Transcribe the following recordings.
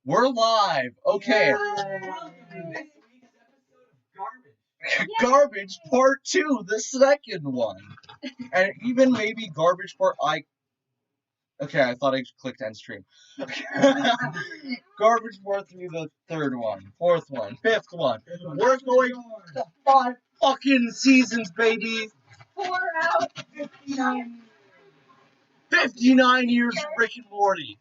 We're live. Okay. Garbage Part 2, the second one. And even maybe Garbage Part Okay, I thought I clicked end stream. Garbage Part 3, the third one, fourth one, fifth one. We're going to 5 fucking seasons, baby. 4 out of 59. 59 years of Rick and Morty.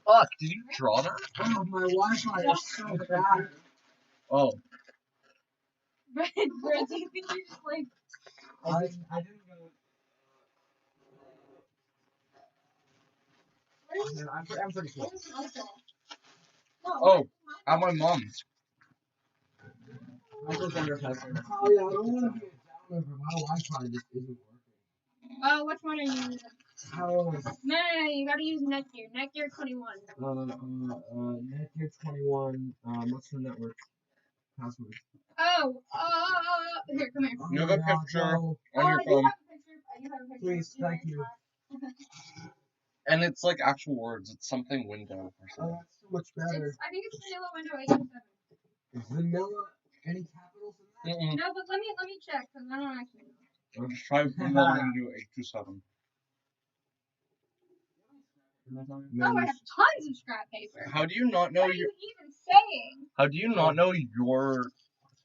Fuck, did you draw that? Oh, my Wi-Fi is so bad. Oh. Brad, do you think you're just like... I didn't go... I'm pretty close. Oh, at my mom's. Michael's under pressure. Oh yeah, I don't want to be a download, but my Wi-Fi just isn't working. Oh, which one are you using? How? No, you gotta use Netgear. Netgear 21. Netgear 21. What's the network password? Oh, here, come here. You have a picture on your I do phone. have a picture. I do have a picture. Please, thank you. And it's like actual words. It's something window or Oh, something. that's so much better. I think it's vanilla window 827. Vanilla, any capitals in that? Mm-mm. No, but let me check, because I don't actually know. I'll just try vanilla window 827. Oh, I have tons of scrap paper. How do you not know What are your? you even saying? How do you not know your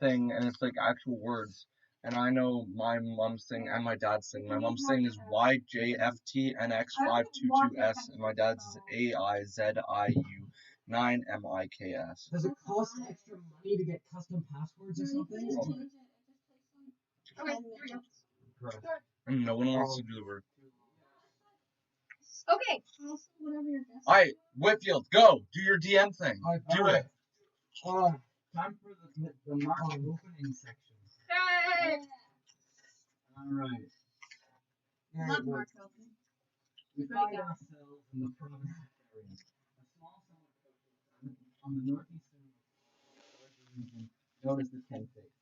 thing and it's like actual words? And I know my mom's thing and my dad's thing. My mom's thing is YJFTNX522S and my dad's is AIZIU9MIKS. Does it cost extra money to get custom passwords or something? Okay, here we go. And no one wants to do the work. Okay. Whatever your best. Alright, Whitfield, go! Do your DM thing. Do it. Time for the market opening section. Yay! Alright. Love Mark Open. We find ourselves in the province of Darien, a small summer coast on the northeastern region known as the Ten Fates.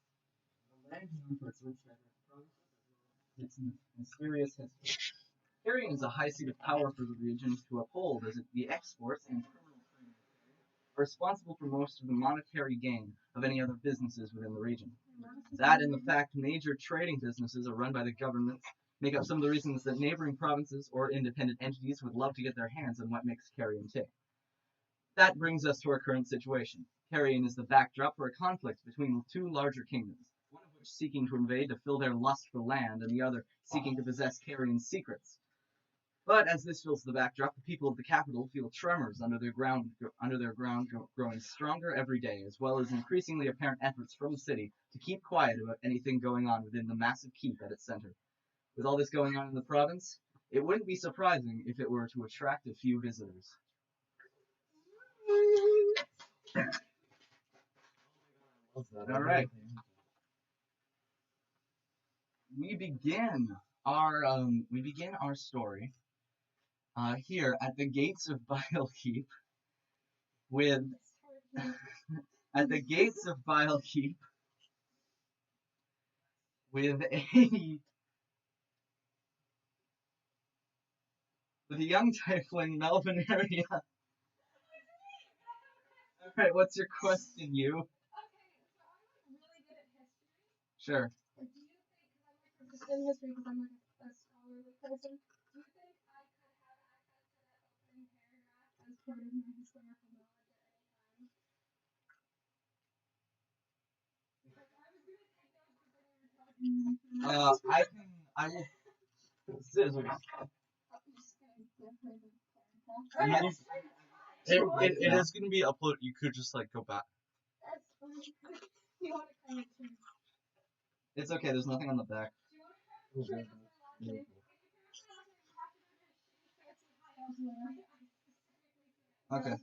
A land known for its rich diverse provinces as well as its mysterious history. Darien is a high seat of power for the region to uphold as the exports and criminal trading are responsible for most of the monetary gain of any other businesses within the region. That and the fact major trading businesses are run by the government make up some of the reasons that neighboring provinces or independent entities would love to get their hands on what makes Carrion tick. That brings us to our current situation. Carrion is the backdrop for a conflict between two larger kingdoms, one of which seeking to invade to fill their lust for land and the other seeking to possess Carrion's secrets. But as this fills the backdrop, the people of the capital feel tremors under their ground growing stronger every day, as well as increasingly apparent efforts from the city to keep quiet about anything going on within the massive keep at its center. With all this going on in the province, it wouldn't be surprising if it were to attract a few visitors. All right. We begin our story here at the gates of Bilekeep with at the gates of Bilekeep with a young tiefling, Melvin area. Alright, what's your question, you? Okay, so I'm really good at history. Sure. Do you think, because I'm in history because I'm like a scholarly person, do you think I could have access to that opening paragraph as part of my historical knowledge at any time? Like, I was gonna take those because we were talking. I will. Scissors. It is going to be uploaded. You could just like go back. That's funny. You want to comment too? It's okay, there's nothing on the back. Do you want to Okay.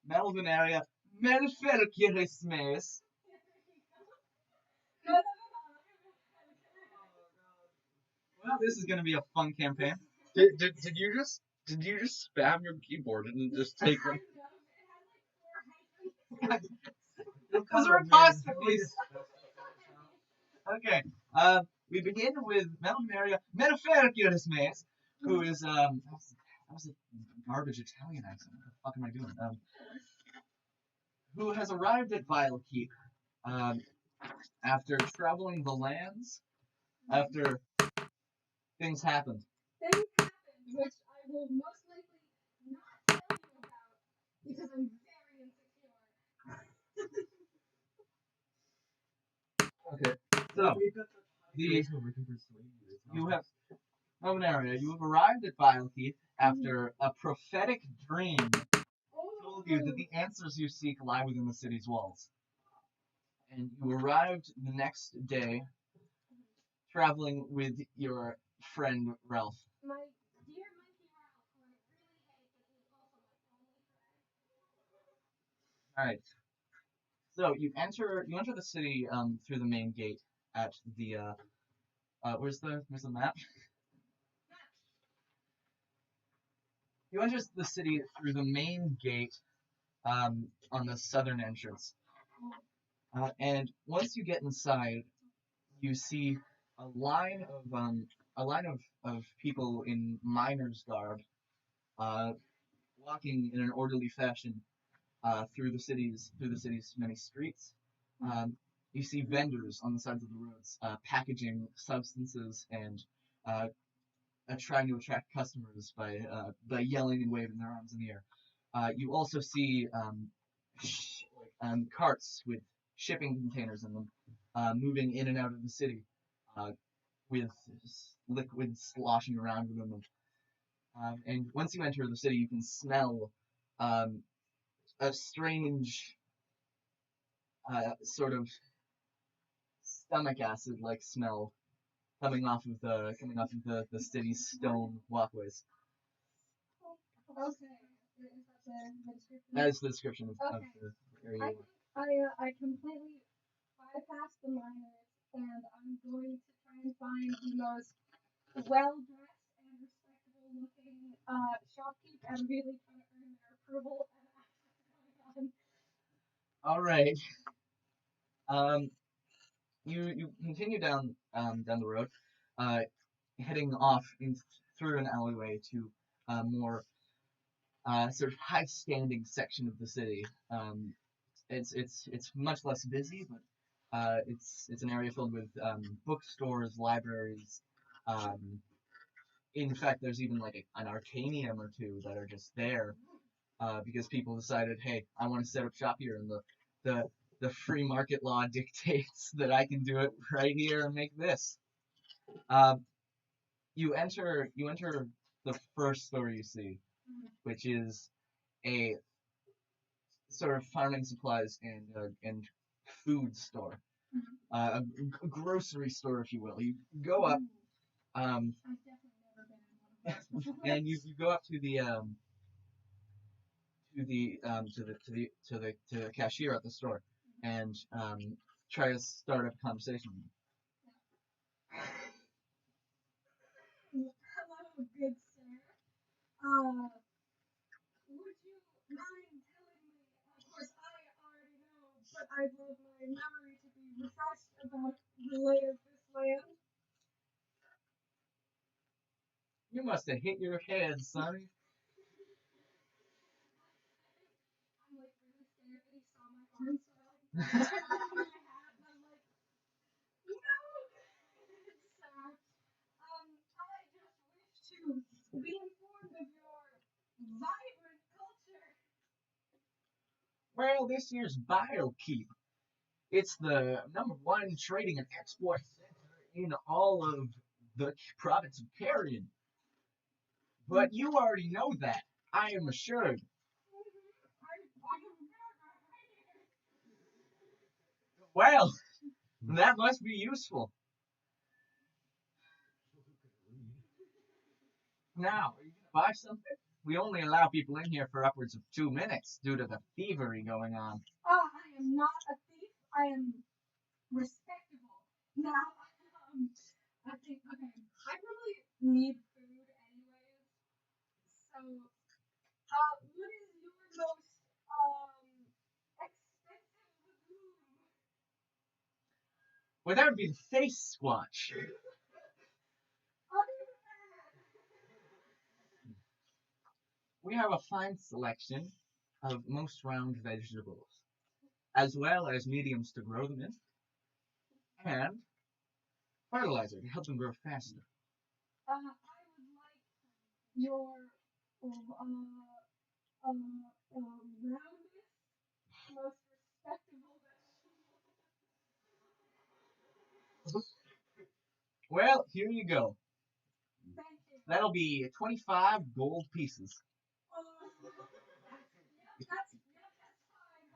Melvin area. Merry Christmas. Well, this is gonna be a fun campaign. Did you just spam your keyboard and just take it? Those are apostrophes. Okay. We begin with Melmaria Metafericus Mace, who is that was a garbage Italian accent. What the fuck am I doing? Who has arrived at Vilekeep after traveling the lands, after things happened. Things happened, which I will most likely not tell you about because I'm very insecure. Okay. So you have Melmaria, you have arrived at Vilekeep after a prophetic dream told you that the answers you seek lie within the city's walls. And you arrived the next day, traveling with your friend Ralph. My dear monkey Ralph, who I really hate, but he's also my only friend. Alright. So you enter the city through the main gate at the where's the map? You enter the city through the main gate on the southern entrance. And once you get inside, you see a line of people in miners' garb, walking in an orderly fashion through the city's many streets. You see vendors on the sides of the roads packaging substances and trying to attract customers by yelling and waving their arms in the air. You also see carts with shipping containers in them, moving in and out of the city, with liquids sloshing around within them. And once you enter the city, you can smell a strange sort of stomach acid-like smell coming off of the city's stone walkways. Okay. That is the description of Okay. the area. I completely bypassed the miners, and I'm going to try and find the most well-dressed and respectable-looking shopkeep, and really try to earn their approval and ask what's going on. All right. You continue down the road, heading off through an alleyway to a more sort of high-standing section of the city. It's much less busy, but it's an area filled with bookstores, libraries. In fact, there's even like an arcanium or two that are just there because people decided, hey, I want to set up shop here, and the free market law dictates that I can do it right here and make this. You enter the first store you see, which is a sort of farming supplies and food store, a grocery store, if you will. You go up, I've definitely never been in one of those before. and you go up to the cashier at the store and try to start up a conversation. Hello, good sir. Would you mind telling me, of course I already know, but I'd love my memory to be refreshed about the lay of this land? You must have hit your head, sonny. I'm like really scared that he saw my arm, so I like turn off my hat and I'm like, no, good sir. I just wish to be informed of your vibrant culture. Well, this year's Vilekeep. It's the #1 trading and export center in all of the province of Carrion. But you already know that, I am assured. Well, that must be useful. Now, are you gonna buy something? We only allow people in here for upwards of 2 minutes due to the thievery going on. I am not a thief. I am respectable. Now, I think, okay, I probably need food anyways. So, what is your most, Well, that would be the face squatch. We have a fine selection of most round vegetables, as well as mediums to grow them in, and fertilizer to help them grow faster. I would like your roundest, most respectable vegetable. Well, here you go. Thank you. That'll be 25 gold pieces. Yep, that's fine.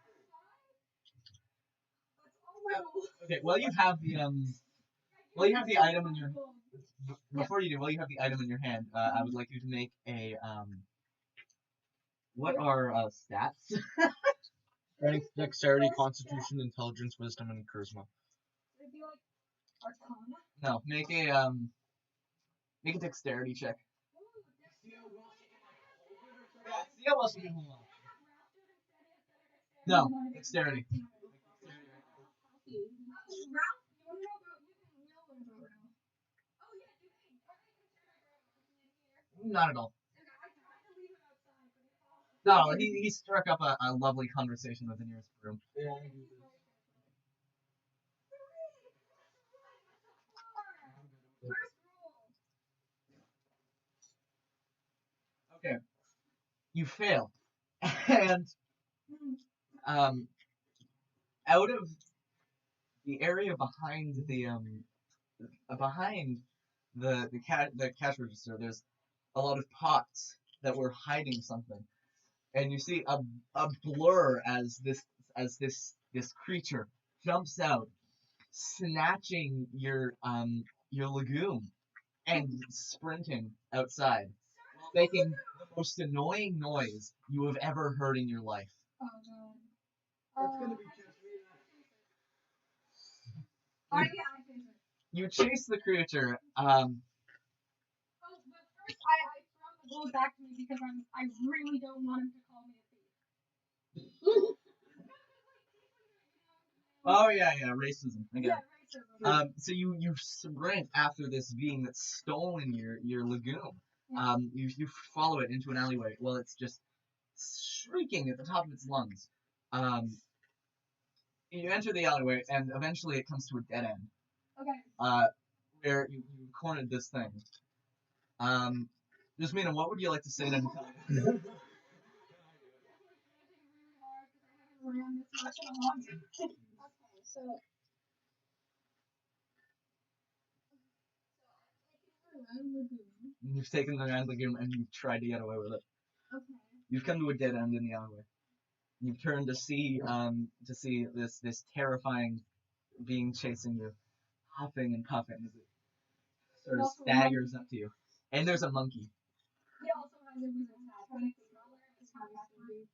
That's all my gold. Okay, well you have the item in your before you do, while you have the item in your hand, I would like you to make a what are stats? Strength, dexterity, constitution, intelligence, wisdom, and charisma. It'd be like Arcana. No, make a dexterity check. Yeah, see how else you can hold on. No, dexterity. Ralph, you want to know about? You can know about Ralph. Oh yeah, are they concerned I brought Monkey in here? Not at all. Okay, I tried to leave him outside, but No, he struck up a lovely conversation with the nearest room. Yeah. First roll. Okay. You fail. And out of the area behind the cash register, there's a lot of pots that were hiding something. And you see a blur as this creature jumps out, snatching your legume and sprinting outside, making the most annoying noise you have ever heard in your life. Oh god. It's gonna be just me. Yeah, I chase it. You chase the creature. Oh, but first I throw the gold back to me because I really don't want him to call me a thief. Oh yeah, racism. I get Yeah, it. racism. So you sprint after this being that's stolen your legume. Yeah. You follow it into an alleyway. Well, it's just shrieking at the top of its lungs. You enter the alleyway, and eventually it comes to a dead end. Okay. Where you cornered this thing. Jasmina, what would you like to say to him? Okay, so You've taken the round legume and you've tried to get away with it. okay. You've come to a dead end in the alleyway. You've turned to see this terrifying being chasing you, huffing and puffing as it sort of staggers up to you. And there's a monkey. He also has a wizard's hat. When I think about it, it's kind of happy.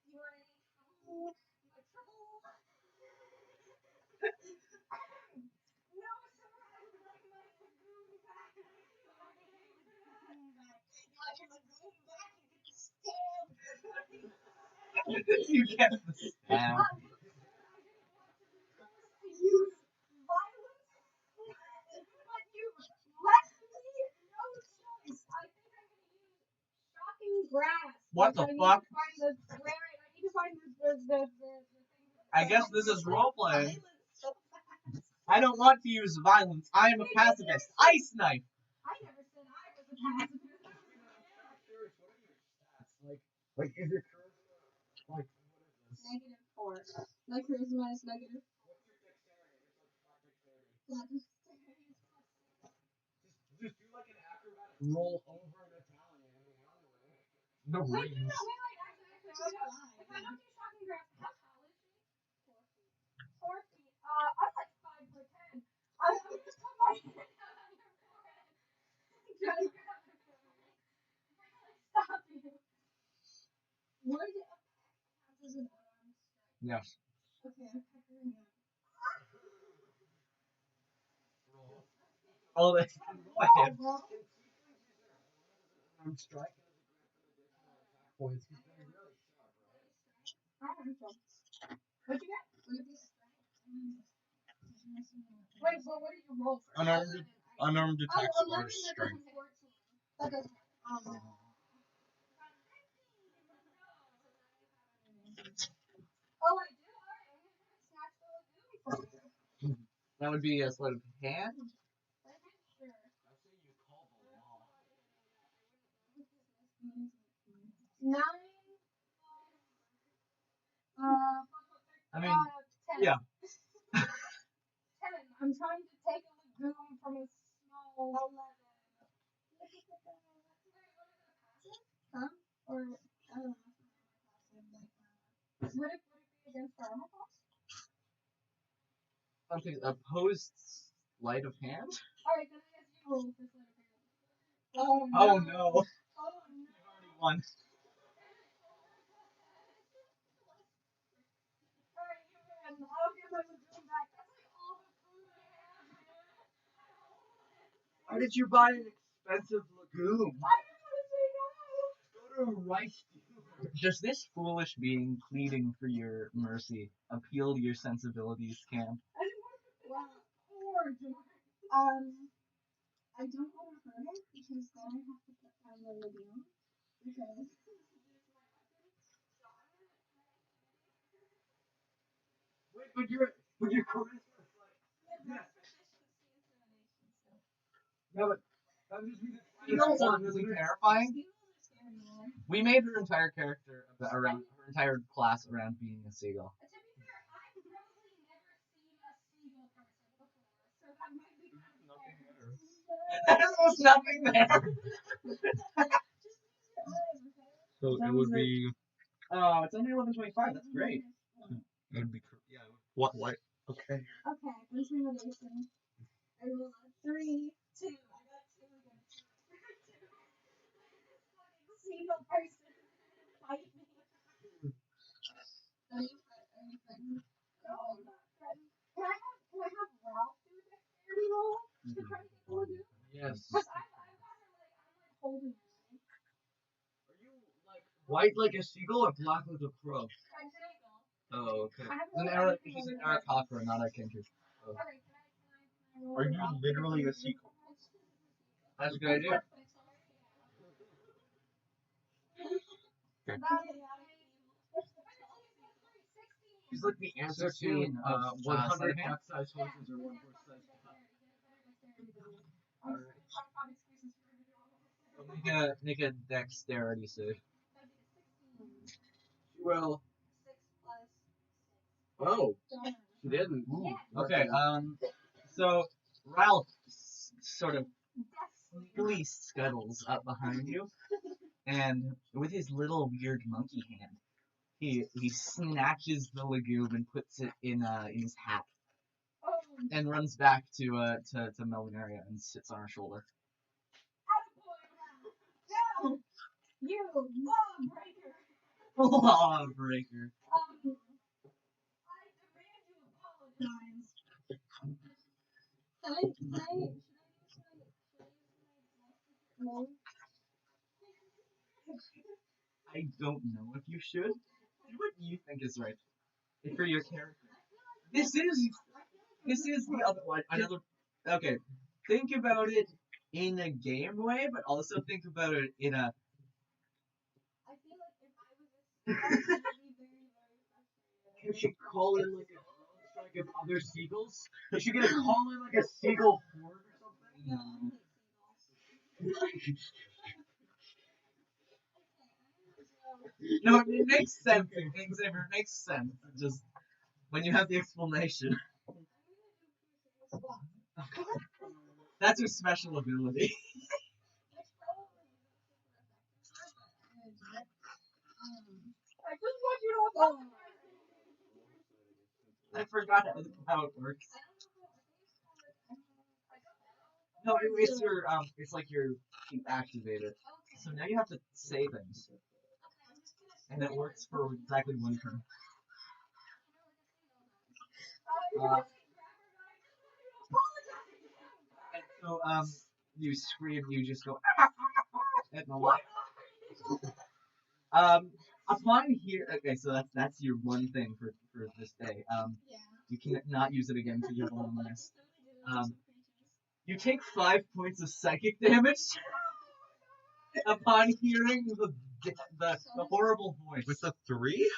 You are in trouble. No, sir, I would like my legume back. You want your legume back? You get the stab. You get the stab. Use violence, but you left me no choice. I think I'm gonna use shocking grass. What the fuck? I need to find the thing. I guess this is roleplay. I don't want to use violence. I am a pacifist. Ice knife. I never said I was a pacifist. Like, is your charisma, like, what is this? -4. My charisma is negative. What's your dexterity? Just do like an acrobatic roll over an Italian in the alleyway. The Wait, rings. if I don't do shocking grass, how tall is she? 4 feet. 4 feet. I'm like 5'10". I'm gonna put my hand out on your forehead. Try to grab it from me. Stop you. Would a peck count as an unarmed strike? Yes. Okay, a pecker in hand. Roll. Oh, that's Wow, bro. I'm striking as a grant an additional attack points. He's getting really sharp, right? I don't know. What'd you get? Wait, but what did you roll for? Unarmed attack Oh, or 11, that strength. doesn't 14. That doesn't count. Oh, I do? Alright, I'm gonna snatch the lagoon for you. That would be a sleight of hand. Sure. I'll say you call the law. 9. I mean, 10. yeah. 10. I'm trying to take a lagoon from a small 11. Huh? Or, I don't know. Would it be against our armor class? Something opposed sleight of hand. Alright, then I guess you roll for sleight of hand. Oh no. Oh no! Oh no. You've already won. Alright, you win. I'll get my lagoon back. That's like all the food I have. Why did you buy an expensive lagoon? I didn't want to say no. Go to a rice dealer. Does this foolish being pleading for your mercy appeal to your sensibilities, Cam? I didn't want to say wow. Poor George. I don't want to hurt it because then I have to put down the lagoon. Because Wait, but your charisma is like yeah, but that would just be the Seagulls are really terrifying. We made her entire character around her entire class around being a seagull. to be fair, I've probably never seen a seagull person before, so that might be kind of scary. There was nothing there. So it would be. Oh, it's only 11:25. That's great. It would be. Yeah. What? Okay. Okay, intimidation. I rolled a 3, 2. I got 2 against 2. Single person fight me. Are you threatened? No, I'm not threatened. Can I have Ralph do a dexterity roll to try to get the lagoon? Yes. Because I'm holding it. Are you like white like a seagull or black like a crow? I'm single. Oh, okay. I haven't She's an rolled anything She's an over there. Arakocra, not a Kinker. Okay, can I roll Are you Ralph? literally a seagull? That's a good idea. She's like the answer to 100 duck-sized horses or 1 horse-sized cow. Make a dexterity save. She will. 6 plus 6. Oh, she didn't. Yeah. Okay. So Ralph sort of sneakily scuttles up behind you, and with his little weird monkey hand, he snatches the lagoon and puts it in his hat, and runs back to Melvinaria and sits on her shoulder. No! You lawbreaker! Lawbreaker. I demand you apologize. Should I use my I don't know if you should. Do what you think is right for your character. This is the other one. Another. Okay, think about it in a game way, but also think about it in a. I feel like if I was a seagull, I would be very, very frustrated. You should call in like a strike of other seagulls. You should get a call in like a seagull horde or something. No, it makes sense. It makes sense. Just when you have the explanation. That's your special ability. I just want you to apologize. I forgot how it works. No, it's your it's like your keep activated. So now you have to say things, and it works for exactly 1 turn. And so you scream, you just go at the light. Upon here, okay, so that's your one thing for this day. You can not use it again for your own list. You take 5 points of psychic damage upon hearing the horrible voice. With the 3?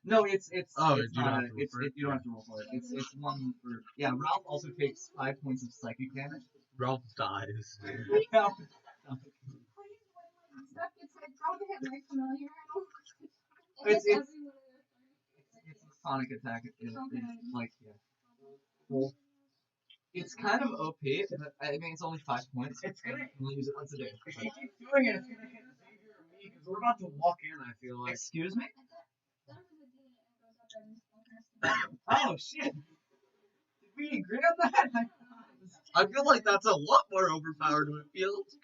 No, it's Oh, it's you don't not have a, to roll it's for it? you don't have to roll for it. It's one for Ralph also takes 5 points of psychic damage. Ralph dies. Ralph- Please, when like stuff gets like probably have my familiar. It's- It's It's a sonic attack. It's Okay. like it's kind of OP, but I mean it's only 5 points. It's gonna- You only use it once a day. If you keep doing it, it's gonna hit Xavier and me because we're about to walk in. I feel like. Excuse me? that was a D and it goes up and spellcasting. Oh shit! Did we agree on that? I feel like that's a lot more overpowered than it feels.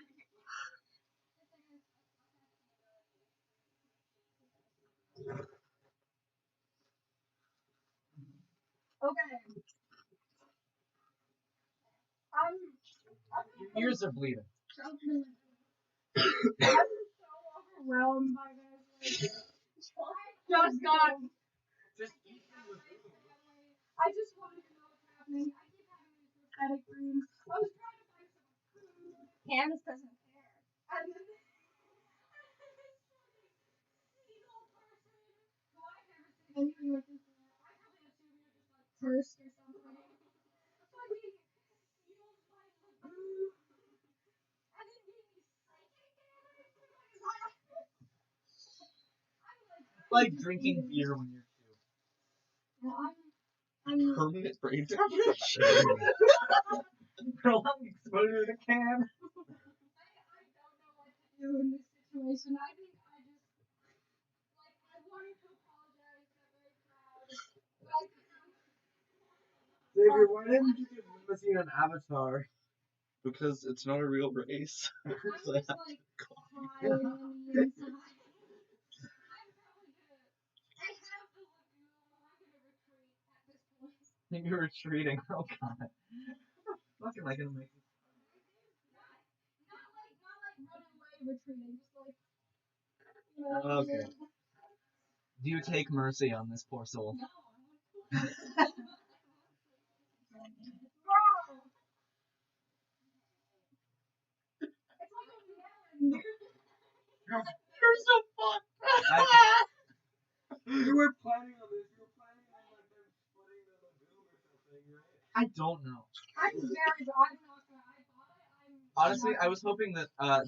Okay. Your ears are bleeding. I'm so overwhelmed by this. Like, just got. Just eat them with food. I just wanted to know what's happening. I keep having these prophetic dreams. I was trying to find some food. Candace doesn't care. And then this evil person who I've never seen anything like this before. I probably assume you're just like cursed or something. Fucking steals my food. And then gave me psychic damage to my I'm Like drinking beer when you're two. I'm Permanent brain damage. Prolonged exposure to can. I don't know what to do in this situation. I think I just like I wanted to apologize. I'm very proud. Like Xavier, why didn't you give Limousine an avatar? Because it's not a real race. I'm just like crying on the inside. I'm probably gonna. I have the lagoon. I'm gonna retreat at this point. You're retreating. Oh god. Fuck am I gonna make this? Not like running away, retreating. Just like you know. Okay. Do you take mercy on this poor soul? No, I want to. It's like a melon. You're so fun. You were planning on this. You were planning on like them splitting the lagoon or something, right? I don't know. I'm very. I'm not gonna. I bought it. Honestly, I was hoping that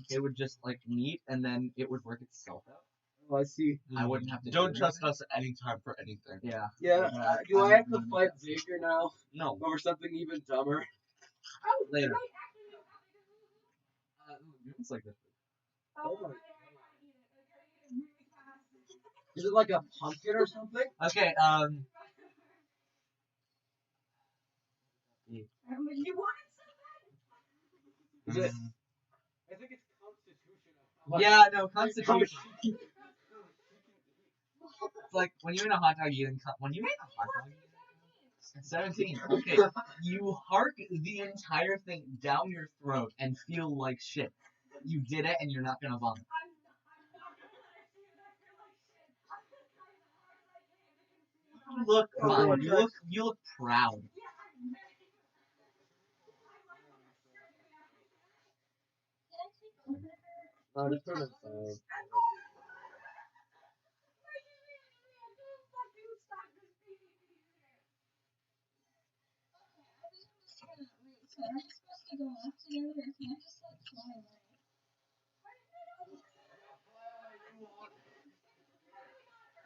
they would just like meet and then it would work itself out. Oh, I see. I wouldn't have to. Don't do trust us at any time for anything. Yeah. Yeah. Do I have to fight Xavier now No. over something even dumber? Oh, Later. wait, actually, no, It's like this. Oh, Oh my I gotta eat it. I gotta eat it really fast. Is it like a pumpkin or something? Okay. You wanted something? Is it? I think it's Constitution. Yeah. No. Constitution. It's like when you're in a hot dog eating. When you eat a hot dog. 17. Okay. You hark the entire thing down your throat and feel like shit. You did it and you're not gonna vomit. I'm not gonna let it see it. I feel like shit. I'm just trying as hard as I can to You look Oh, fine. okay. You look proud. Yeah, I'm very. Just put it aside.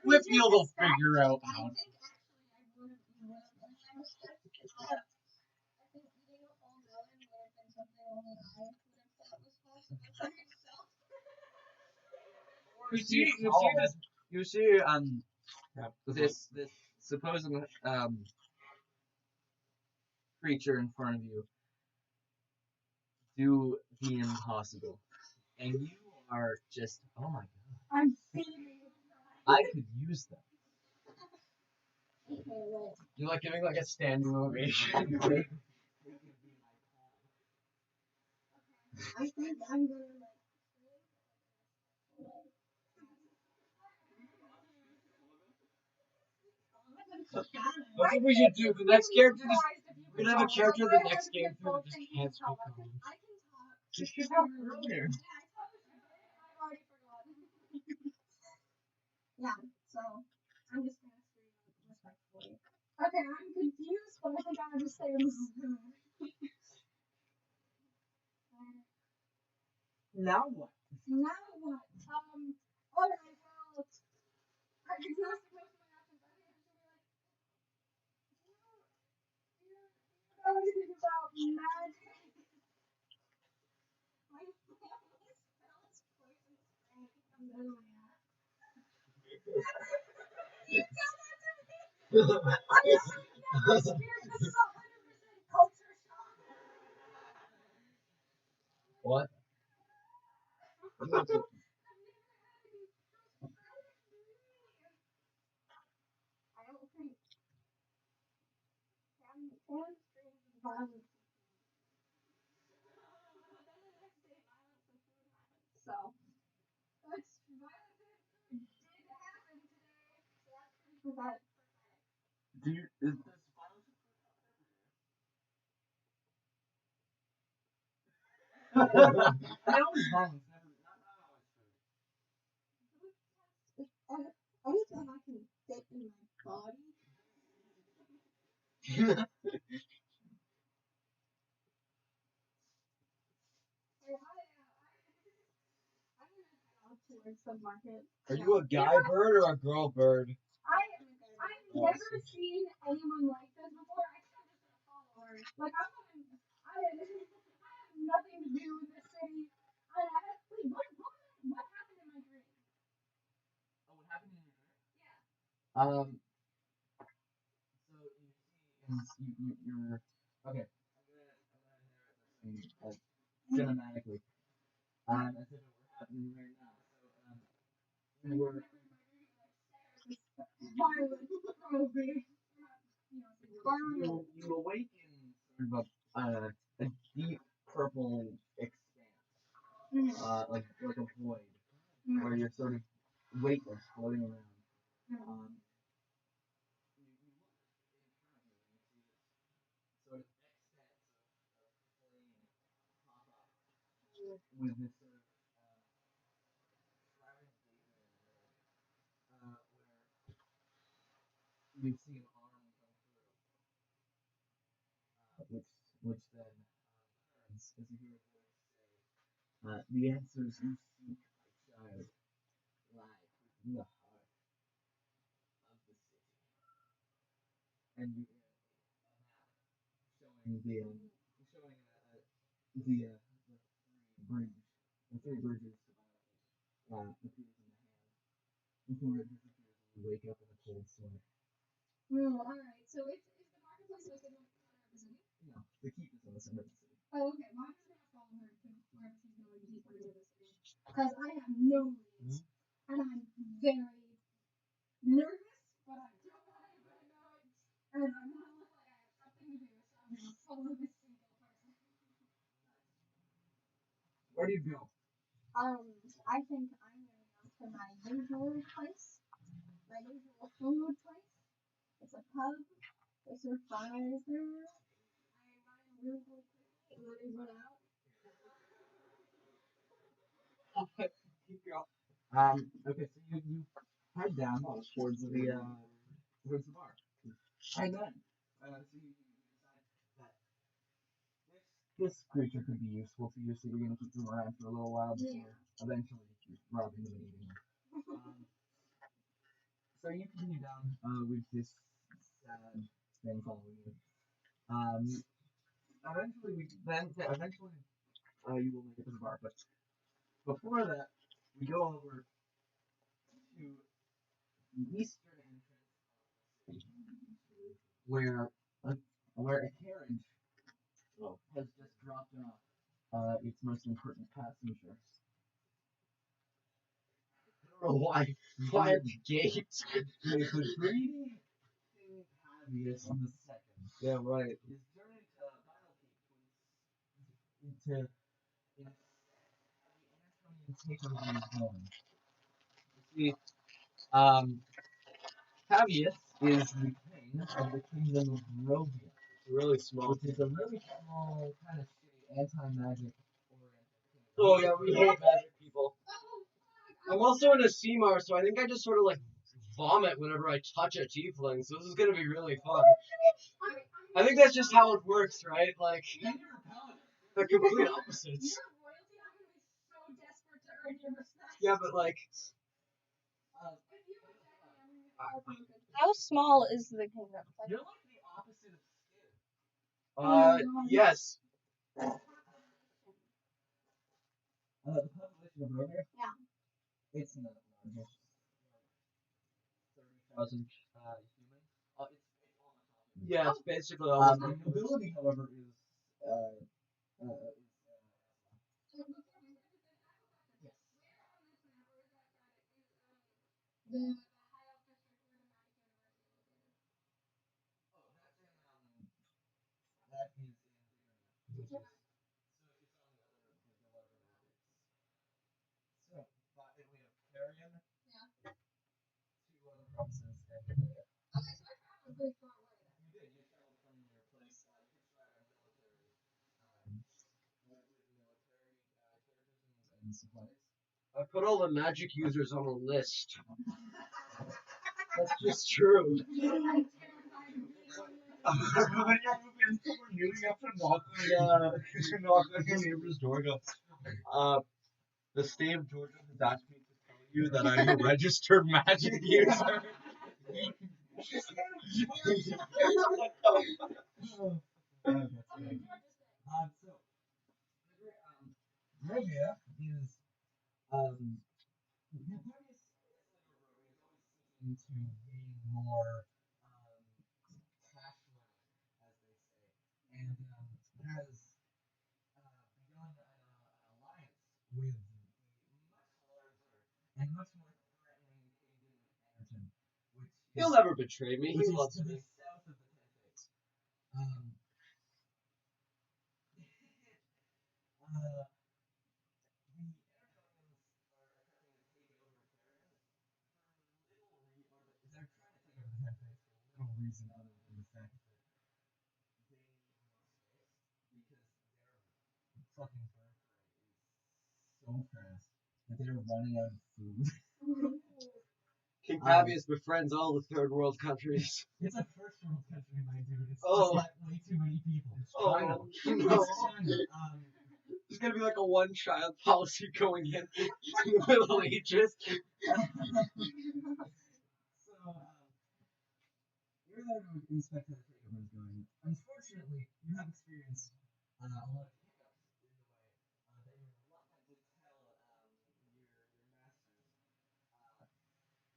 Whitfield will figure out how. You see this supposed creature in front of you do the impossible, and you are just oh my god! I'm feeding. I could use them. Okay, wait. You like giving like a standing ovation. I think I'm gonna like. That's what we should do. The next character just We're gonna have a character the next game through that just can't speak common. I can talk. Just should have earlier. Yeah, I talked I've already forgotten. Yeah, so I'm just gonna scream respectfully. Okay, I'm confused, but I think I'm gonna just stay in this room. Now what? Now what? Alright, well, I can tell most of my actions. I think I'm just gonna be like, you know anything about magic? My family spells poison spray. I'm literally not. You tell that to me? I'm never scared. This is 100% culture shock. What? I'm not I've gonna- never had any I don't think fan streams and violence. So, that's violence did happen today. So that's pretty pathetic. Do you, is this I always violence, never, not always Anything I can fit in my body. I'm gonna head off towards the market. Are you a guy bird or a girl bird? I've never seen anyone like this before. I think I'm just gonna follow her. Like I have nothing to do with this city. Wait, what happened in my dream? Oh, what happened in your dream? Yeah. So you see, you're okay. I'm gonna narrate this cinematically, as if it were happening right now. So you were Violent, probably. you awaken sort of a deep purple expanse, like a void, where you're sort of weightless, floating around. You look in front of you and you see this sort of expanse of flame pop up with this sort of shrouded figure in the middle, where you see an arm come through, which then turns as you hear a voice say, "The answers you seek, my child, lie within the heart of the city." And you hear a map showing the three bridges appears in the hand before it disappears and you wake up in a cold sweat. Alright. So is the marketplace like in the center of the city? No, the keep is in the center of the city. Oh, okay. Well, I'm just gonna follow her to wherever she's going deeper into the city. Because I have no leads. And I'm very nervous, but I don't want anybody to know it. And I want to look like I have something to do, so I'm gonna follow this single person. Where do you go? I think I'm gonna go to my usual place. My usual food place. It's a pub. They serve fries there. I run in really quickly and then I run out. Okay, so you head down towards the bar. And then, so you decide that this creature could be useful to you, so you're going to keep them around for a little while before eventually robbing them and eating them. So you continue down with this sad thing following you. Eventually you will make it to the bar, but before that, we go over to the eastern entrance where a carriage has just dropped off its most important passenger. I don't know why at the gate. With the greedy King Pavius on the second. Yeah, right. His journey to Battle Peak into the Antonian takeover is going. You see, Pavius is the king of the kingdom of Rovia. Really small. which is a really small, kind of shitty anti-magic oriented. Oh yeah, we hate magic people. I'm also in a CMAR, so I think I just sort of like vomit whenever I touch a tiefling. So this is gonna be really fun. I think that's just how it works, right? Like the complete opposites. You're royalty. I'm gonna be so desperate to earn your respect. Yeah, but like If you attack me, I'm gonna be heartbroken. How small is the kingdom? Like, You're like the opposite of skin. yes. The population of Rover? Yeah. It's not large. 30,000 humans. It's almost all. Yeah, it's basically The almost nobility, however, is yes. The high elf district where the magic university is located. That is in Which so one? if it's on the other, the larger map, it's so. But we have Carrion. Yeah. 2 other provinces and Canada. Okay, so I traveled pretty far away then. You did. You traveled from your place. You could try a military, with military characters and supplies. I put all the magic users on a list. That's just true. I'm terrified of being on this. When you're moving somewhere new, you have to knock on your neighbor's door. Go. The state of Georgia has asked me to tell you that I'm a registered magic user. Rovia is Victorious is seeking to gain more cash money, as they say, and has begun an alliance with the much larger and much more threatening kingdom of Enerton, which He'll is never betray me. which He is loves to me. the south of the Ten Fates. The Enertonians are attempting to take over Carrion they're trying to take over the Ten Fates for little reason other than the fact that they need more space because their fucking birth rate is so fast that they're running out of food. King Pavius befriends all the third world countries. It's a first world country, my dude. It's Oh. just like way too many people. It's Oh, China. no. It's China. There's gonna be like a one-child policy going in the Middle Ages. So, you're there to inspect how the takeover is going. Unfortunately, you have experienced a lot of hiccups in the way that you're reluctant to tell your masters.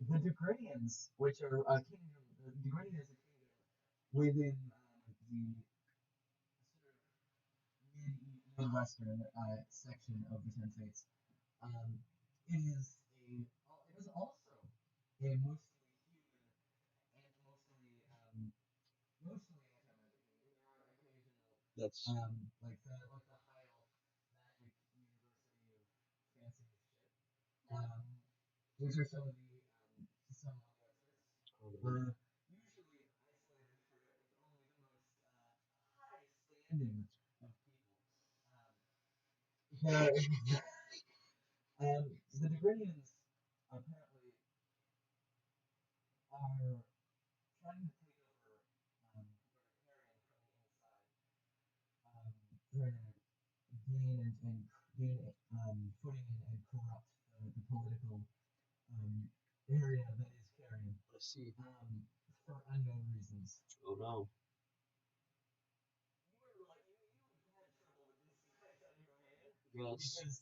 The Degranians, which are a kingdom, the Degranian is a kingdom within the sort of midwestern section of the Ten Fates. It is also a mostly human and mostly anti-magic kingdom. There are occasional That's like the high elf magic university of fancy shit. These are some of the some of the outskirts. We're usually isolated for only the most high standing of people. The Degranians apparently are trying to take over Carrion from the inside. They're gain footing and corrupt the political area that is Carrion. I see. For unknown reasons. Oh no. Yes. Because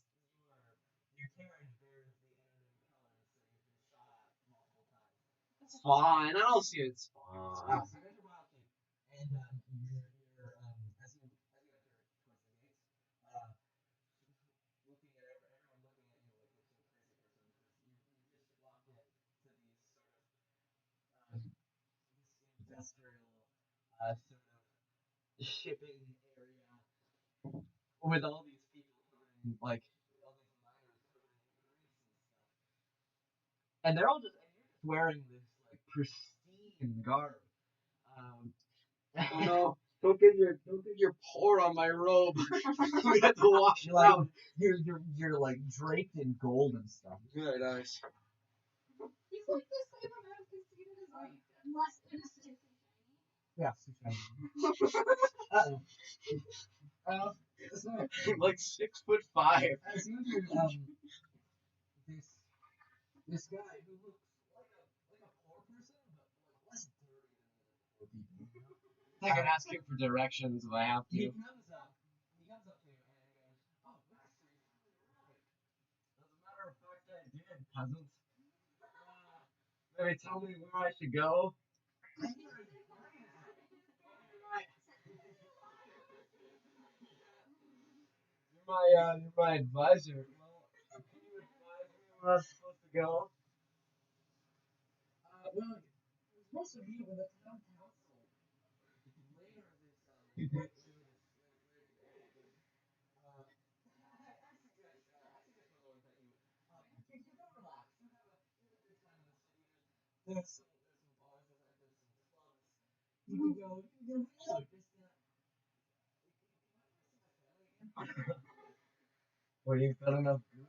your carriage bears the Enerton colors that you've been shot at multiple times. It's fine. I don't see it. It's fine. So you guys are wild keep, and you're as you enter towards the gates, looking at everyone looking at you like you're some crazy person because you just walked in to these sort of this industrial sort of shipping area with all these people covered in like all these miners covered in grease and stuff. And they're all just and you're just wearing this like pristine garb. Oh no. Don't get your pour on my robe. We have to wash it You're like, out. you're like draped in gold and stuff. Very nice. He's like the same amount of conceited as like less innocent. Yeah, uh-oh. So, Like 6'5". as you enter, this guy who looks like a poor person, but like less dirty than the poor people. I can ask him for directions if I have He to. comes up to you and he goes, "Oh, master, you finally arrived." As a matter of fact, I did, peasant. Maybe tell me where I should go. You're my advisor. Well, can you advise me where I'm supposed to go? Well, you're supposed to meet with the town council later this week. There's some bars, there's some clubs. You can go, look, Well, you've got enough good.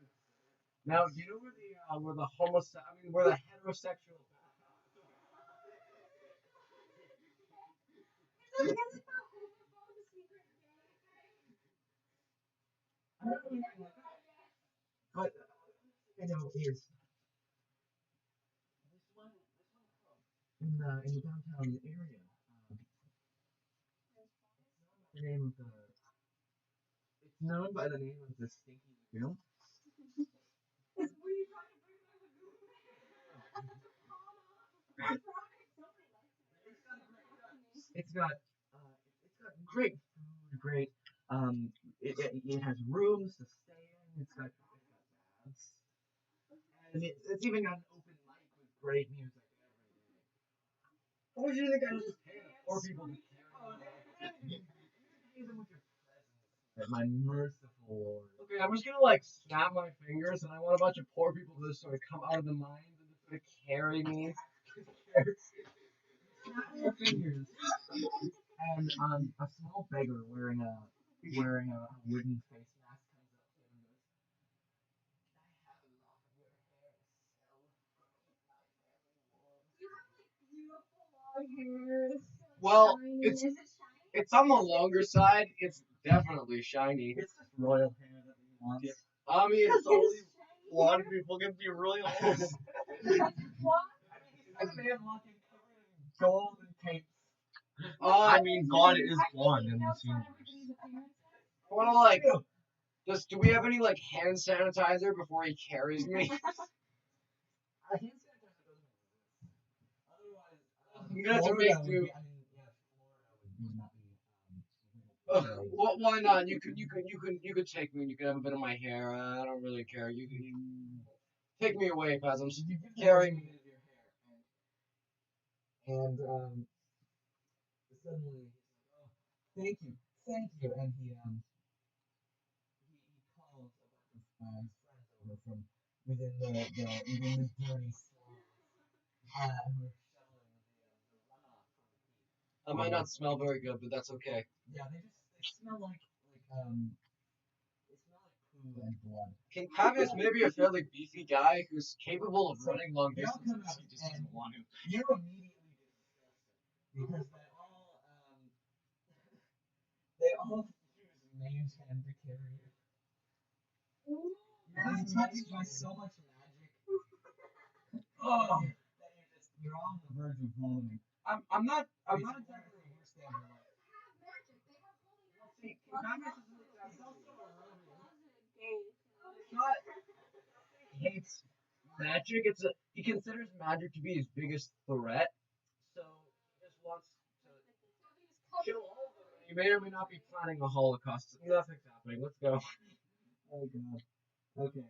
Now, do you know where the where the heterosexual I don't know anything like that. But, you know, here's this one in the downtown area. It's known by the name of the Stinky Lagoon. It's got great food, great it has rooms to stay in. It's got baths, and it's even got an open mic with great music every day. What would you think I was just paying poor people to carry? You pay them with your presence, my merciful Lord. Okay, I'm just gonna like snap my fingers, and I want a bunch of poor people to just sort of come out of the mines and just sort of carry me. Snap your fingers, and a small beggar wearing a wooden face mask comes up to him and goes, "I have a lock of your hair to sell. You have like beautiful long hair. It's so Well, shiny. it's- Is it shiny? It's on the longer side. It's definitely shiny. It's just royal hair that he wants." I mean, It's only shiny. blonde people can be royals. What? A man walking covered in gold and capes. I mean, God is I blonde think in he the knows scene. what everybody's appearance is. I want to like. Do we have any like hand sanitizer before he carries me? I can't say that doesn't exist. Otherwise, I'm gonna have to Florida make would do. be- I mean, yeah, Florida would not be. Well, why not? You could take me. And you could have a bit of my hair. I don't really care. You take me away, peasants. You give Carry him me. a bit of your hair, and suddenly he's like, "Oh, thank you," and he calls a bunch of his friends over from within the dirty slums, who are shoveling the runoff from the heat. I might not smell very good, but that's okay. Yeah, they smell like poo and blood. King Pavius may be a fairly beefy guy who's capable of running long They all come distances. out He just doesn't and want to. you're immediately disgusted because they all use mage hand to carry you. You're being touched by so much magic. Oh, that you're on the verge of vomiting. I'm not Exactly the worst day of your life. Magic. They have holy magic. See, Pavius is also a He hates magic. He considers magic to be his biggest threat. So he just wants to kill all of them. He may or may not be planning a holocaust. Nothing's happening. Let's go. Oh god. Okay.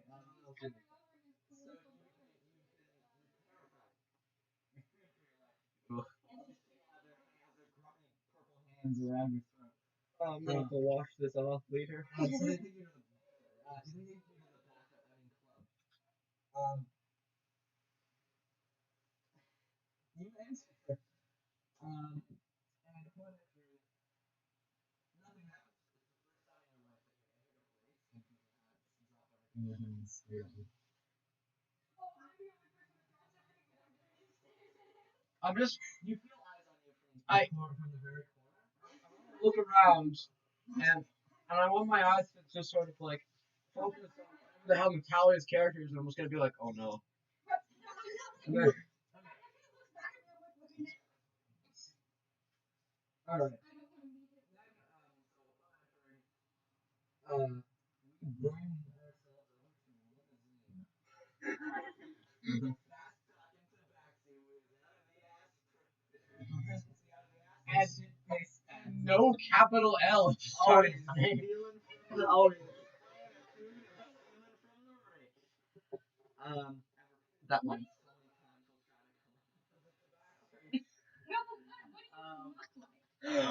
Ugh. Hands around your throat. I'm gonna have to wash this off later. So they take you to the back of having club. You answer. And whatever. in your hands. I'm just. You feel eyes on you I- from the very corner. Look around, and I want my eyes to just sort of like focus on whatever the hell Natalia's character is, and I'm just gonna be like, oh no. And then, All right. We bring ourselves over to limousine. The fast talk into the backseat with out of the ass. and no capital L. Oh, Sorry. stealing from the oh, that one.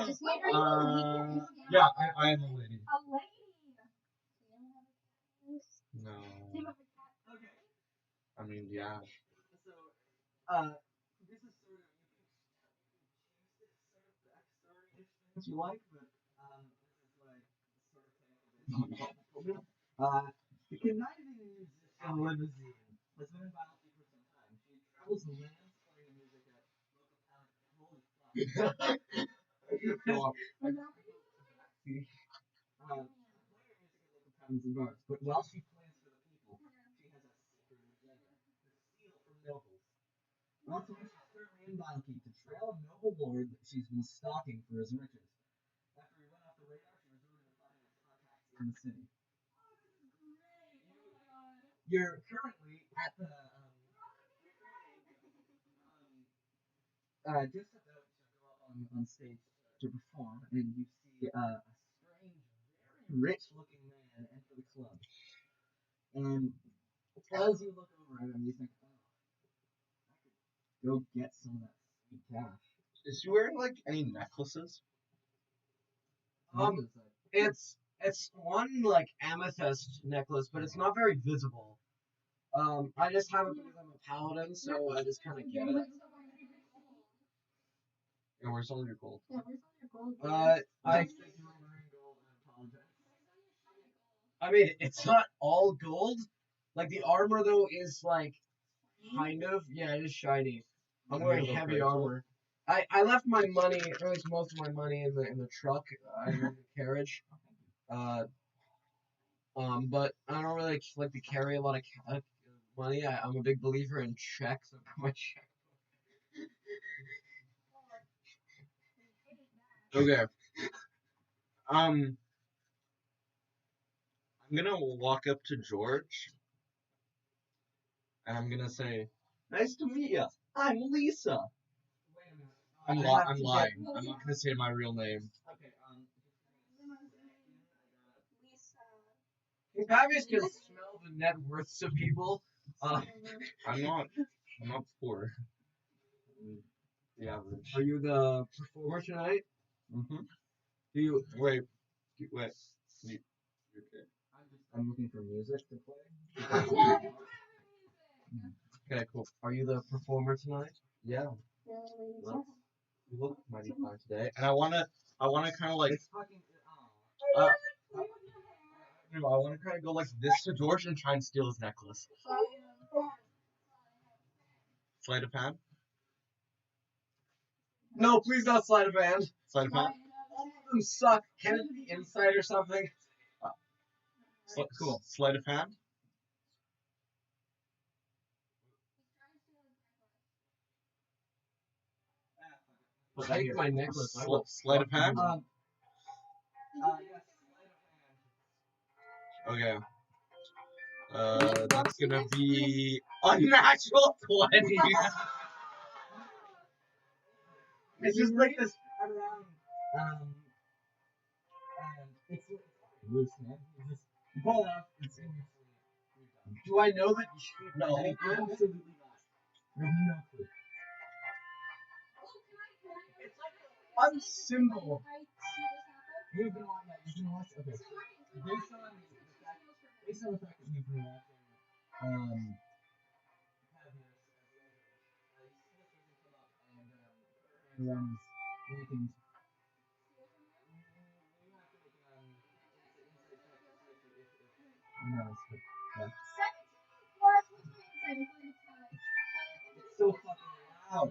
Just wait, are you a lady? Yeah, I am a lady. A lady. No. Name of a cat. Okay. I mean, yeah. So, this is sort of you can choose this sort of backstory if you like, but this is what I sort of think of it. The conniving musician limousine has been in Battlefield for some time. She travels the lands playing music at local talent. Holy fuck. Playing music at local taverns and bars. But while she plays for the people, she has a secret agenda to steal from nobles. Once a week, she's currently in Valky to trail a noble lord that she's been stalking for his riches. After he went off the radar, she resorted to finding his contacts in the city. You're currently at the just about to go up on stage to perform, and you see a strange, very rich-looking man enter the club. And as you look over at him, you think, oh, I could go get some of that sweet cash. Is she wearing like any necklaces? It's one like amethyst necklace, but it's not very visible. I just have it because I'm a paladin, so I just kind of get it. And where's all your gold? I mean, it's not all gold. Like the armor though is like kind of, yeah, it is shiny. I'm wearing heavy armor. I left my money, or at least most of my money, in the truck, in the carriage. But I don't really like to carry a lot of money. I'm a big believer in checks. I put my check. Okay. I'm gonna walk up to George, and I'm gonna say, "Nice to meet you. I'm Lisa." I'm lying. I'm not gonna say my real name. Okay, Pavius can smell the net worths of people. I'm not poor. The average. Are you the performer tonight? Mm-hmm. Do you Wait. You okay? I'm looking for music to play. Okay, cool. Are you the performer tonight? Yeah. You look mighty fine today, and I wanna kind of like. It's fucking. I want to kind of go like this to George and try and steal his necklace. Sleight of hand? No, please not sleight of hand. Sleight of hand? All of them suck. Can it be insight or something? Cool. Sleight of hand? Take my necklace. Sleight of hand? Yes. Okay. That's gonna be unnatural 20. It's just like this around. And it's loose, man. You just pull it up. It's in your sleeve. Do I know that? No. Absolutely not. You have no clue. It's like a fun symbol. You've been watching. Okay. Based on the fact that you've been watching, Pavius as legend, you see this person come up and runs making. You have to make an insight check to see if you know. Yeah. Out.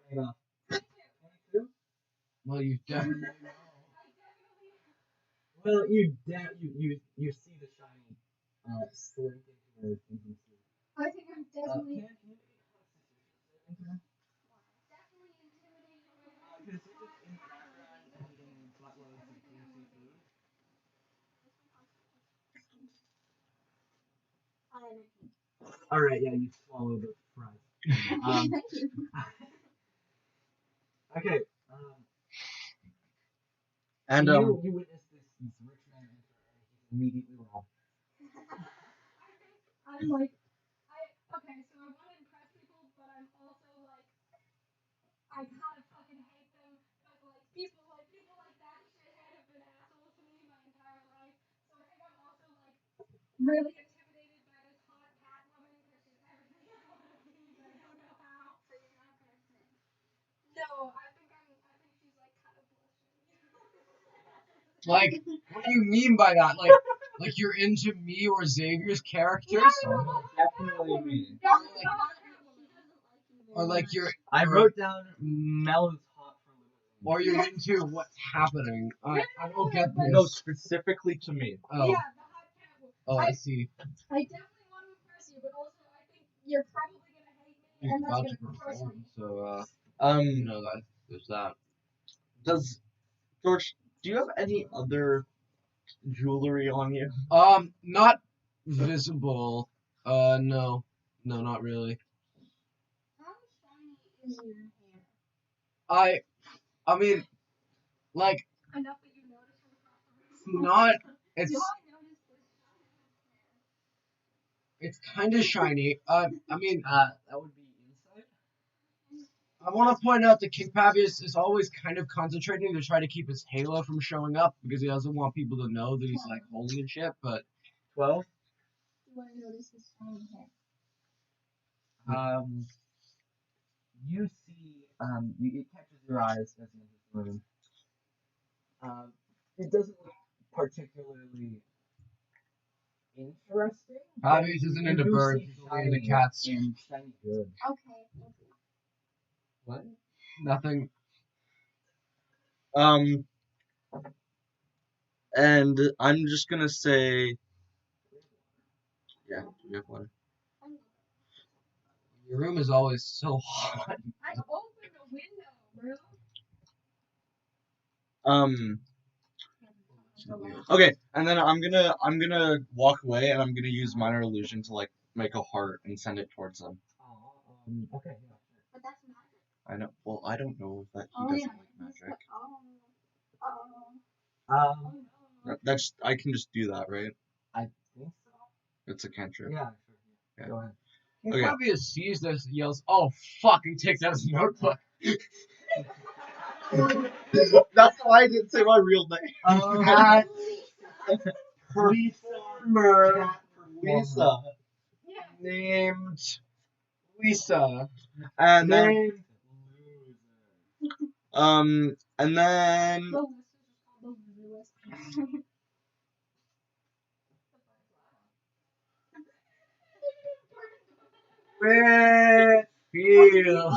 Turn it off. 22? Well, you definitely know. Well, you see the shiny slink into her thinking suit. I think I'm definitely Definitely intimidated by because you're just in the background eating buttloads of juicy food. All right, yeah, you swallow the fries. Okay. And you witness this rich man enter, and he's immediately robbed. I'm like, okay, so I want to impress people, but I'm also like, I kind of fucking hate them, but like people like that shithead have been assholes to me my entire life, so I think I'm also like really intimidated by this hot cat woman because she's everything I want to be, but I don't know how. So you're not gonna snitch? No, I think she's like kind of bullshit. Like, what do you mean by that? Like you're into me or Xavier's characters? Definitely me. Or like you're, I wrote down Mel's hot for limousine. or you're into what's happening. I don't get this. no, specifically to me. Oh, Yeah, the hot cat woman. oh, I see. I definitely want to impress you, but also I think you're probably gonna hate me, You're and that's about to gonna crush perform, me. so Um, that there's that. does George? Do you have any other jewelry on you? Not visible. No, not really. How shiny is your hair? I mean, like, Enough that you notice from across the room. not. Do It's I notice this shiny hair? it's kind of shiny. I mean, That would be inside. I want to point out that King Pavius is always kind of concentrating to try to keep his halo from showing up because he doesn't want people to know that he's like holy and shit. But 12. Do I notice this shiny hair? You see, it catches your eyes as you enter the room. It doesn't look particularly interesting. but Pavius isn't you into do birds, see he's only into shiny cats. and shiny good. Okay. What? Nothing. And I'm just gonna say, yeah, we have one. Your room is always so hot. I opened a window, bro. Okay, and then I'm gonna walk away, and I'm gonna use minor illusion to like make a heart and send it towards them. Okay, yeah. But that's magic. I know. Well, I don't know that he Oh, doesn't yeah. like magic. That's I can just do that, right? I think so. It's a cantrip. Yeah, sure. Yeah. Go ahead. King Okay. Pavius sees this, yells, "Oh fuck!" and takes out his notebook. That's why I didn't say my real name. Cat Performer Lisa. Yeah. named Lisa. And then Named and then The list is called the list. Whitfield.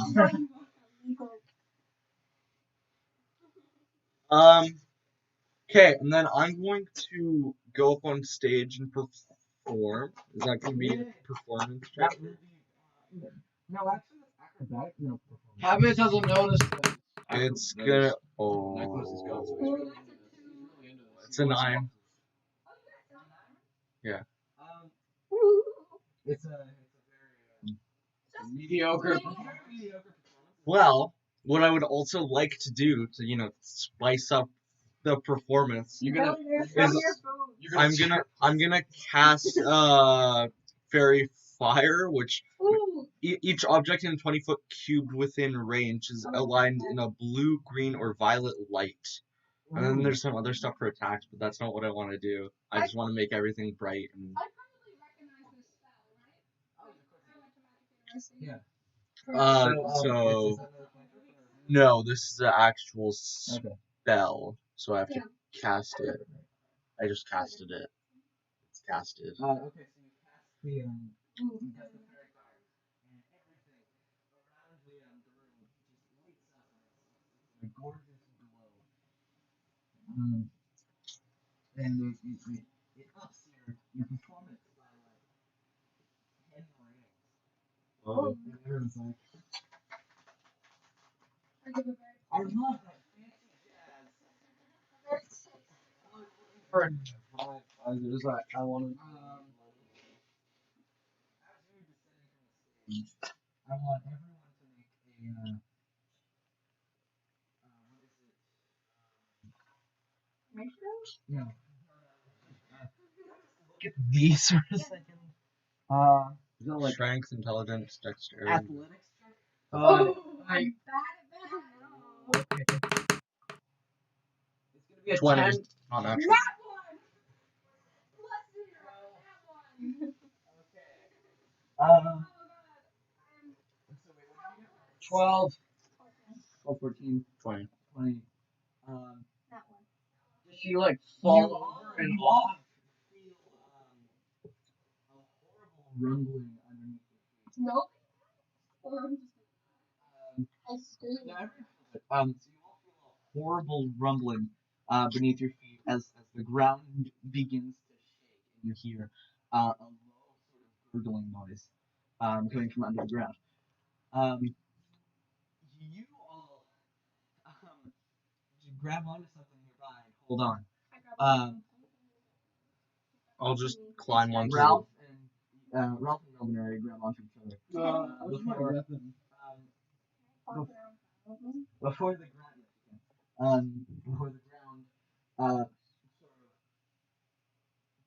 okay, and then I'm going to go up on stage and perform. Is that gonna be a performance That check? would be. No, actually, that's acrobatic. No, performance. Pavius doesn't notice that. It's gonna. Necklace is gone, so he's Oh, really into this. He's really into this. it's a 9. It's a very Mediocre. mediocre performance. Well, what I would also like to do to spice up the performance, You're gonna. I'm gonna cast fairy fire, which each object in a 20-foot cube within range is aligned in a blue, green, or violet light. And then there's some other stuff for attacks, but that's not what I want to do. I just want to make everything bright. And I probably recognize this spell, right? Yeah. so no, this is the actual spell, so I have to cast it. I just casted it. It's casted. Okay, so you cast the fairy fire, and the room just lights up and it's a gorgeous glow. And it ups your performance by like 10 rings. Oh. And everyone's like, I give a very I love that fancy jazz. very safe. For there's like I want to. As you're descending from the stage, I want everyone to make a, what is it? No. Look at these for a second. Is that like Strength, intelligence, dexterity. athletics check? I'm bad at that. Okay. It's gonna be a 20. 10. Oh, That natural. one! Plus 0. That one. Okay. Oh god. So wait, what did you get? 12. 12, 14, 20. 20. That one. Does she like You fall all over and off? feel a horrible rumbling underneath your feet. Nope. Or I'm just I scream. So you all feel a horrible rumbling beneath your feet as the ground begins to shake, and you hear a low sort of gurgling noise coming from under the ground. You all grab onto something nearby and hold on. I grab I'll just climb onto Ralph and Melvin grab onto each other. What's my Before, weapon? before the ground, before the ground, sort of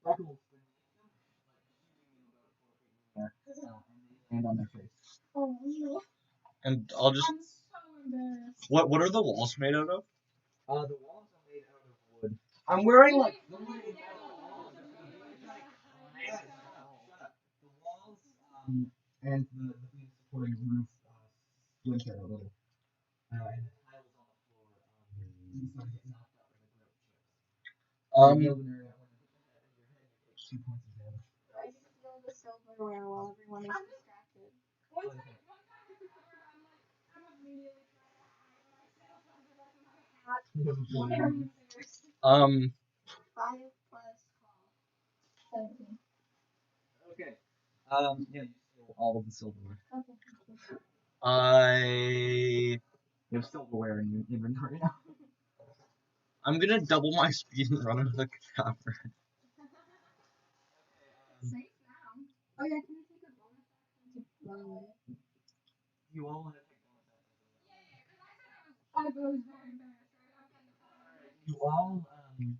buckles beneath them, like shooting them about 4 feet in the air, and they land on their face. Oh no. And I'll just. I'm so embarrassed. What are the walls made out of? The walls are made out of wood. I'm wearing like. The walls, and the supporting roof splinter a little, and the tiles on the floor sort of get knocked out by the grout chips. Area, when you hit the head of your head, you take 2 points of damage. I just feel the silverware while everyone is distracted. One time I'm immediately trying to hide myself under like my hat. I'm embarrassed. 5 plus 12. 17. Okay. Yeah, you steal all of the silverware. I. You have silverware in your inventory now. I'm gonna double my speed and run into the cavern. Safe now. Oh yeah, can you take a bonus action to run away? You all want to take bonus actions. Yeah, because I was very embarrassed, right? I'm getting the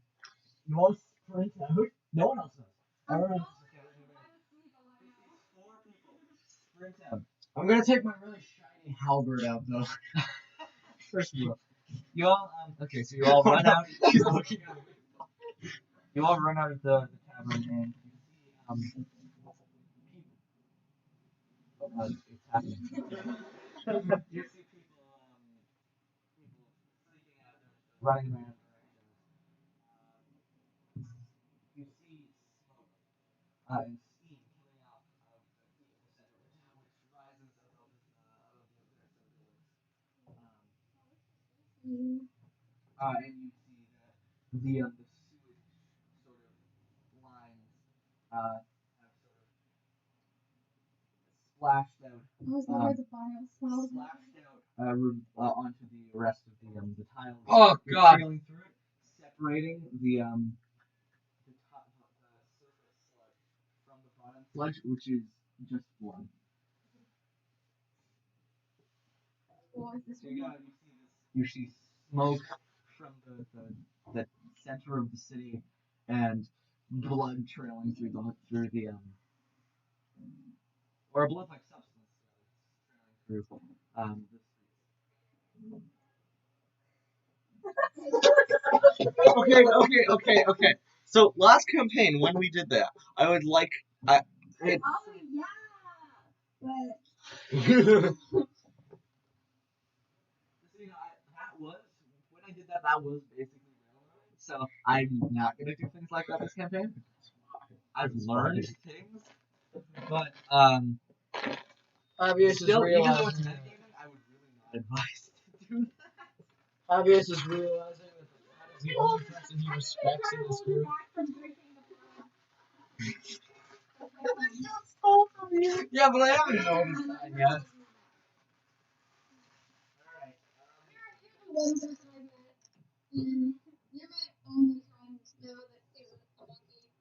You all sprint out. No one else knows. Everyone else is okay. These 4 people sprint out. I'm gonna take my really shiny halberd out though. First of all, you all okay. So you all run out. She's looking at me. You all run out of the tavern and you see people. Oh God, it's happening. You see people sneaking out, running around. You see smoke and steam coming out of the center of the town, which rises above the rest of the buildings. And you see that the sewage sort of lines have sort of splashed out. I was never the final smell. Splashed out onto the rest of the tiles. Oh They're god. trailing through it, separating the surface sludge from the bottom sludge, which is just blood. What was this So one? you see smoke from the center of the city and blood trailing through the or a blood-like substance trailing through the Okay. So last campaign when we did that, I would like Oh yeah. But when I did that was basically relevant. So I'm not gonna do things like that this campaign. I've learned things, but Obvious still, is even though realizing. it's metagaming, I would advice to do that. Fabius is realizing that the cat is the only person he respects in this group. Yeah, but I haven't noticed that yet.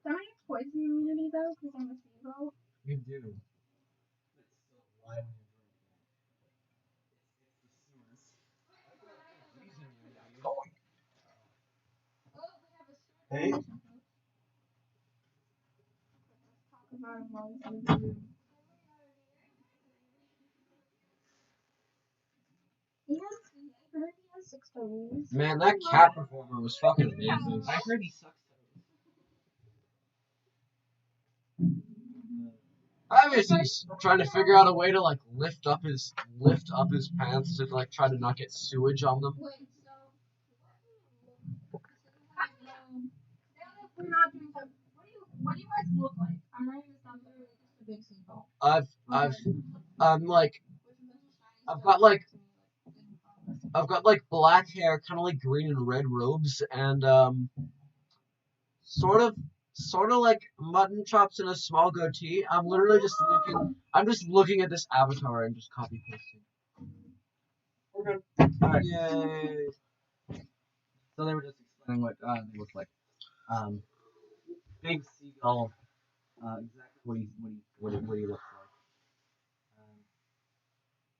Don't I have poison immunity though? Because I'm a SIBO. You do. It's still why when you're drinking it. It's the sewers. Hey. He has 6 toes. Man, that cat performer was fucking amazing. I heard he sucks Obviously, he's trying to figure out a way to like lift up his pants to like try to not get sewage on them. Wait, so now that we're not doing that, what do you guys look like? I'm writing this down, literally just a big symbol. I've got like black hair, kind of like green and red robes, and sort of like mutton chops and a small goatee. I'm just looking at this avatar and just copy pasting. Okay. Alright. Yay! So they were just explaining what they look like. Big seagull. Exactly what he looks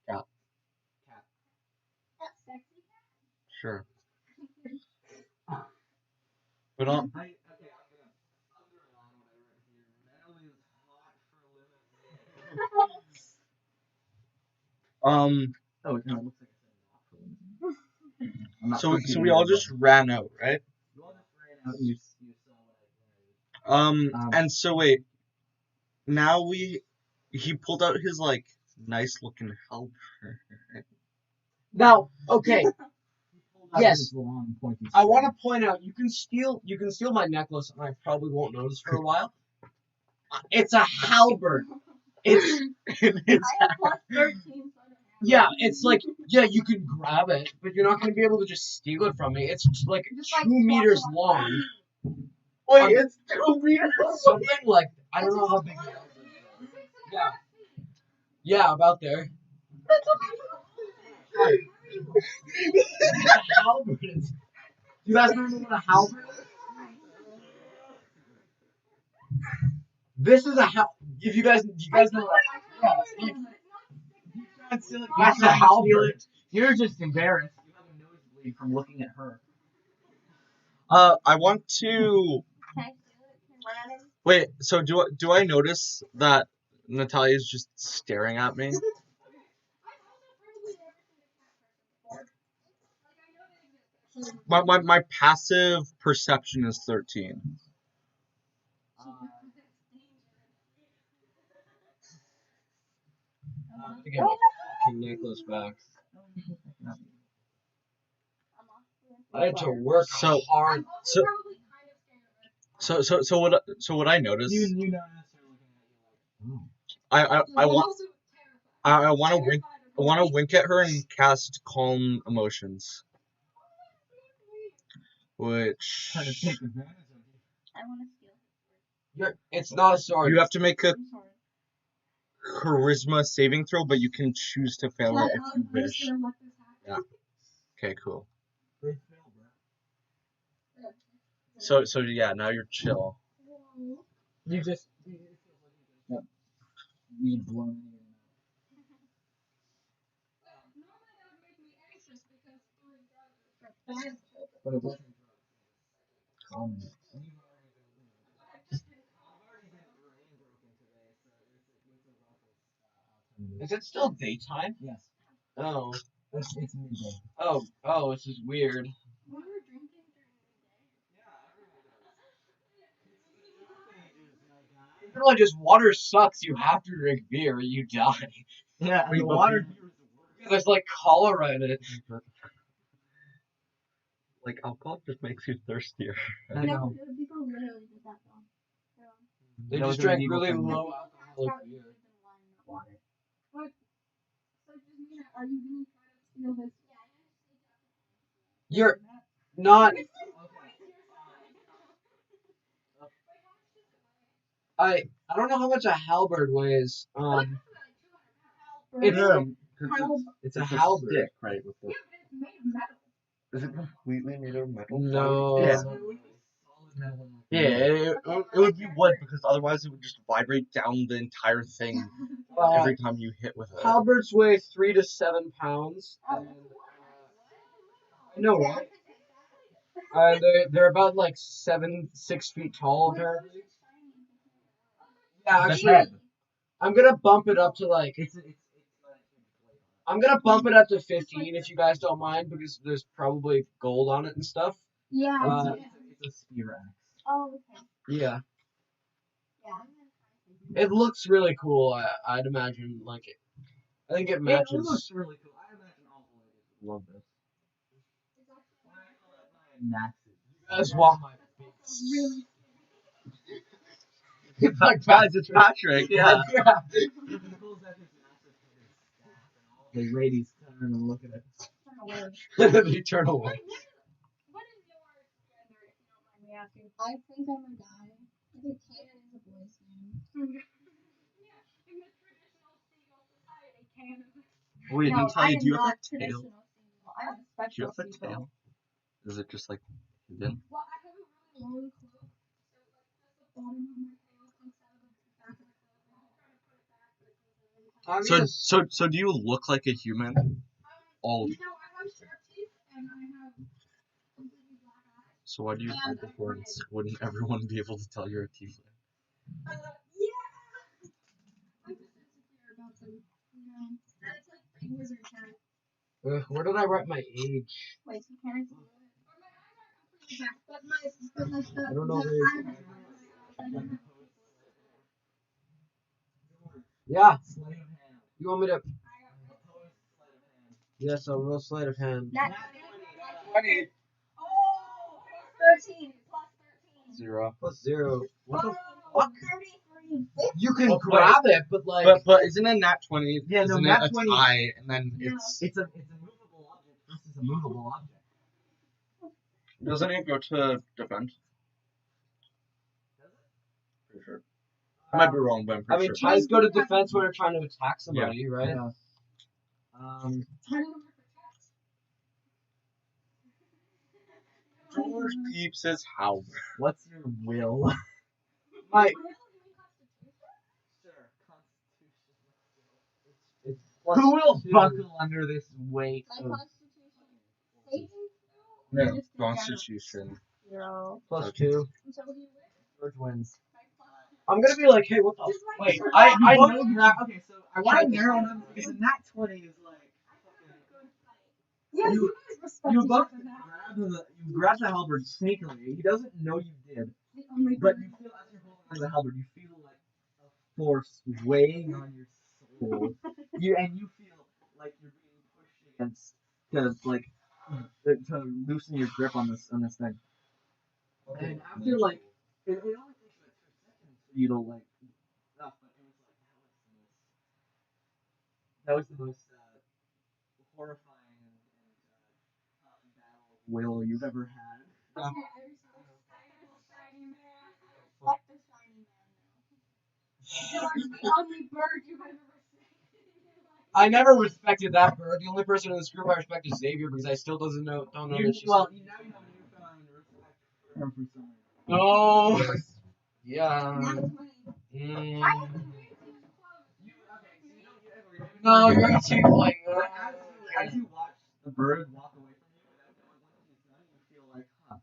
like. Cat. That's sexy. Sure. But on. Okay, I'm gonna underline what I wrote here. Natalie is hot for living. Oh no, it looks like I said not for living. So we all just ran out, right? You all just ran out and you saw what I And so wait. Now he pulled out his like nice looking helper. Now, okay. Yes. Long, pointy I want to point out you can steal my necklace and I probably won't notice for a while. It's a halberd. It's I have plus 13, so I don't have yeah, it's like you can grab it, but you're not gonna be able to just steal it from me. It's like Just, like, 2 meters swap long. Wait, it's 2 meters. Something like I don't know how big it is. Yeah. Yeah, about there. Right. A halberd is. You guys remember what a halberd is? This is a do you guys know what? That's a halberd. You're just embarrassed. You have a nosebleed from looking at her. I want to Can I steal it? Can I run it? wait. So do I notice that Natalia is just staring at me? I've also probably never seen a cat person before. Like, I know they exist. My passive perception is 13. I have to get my fucking necklace back. I had to work So- hard. I'm also So- probably kind of scared of it. So what I notice You notice her looking at you like, I I'm want also terrified. I want to wink Terrified of I want her. to wink at her and cast calm emotions, which trying to take advantage of you. I want to steal. It's not a sword. you have to make a I'm sorry. charisma saving throw, but you can choose to fail it if you I'm just wish. gonna let this happen. Okay, cool. Great fail, bro. So yeah, now you're chill. Whoa. You just weed blown in your Normally that would make me anxious because doing drugs is for bad children. but it wasn't common. I've just been Is it still daytime? Yes. Oh. It's midday. Oh, this is weird. We were drinking during the day. It's like just water sucks. You have to drink beer or you die. Yeah, Wait, the but water beer- here is the worst. There's like cholera in it. Like alcohol just makes you thirstier. I know. People literally did that though. They That just was an drank illegal really thing. low That's alcoholic how beer. you live in wine, not water. What? So Jasmina, are you gonna try to steal this. You're not. I don't know how much a halberd weighs. It's It's a a halberd. stick, right? With the, Yeah, but it's made of metal. is it completely made of metal? No. Yeah. Yeah. It would be wood because otherwise it would just vibrate down the entire thing every time you hit with it. Halberds weigh 3 to 7 pounds. And, I know, right? They're about like 6 feet tall, apparently. Yeah, actually, I'm gonna bump it up to like. I'm gonna bump it up to 15 if you guys don't mind, because there's probably gold on it and stuff. Yeah. It's a spear axe. Oh, okay. Yeah. Yeah. It looks really cool. I'd imagine like it. I think it It matches. looks really cool. I imagine all the ladies would love this. Massive. You guys want my Really. It's like, guys, it's Patrick. Yeah. The ladies turn and look at it. The eternal one. What is your gender, if you don't mind me asking? I think I'm a guy. I think Canon is a boy's name. Yeah, in the traditional Seagull society, Canon. Wait, No, Natalia, I do you am have not a tail? traditional Seagull. I'm a Do you spectral have a Seagull. tail? Is it just like hidden? Well, I have a really long cloak, so like just the bottom of my tail comes out of the back of the cloak, and I'm trying to put it back, but it goes over the top. So do you look like a human? All. No, I have sharp teeth, and I have completely black eyes. So why do you hide the horns? Wouldn't everyone be able to tell you're a tiefling? Yeah! I'm just insecure about them, you know. That's like big wizard cat. Where did I write my age? Wait, so Canon's a boy? Or my eyes are completely black, but like the I don't know the where eyes it's I don't know. Yeah. Sleight of hand. You want me to? I got Opposed sleight of hand. Yes, I'll roll sleight of hand. Nat 20. Oh! 13 plus 13. 0. Plus 0. What the fuck? 33. You can Well, grab it, but like. But isn't a nat 20? Yeah, no, isn't nat it a 20 tie, and then No. It's a movable object versus a movable object. doesn't it go to defense? Pretty sure. I might be wrong, but I'm I pretty mean, sure. ties go to defense when you're trying to attack somebody, right? Yeah. I don't know for cats. George peeps his howl. What's your will? My. Sure, Constitution. It's plus Who will 2. buckle under this weight My of constitution. Saving No, throw? Or just in Constitution. general? 0. Plus 2. So what do you win? George wins. My plus I'm gonna be like, hey, what the? Just like Wait, for I fun. know that. Okay, so I want to narrow down because a nat 20 is like. Yeah, You- you guys respect You each both other now. grab the halberd sneakily. He doesn't know you did, The only but bird. you feel as you're holding onto the halberd, you feel like a force weighing on your soul. You feel like you're being pushed against to loosen your grip on this thing. And after like it only takes like 2 seconds for you to like stuff, but it was like that was the most horrifying and tough battle of will you've ever had. Okay, I respect the shiny man. Fuck the shiny man You are the only bird you have ever seen. I never respected that bird. The only person in this group I respect is Xavier because I still don't know that she's. Well, now you have a newfound respect for him for some reason. No. Yeah. Not 20. Mm. I have the weirdest clothes. No, you're too like. As you watch the bird walk away from you, and once he's done, you feel like, huh.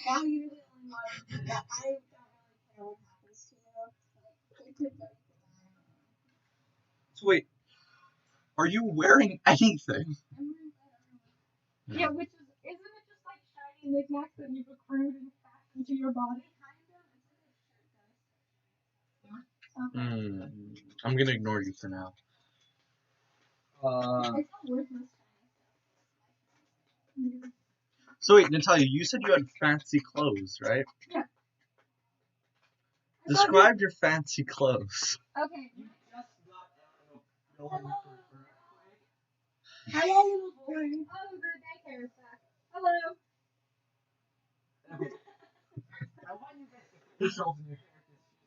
Now you're the only one that I don't really care what happens to you. Like, it could go So wait, are you wearing anything? Yeah, which is, isn't it just like shiny knickknacks that you've accrued and packed into your body? I'm gonna ignore you for now. It's not worthless shiny stuff. So wait, Natalia, you said you had fancy clothes, right? I Describe your fancy clothes. Okay. You just got out of a building for earthquake. Hello, little boy. Oh, the daycare is back. Hello. Okay. I want you guys to put yourselves in your character's shoes.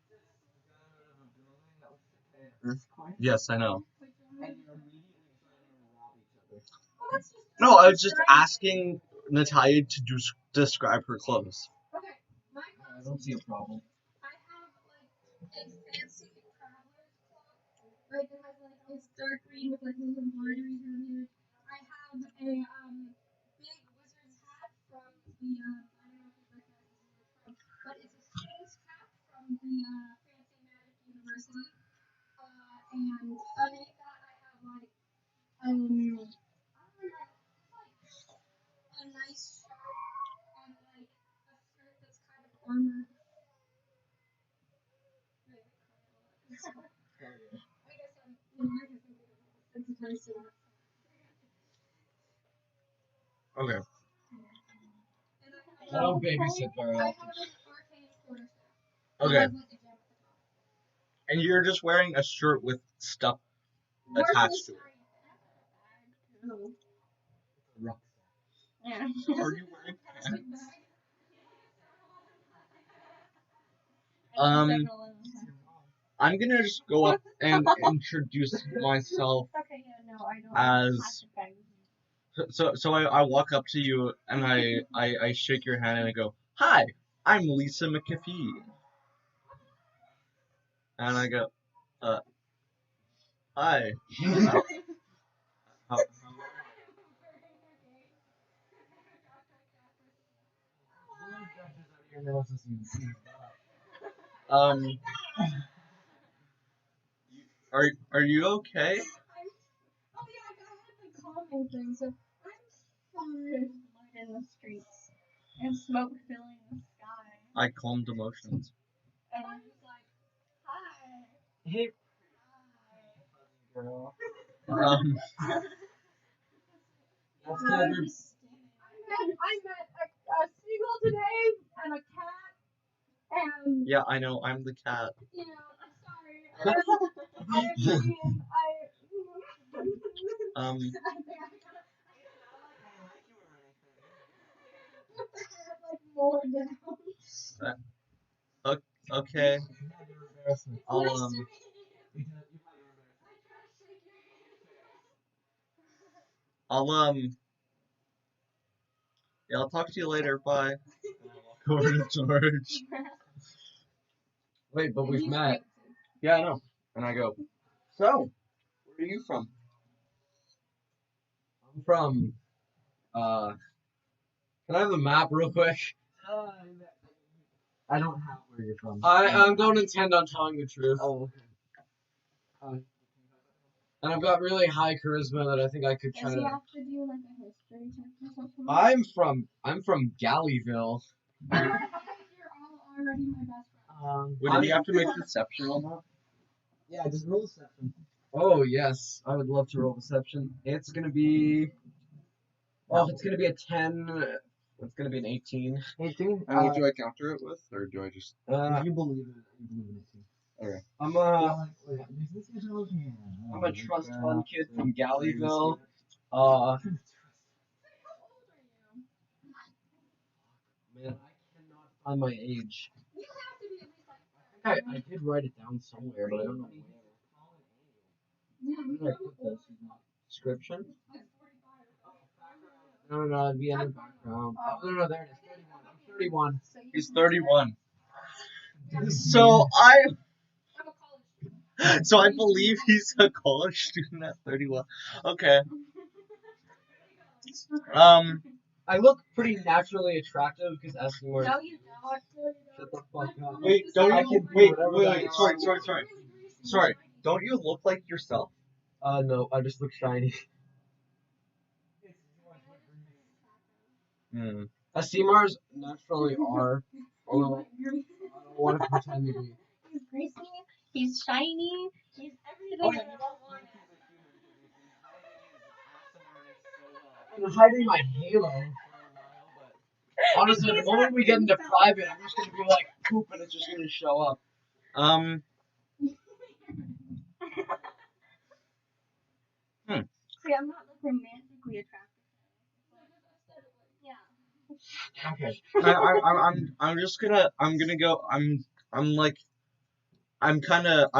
You just got out of a building that was hit by an earthquake, Yes, I know. and you're immediately trying to rob each other. Well, that's just No, I was just asking Natalia to describe her clothes. Okay, my I clothes. don't see a problem. I have like a fancy traveler's cloak, like it has like it's dark green with like little embroideries on it. I have a big wizard's hat from the I don't know if you recognize this wizard from, but it's a student's cap from the Fancy Magic University. And underneath that I have like I don't know, like a nice shirt and like a skirt that's kind of armored. I guess I'm sensitized to that. Okay. And I don't babysit very I have often. an arcane quarterstaff. Okay. It has, like, a gem at the top. And you're just wearing a shirt with stuff attached to it. No. Rucksack. Yeah. Are you wearing Plastic pants? bag. I'm gonna just go up and introduce myself Okay, yeah, no, I don't. as. So I walk up to you and I shake your hand and I go, "Hi, I'm Lisa McAfee." And I go, "Hi." How- Your nose is even seen. um, are you okay? Oh yeah, I had the calming thing, so I'm fine. Light in the streets and smoke filling the sky. I calmed emotions. And I'm just like, hi. Hey, Hi. girl. That's good. I met a seagull today and a cat and Yeah, I know. I'm the cat. you know, I'm sorry. Um, like more down. okay. Embarrassment. I'll Nice to meet you. I'll yeah, I'll talk to you later. Bye. Go over to George. Wait, but we've met. Yeah, I know. And I go, so, where are you from? I'm from. Can I have the map real quick? I don't have where you're from. I don't intend on telling the truth. Oh, And I've got really high charisma that I think I could try Does he to. have to do like a history check or something? I'm from Gallyville. You're all already my best friend. Would he have to make deception on that? yeah, just roll deception. Oh yes, I would love to roll deception. It's gonna be. Oh, it's gonna be a 10. It's gonna be an 18. 18. And what do I counter it with, or do I just? If you believe it, you believe in it too. Okay. I'm I'm a trust fund kid from Gallyville. Man, I cannot find my age. You have to be at least like I did write it down somewhere, but I don't know where. yeah, Where did I put this? Description? like 45. No, it'd be in the background. Oh, no, there it is. 31. I'm 31. So you He's 31. So I I'm a college student. So I believe he's a college student at 31. Okay. I look pretty naturally attractive because Eskimos. No, you don't. Shut the fuck up. Wait, don't I you? can Wait, do wait, whatever wait. I Sorry. Sorry. Don't you look like yourself? No, I just look shiny. Hmm. Asimars naturally are, although I don't want to pretend to be. He's greasy. He's shiny. He's everything. Okay. I'm hiding my halo for a while, but Honestly, the moment we get into private, I'm just gonna be like poop and it's just gonna show up. See, I'm not like romantically attracted. Yeah. Okay. I'm just gonna go. I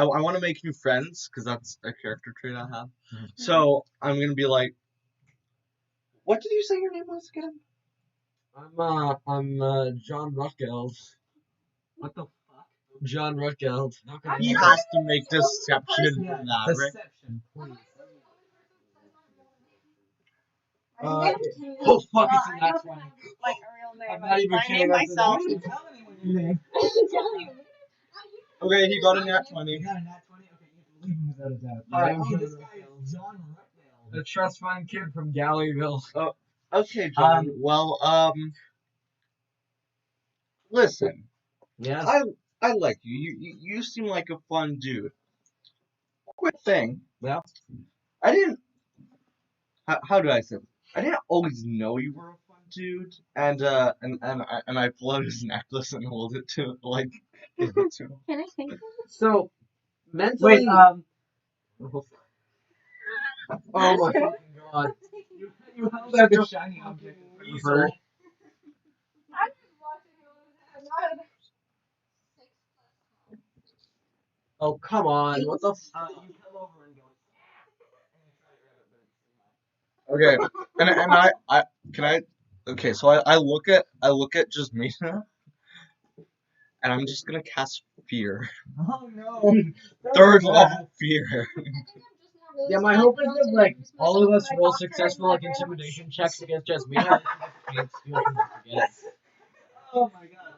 want to make new friends because that's a character trait I have. So I'm gonna be like, what did you say your name was again? I'm John Rutgeld. What the fuck? John Rutgeld. How can I He know? has to make deception for that, right? Deception, please. Oh fuck, it's in that 20. Like a real name. I'm not even I kidding. named myself. Don't tell anyone your name. Okay, he got a nat 20. You got a nat 20? Okay, you believe him without a doubt. Alright, Oh, John this guy is John Rutdale. The trust fund kid from Galleryville. Okay, John. Listen. Yes. I like you. You seem like a fun dude. Quick thing. Yeah. I didn't. How do I say this? I didn't always know you were a fun dude, and I pulled out his necklace and hold it to give it to him. Can I think of So, mentally. Wait, Oh my fucking god. you held out the shiny object. Bird. I'm just watching it. I'm not. Oh, come on. What the You come over and go. Okay, and I can I. Okay, so I look at just me now, and I'm just gonna cast fear. Oh no. Third level fear. Yeah, my hope is that, like, all of us roll successful, like, intimidation checks against just me. Oh my god.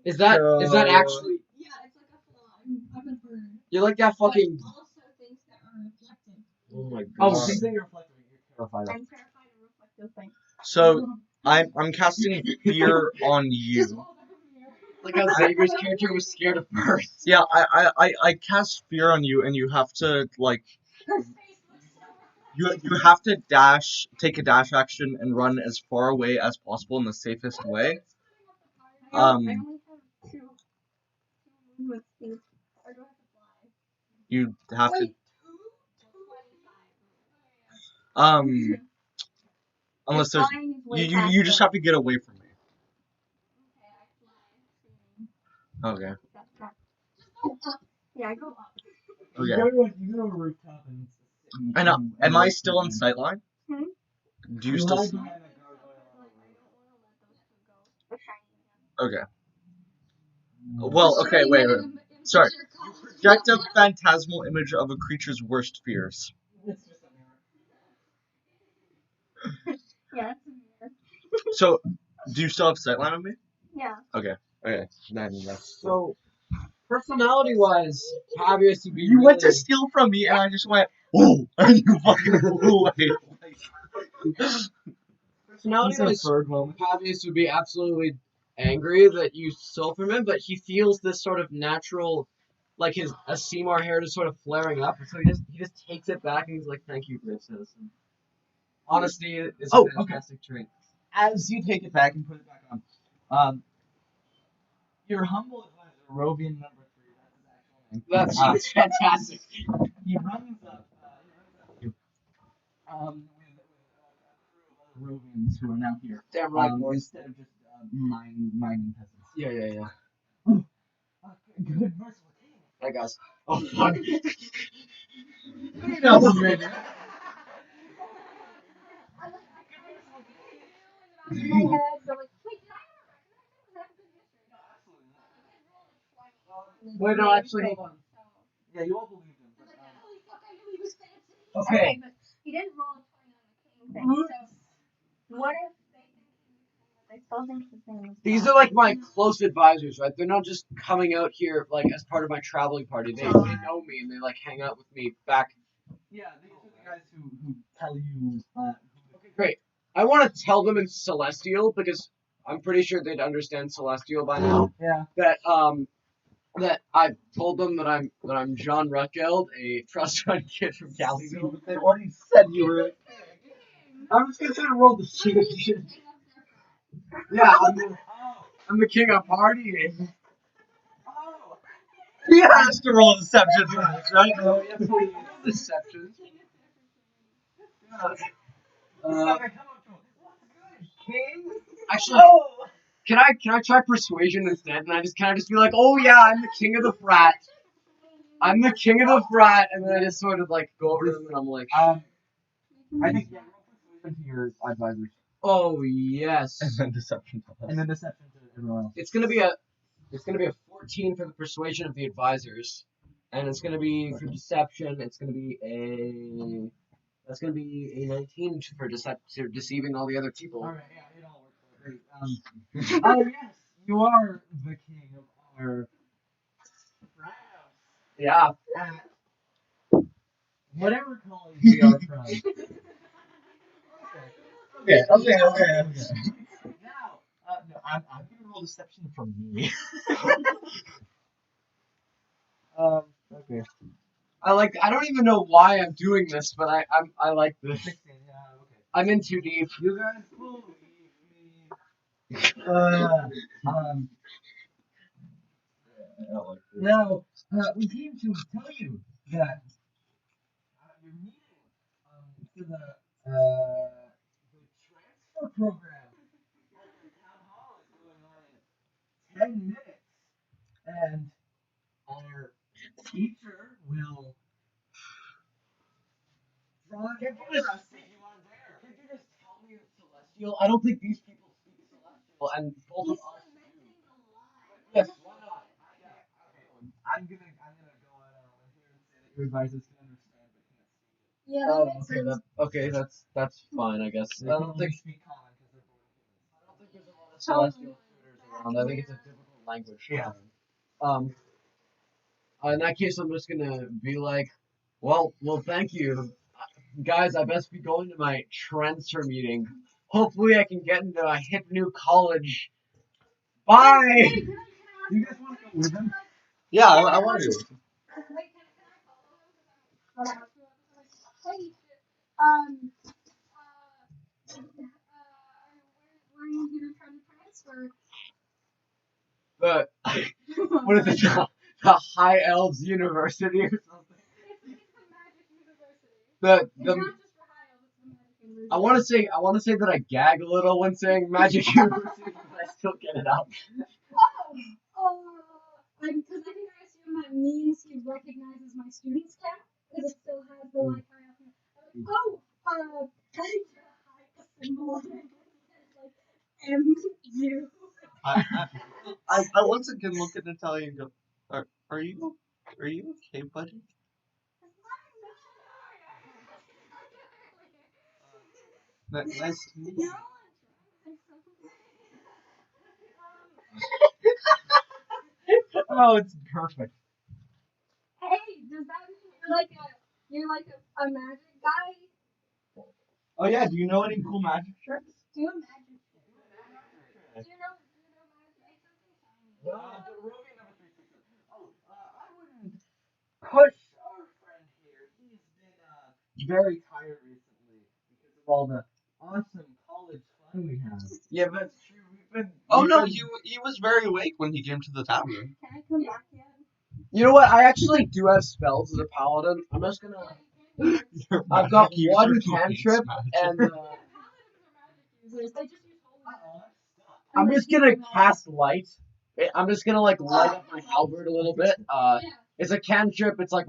Is that actually. Yeah, it's like a flaw. I've been heard. You like that fucking. Also things that are reflective. Oh my Oh, god. things that you're reflecting. You're terrified of. I'm terrified of reflective things. So I'm casting fear on you. Like how Xavier's character was scared of birds. Yeah, I cast fear on you, and you have to like you have to take a dash action and run as far away as possible in the safest way. I only have two movement speeds. Or do I have to fly? You have to Wait, unless there's Flying is way you just faster. have to get away from me. Okay. Yeah, I go up. Okay. You go to a rooftop and And am I still in sightline? Hmm? Do you still? hide behind a gargoyle. Okay. Well, okay, wait. Sorry. Project a phantasmal image of a creature's worst fears. It's just a mirror. Yeah, it's a mirror. So, do you still have sightline on me? Yeah. Okay. Then that's. So, personality-wise, obvious to be. You went to steal from me, and I just went, oh, and you fucking flew away. Personality-wise, bird moment. Pavius would be absolutely angry that you stole from him, but he feels this sort of natural, like a Seymour hair just sort of flaring up, so he just takes it back and he's like, "Thank you, good citizen." Honesty is a fantastic trait. As you take it back and put it back on, your humble advisor, Rovian number 3, that's his actual name. That's fantastic. He runs up to you, with a crew of other Rovians who are now here. Damn right, boys. Instead of just mining peasants. Yeah. Good, merciful king. That guy's. Oh fuck. You know who it is. in my head, so like, wait, did I ever recognize Wait, no, actually, hold on. Yeah, you all believed him. Like, holy fuck, I knew he was fancy. Okay. But he didn't roll a 20 on the king thing, so What if they still think his name is These are like my close advisors, right? They're not just coming out here like as part of my traveling party. They know me and they like hang out with me back. Yeah, these are the guys who tell you. Okay, great. I want to tell them in Celestial because I'm pretty sure they'd understand Celestial by now. Yeah. That I've told them that I'm John Rutgeld, a trust fund kid from Galleryville. They've already said you were. I'm just gonna try to roll the deception. Yeah, I'm the king of partying. Oh. He has to roll deception for this, right? Oh, yeah, please. Deception. King? Actually, can I try persuasion instead? And I just kind of just be like, oh yeah, I'm the king of the frat. I'm the king of the frat, and then I just sort of like go over to them and I'm like, I think roll persuasion to your advisors, oh yes. And then deception to us. and then deception to everyone else. It's gonna be a 14 for the persuasion of the advisors, and it's gonna be for deception. It's gonna be a 19 for deceiving all the other people. All right, yeah, it all works out great. Oh yes, you are the king of our frat house. Yeah. Whatever college we are from. Okay. Now, no, I'm gonna roll deception from me. Okay. I don't even know why I'm doing this, but I like this. 16, yeah, okay. I'm in too deep. You guys believe me. Now, we came to tell you that you're meeting to the transfer program at the town hall is going on in 10 minutes, and our teacher will draw an aura so you are there. Could you just tell me it's celestial? I don't think these people speak celestial, and both of us do. Yes, why not? I'm gonna go on here and say that your advisors can understand but can't speak it. Yeah, Oh, that makes okay, sense. okay, that's fine, I guess. They I can don't only think speak common because they're born humans. I don't think there's a lot of celestial tutors around. I think it's a difficult language. Yeah. In that case, I'm just gonna be like, well, thank you, guys. I best be going to my transfer meeting. Hopefully, I can get into a hip new college. Bye. You guys want to go with them? Yeah, I want to do it. Wait, can I follow him? Hey, where are you gonna try to transfer? What is it? The High Elves University or something? It's the Magic University. It's The not just for high elves, it's the Magic University. I want to say that I gag a little when saying Magic University, but I still get it out. Because I think I assume that means he recognizes my students count, because it still has the like high elf. High symbol. Like MU. I once again look at Natalia and go, are you okay, buddy? Nice to meet you. Oh, it's perfect. Hey, does that mean you're like a magic guy? Oh yeah, do you know any cool magic tricks? Do a magic trick. Do you know magic? The Rogan number 366. I wouldn't push our friend here. He's been very tired recently because of all the awesome college fun we have. Yeah, but it's true. Oh no, he was very awake when he came to the tavern. Can I come back yet? You know what? I actually do have spells as a paladin. I'm just gonna. I've got Magic one users who hates cantrip, magic. and Paladins are magic users. They just use holy I'm just gonna cast light. I'm just gonna like light up my halberd a little bit. Yeah. It's a cantrip. It's my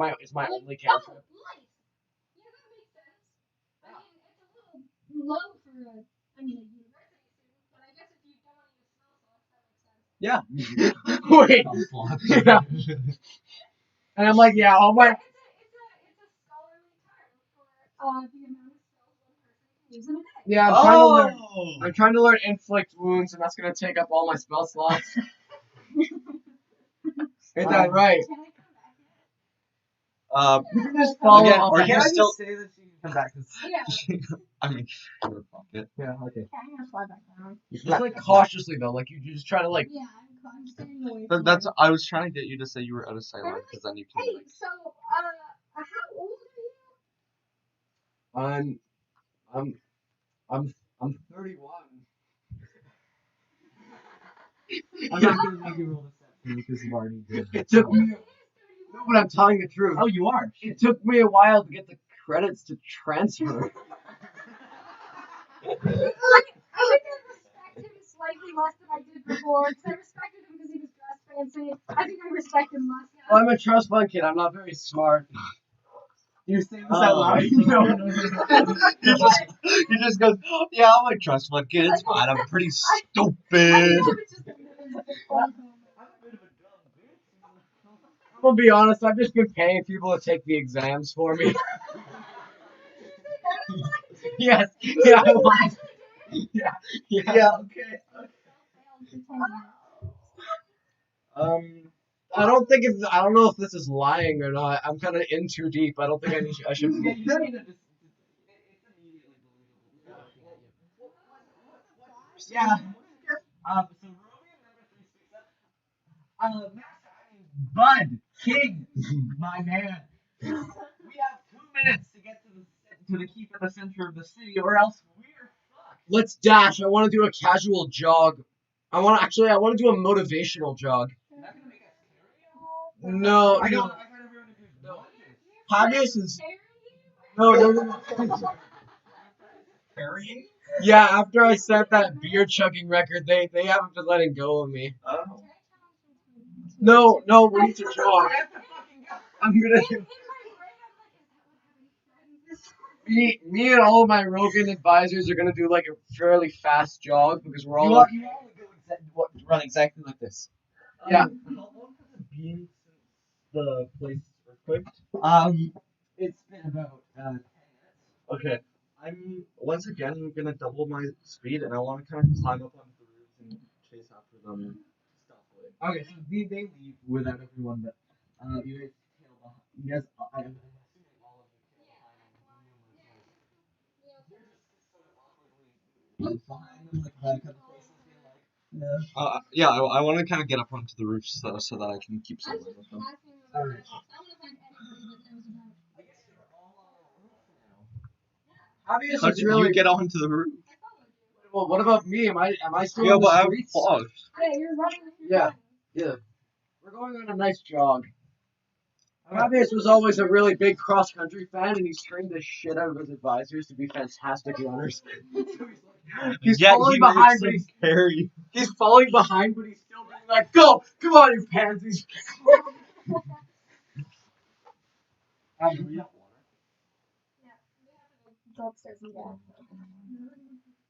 only cantrip. Oh, light. Yeah, that makes sense. I mean, it's a little low for a university student, but I guess if you don't want to use spell slots, that makes sense. Yeah. Wait. And I'm like, yeah, all my. It's a scholarly term for the amount of spells one person can use in a day. Yeah, I'm trying to learn inflict wounds, and that's gonna take up all my spell slots. Ain't that right? Can I come back yet? You can just follow Again, up. are Can you I just still? say that she can come back? 'Cause- Yeah. I mean, sure, fuck it. Yeah, okay. Okay, I'm gonna fly back down. Just like cautiously though, like you just try to like. Yeah, I'm staying away from That's. her. I was trying to get you to say you were out of sight line because then you can. Hey, Like, so, how old are you? I'm I'm 31. I'm not gonna make you roll deception because you already did. It took me. No, but I'm telling the truth. Oh, you are. It took me a while to get the credits to transfer. I think I respect him slightly less than I did before, because I respected him because he was dressed fancy. I think I respect him less now. Well, I'm a trust fund kid. I'm not very smart. You say this out loud. No. He just goes, yeah, I'm a trust fund kid. It's fine. I'm pretty I stupid. think I was just a fun moment. I'm gonna be honest. I've just been paying people to take the exams for me. Yes. Yeah. I was. Yeah. Yeah. Yeah, okay. I don't think it's. I don't know if this is lying or not. I'm kind of in too deep. I don't think I should. You don't need to just. It's immediately believable. Yeah. So Romeo number 3 speaks up. Master, I mean, Bud, King, my man. We have 2 minutes to get to the keep at the center of the city, or else we're fucked. Let's dash. I want to do a casual jog. I want to do a motivational jog. You're not gonna make us carry you? No. I No. got everyone to do lunges. Habeas is. No. Carrying? Yeah. After I set that beer chugging record, they haven't been letting go of me. Oh. No. We need to jog. I have to fucking go. I'm gonna do. Me and all of my Rogan advisors are gonna do like a fairly fast jog because we're all. You all run exactly like this. Yeah. How long has it been since the place earthquaked? It's been about 10 minutes. Okay. I'm once again gonna double my speed, and I want to kind of climb up onto the roofs and chase after them stealthily. Okay, so they leave without everyone, but you guys tail behind. You guys, I'm assuming all of you tail behind them. You're just sort of awkwardly behind them, like kind of faces being like, yeah. Yeah, I want to kind of get up onto the roofs though, so that I can keep I was something just with them. passing around. I want to find anybody that knows about. I guess you're all on the roof now. Habeas How is did really. you get onto the roof? I followed you. Well, what about me? Am I still Yeah, on but the I have streets? fog. Yeah, you're running with your Yeah. friends. Yeah. We're going on a nice jog. Habeas was always a really big cross country fan, and he's trained the shit out of his advisors to be fantastic runners. He's falling behind, but he's falling behind, but he's still being like, "Go, come on, you pansies!" Yeah, we have to go upstairs and get it.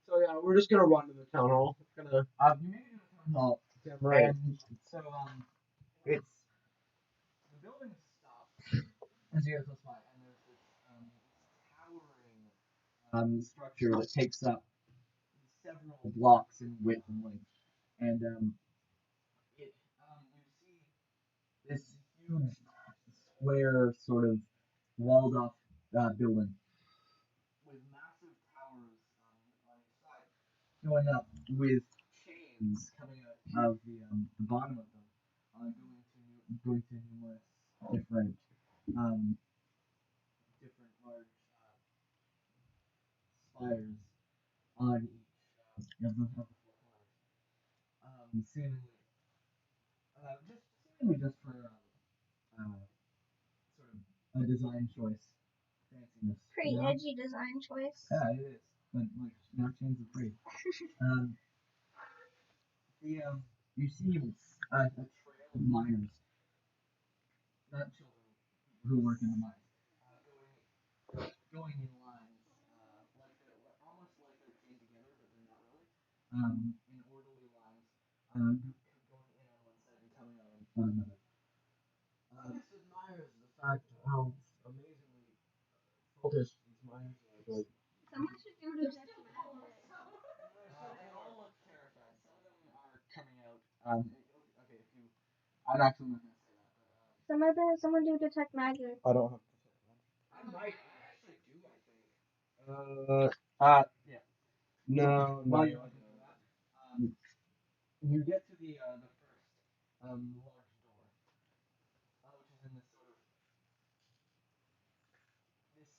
So yeah, we're just gonna run to the town hall. Gonna. You made it to the town hall. Damn right. And so, it's the building is stopped as you guys go by, and there's this towering structure that takes up several blocks in width and length, and you see this huge square sort of walled off building with massive towers on each side going up with chains coming out of the bottom of them, going to numerous different different large spires on each of the four corners. Seemingly just for sort of a design choice, fanciness. Pretty you know? edgy design choice. Yeah, it is. But like now chains are free. You see a trail of miners, not children who work in the mines, going in lines, like they're almost like they're chained together, but they're not really. In orderly lines, going in on one side and coming out on another. This admires the fact of how amazingly focused these miners are. Like, Someone should do detective magic. they all look terrified. Some of them are coming out. Okay, if you, I'm actually not gonna say that, but Someone do detect magic. I don't have. I might. I actually do. I think. Yeah. No. While you're looking for that, you get to the first large door, which is in this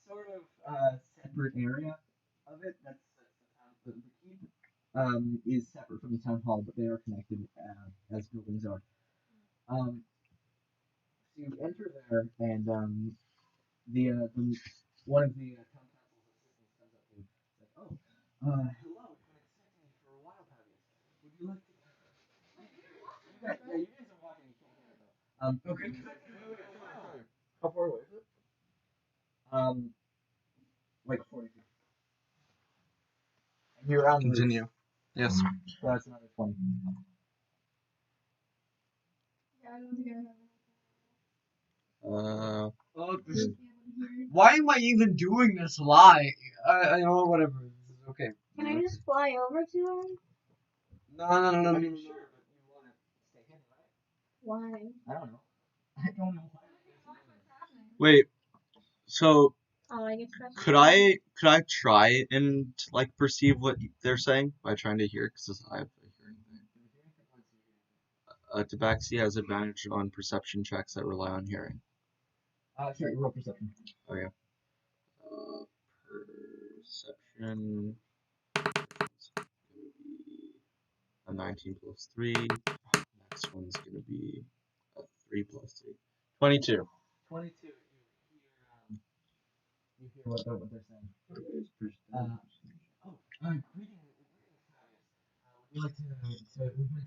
sort of separate area of it. That's the is separate from the town hall, but they are connected as buildings are. So you enter there, and the one of the town council's assistants comes up to you. It's like, oh, hello. We've been expecting you for a while, Patty. Would you like to? Yeah, you guys are walking. You can't hear it though. Okay. Wait. How far away is it? Like 40 feet. And you're on the roof. Continue. Yes. So that's another 20. Yeah, I don't think I have it. Oh, Be able to hear it. why am I even doing this lie? You know, whatever. It's okay. Can I just fly over to him? No. I mean, sure, but you want to stay hidden, right? Why? I don't know. I don't know why. Wait. So Oh, I get trust. could I try and like perceive what they're saying by trying to hear? Because I have a hearing thing. Tabaxi has advantage on perception checks that rely on hearing. Sorry, roll perception. Okay. Perception. A 19 plus 3. Next one's gonna be a 3 plus 3. 22. 22. You hear what they're saying. Greetings, greetings, Fabius. Would you like to, we've been expecting you. Would you like to come up and begin our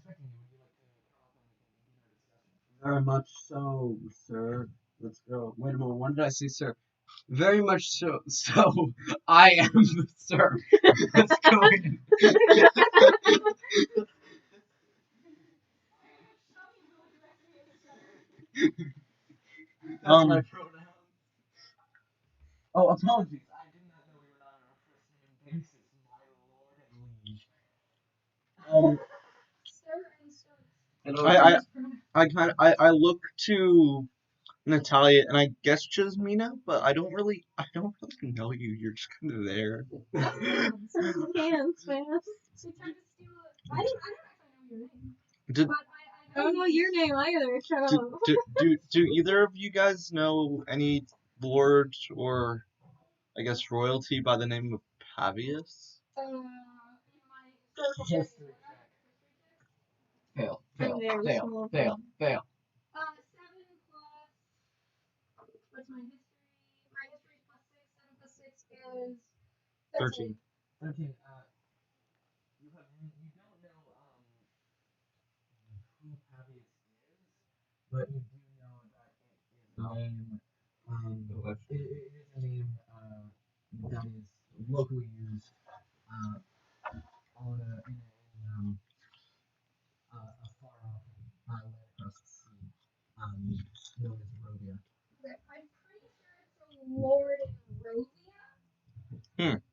discussion? Very much so, sir. Let's go. Wait a moment. When did I say sir? Very much so. So I am the sir. Let's go in. That's my pronoun. Oh, apologies. I did not know we were not on a first name basis, my lord and liege. Sir and sir. I look to Natalia and I guess Jasmina, but I don't really know you. You're just kind of there. Hands, man. She tried to steal it. I don't actually know your name. Did, But I don't know your name either. Shut up. do either of you guys know any lords or I guess royalty by the name of Pavius? in my History check. Fail. I'm very small. Fail. 7 plus. What's my history? My history is plus 6. 7 plus 6 is 13. 13. You don't know who Pavius is, but you do know that it is a name. It is a name that is locally used on in a far off land across the sea, known as Rovia. Okay, I'm pretty sure it's a Lord in Rovia.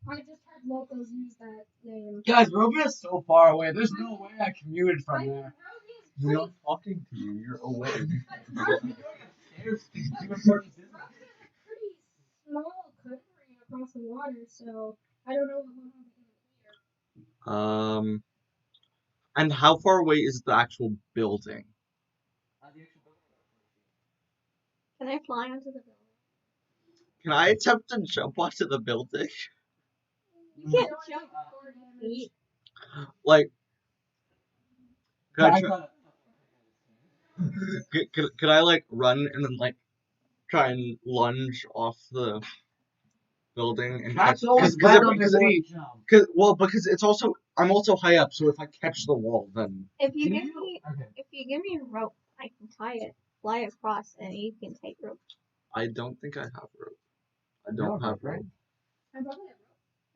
I just heard locals use that name. Guys, Rovia's so far away. There's no way I commuted from there. Rovia's We're not talking to you. You're away. Rovia's a pretty small country across the water, so I don't know what will happen here. And how far away is the actual building? Can I fly onto the building? Can I attempt to jump onto the building? You can't jump 40 feet. Like, could I, thought could I like run and then like try and lunge off the building and That's catch? always Because bad on the sea. because it's also I'm also high up, so if I catch the wall, then If you Can give you- me Okay. if you give me a rope, I can tie it, fly across, and you can take rope. I don't think I have rope. I You don't have have rope, right? rope. I'm probably at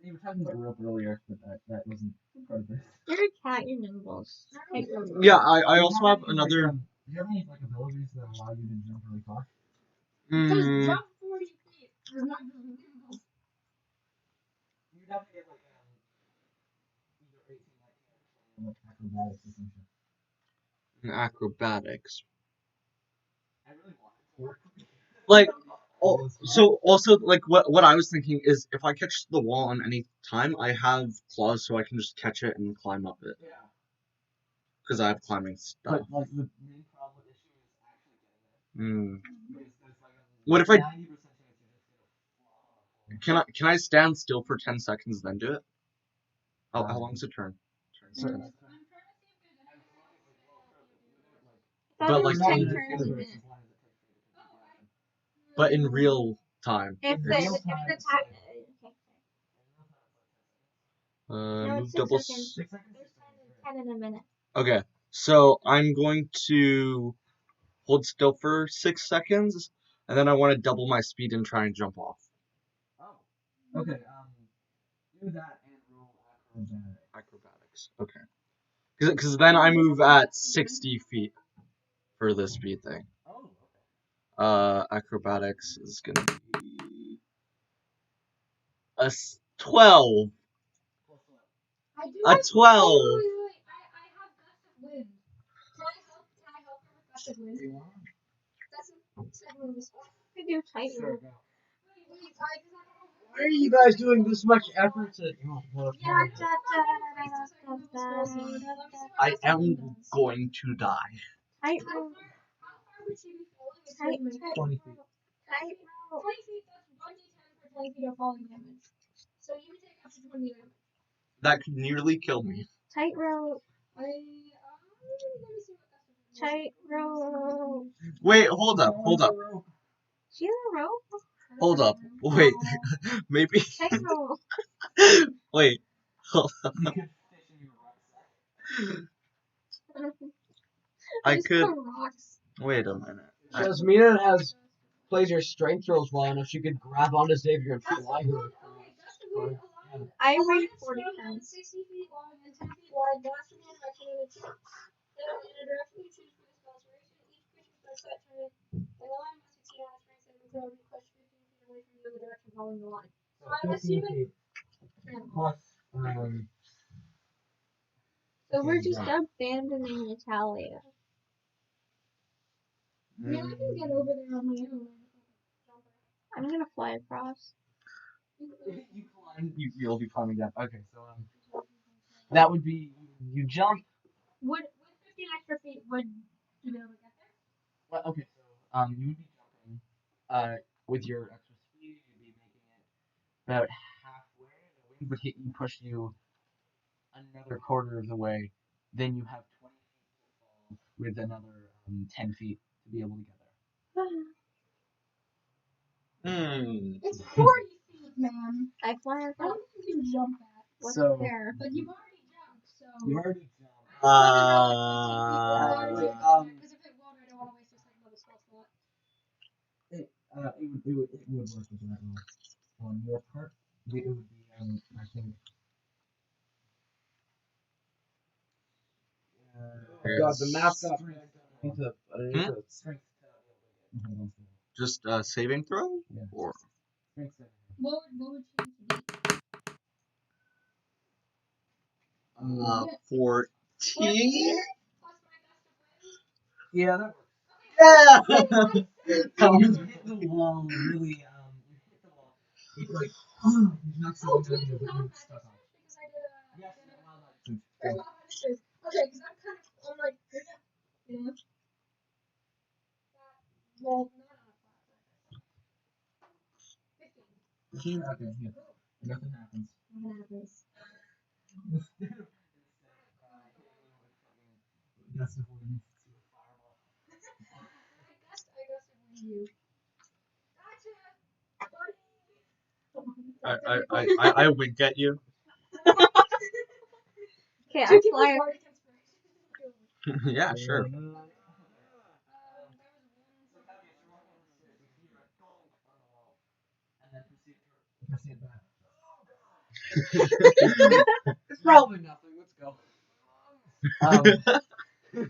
You were talking about rope earlier, but that wasn't part of this. You're a cat, you're nimble. Just take rope. Yeah, I also Do you have any, another. do you have any like abilities that allow you to jump really far? Just Mm, jump 40 feet. There's not just nimble. You'd have to get like either 18, 19, or 20 like acrobatics or some shit. acrobatics. I really want it. Like, so also like what I was thinking is if I catch the wall on any time, I have claws, so I can just catch it and climb up it Yeah. because I have climbing stuff. But like the main problem issue is actually getting Mm. there. Because there's like a What if I 90% chance you're just gonna fall. can I stand still for 10 seconds then do it? How long's the turn? certain. But like Not in, in the turns a universe, minute. as long as it takes you to take action. but in real time. If In the real if the time, time. it's like- No, Move it's double. 6 seconds. 6 seconds. There's 10 in a minute. Okay, so I'm going to hold still for 6 seconds, and then I want to double my speed and try and jump off. Oh. Okay. Do that and roll acrobatics. Acrobatics. Okay. Because then I move at 60 feet for the speed thing. Oh. Okay. Acrobatics is gonna be a 12. I do A have, 12. wait. I have gust of wind. Can I help her with gust of wind? You want? That's a second response. I do tight Sure, roll. go. Wait, Why are you guys doing this much effort to? I am going to die. Tight roll. How far would she be falling? It's Tight, 20 feet. tight roll. 20 feet, that's 1d10 for 20 feet of falling damage. So you would take up to 20 damage. That could nearly kill me. Tight roll. Let me see what that's Tight roll. Wait, hold up. She's a rope. Hold up. Wait. Maybe. Tight roll. Wait. Hold up. You could fish in your rucksack. I Just could. the rocks. Wait a minute. Jasmina plays her strength rolls well enough. She could grab onto Xavier and fly her. Okay, gust of wind allowed. I weigh Allowed 40 spread pounds. 60 feet long and 10 feet wide. Blast from one direction in a direction you choose for the spell's duration. Each creature by set turn the line must succeed on a strength saving throw to be pushed 15 feet away from you in the direction following the line. So I'm 15 assuming. feet plus, So we're Okay, just yeah. abandoning Natalia. I mean, I can get over there on my own. I'm gonna fly across. You'll be climbing down. Okay, so that would be you jump. With 15 extra feet, would you be able to get there? Well, okay, so you would be jumping. With your extra speed, you'd be making it about halfway. The wind would hit you, push you another quarter of the way. Then you have 20 feet to fall with another 10 feet to be able to get there. It's 40 feet, man. I fly I across. don't think you can jump that. What's So- there? But you've already jumped, so. You already jumped. Because if it won't, I don't want to waste a second of the spell slot. It would work with that roll. On your part, it would be I think. God, the map got Strength. Just a saving throw? Yeah. Or Strength. What would she need to be? 14? Plus my gust of wind? Yeah, that works. Yeah! So you hit the wall really. You hit the wall. It's like you're not Oh, sitting do down you here, but know you're magic stuck on. because I did a. Yes, I did a- wild magic. There's not magic. Okay, because I'm like, you know. Well, not on a flat. 15. Okay, yeah. Nothing happens. What happens? Instead of gust of wind to a fireball. I gust of wind you. Gotcha, buddy. I wink at you. Okay, I Two people's fly. bardic inspiration. Yeah, sure. It's probably nothing. Let's go. You keep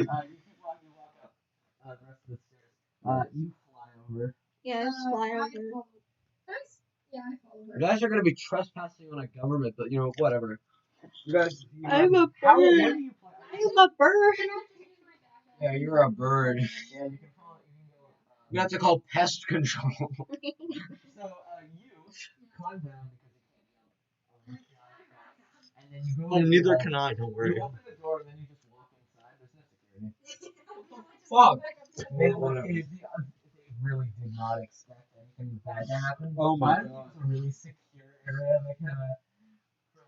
walking, you walk up the rest of the stairs. You fly over. Yeah, just fly I over. followed. Nice. Yeah, I followed her. You guys are gonna be trespassing on a government, but whatever. You guys. I'm a How bird. do you play? I'm a bird. Can I just use my backpack? Yeah, you're a bird. Yeah, you can follow. You can go. You have to call pest control. So you climb down because you can't jump. And then you go. Oh, to the neither wall. can I, don't worry. You open the door and then you just walk inside. There's no security. Fuck. They really did not expect anything bad to happen. Oh my But God. It was a really secure area, like for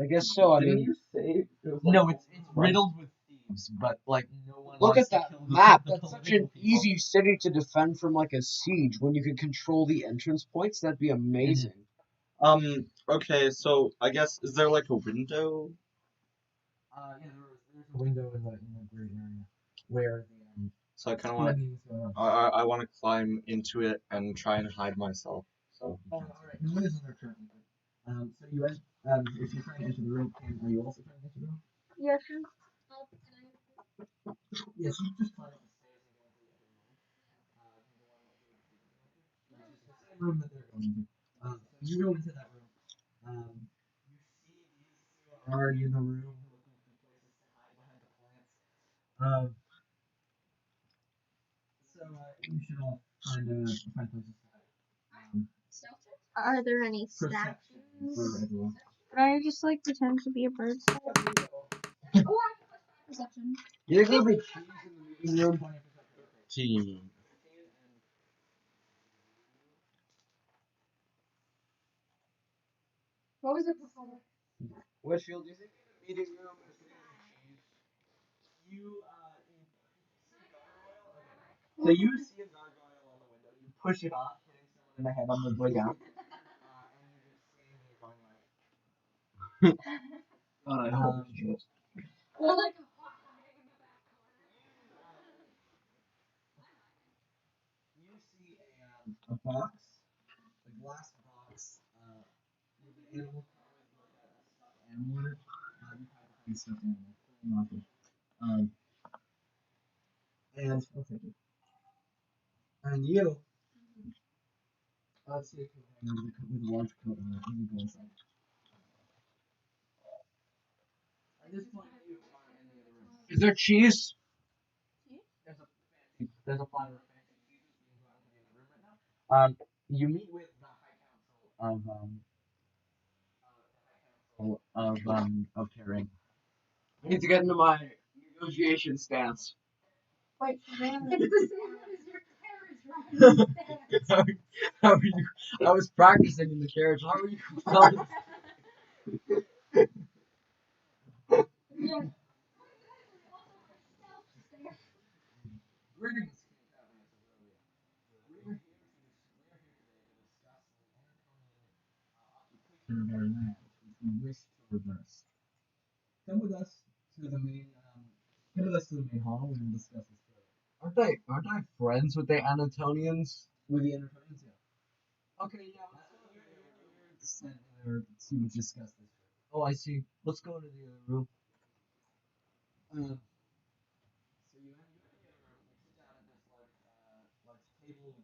I guess so. I Didn't mean, you say it was No, like it's riddled with thieves, but like no one look wants at to that kill map. the That's such political an people. easy city to defend from like a siege. When you could control the entrance points, that'd be amazing. Okay, so I guess is there like a window? Yeah, there's a window in the green area where the So I kind of want to. meetings go on. I want to climb into it and try and hide myself. So. Oh, all right. No one is in there currently. So you went. If you're trying to enter the room, are you also trying to enter the room? Yeah, sure. Yes, you just climb up the stairs and go into the other room. The same room that they're going into. So you go into that room. You see these two are already in the room, looking for places to hide behind the plants. So you should all find places to hide. Are there any Perception statues? for everyone. Could I just like pretend to be a bird? Perception. You think there'll be cheese in the meeting room? Tea. What was it before? Whitfield, do you think in the meeting room is there cheese? So you see a gargoyle on the window. You push it off, hitting someone in the head on the way down. And you just see me going like. God, I hope it's cheese. Or like a hot dog in the back corner. You see a box, a glass box, with an animal with like a stuffed animal in it. You hide behind the stuffed animal. And I'll take it. And you, let's see a companion with a large coat on it. You go inside. At this point, you are in the other room. Is there cheese? There's a platter of fancy cheeses being brought into the other room right now. You meet with the High Council of Terrain. I need to get into my negotiation stance. Wait, Savannah. It's the same as your carriage ride. How are you? I was practicing in the carriage. How are you? Fellas? Yeah. Greetings, King Cavaliers of Rolia. We are here today to discuss the Anatolian occupation of our land, which we wish to reverse. Come with us to the main. Come with us to the main hall. We will discuss this further. Aren't I friends with the Anatonians? With the Anatolians, yeah. Okay, yeah. Let's go there to discuss this further. Oh, I see. Let's go to the other room. So you enter the other room. You sit down at this large table with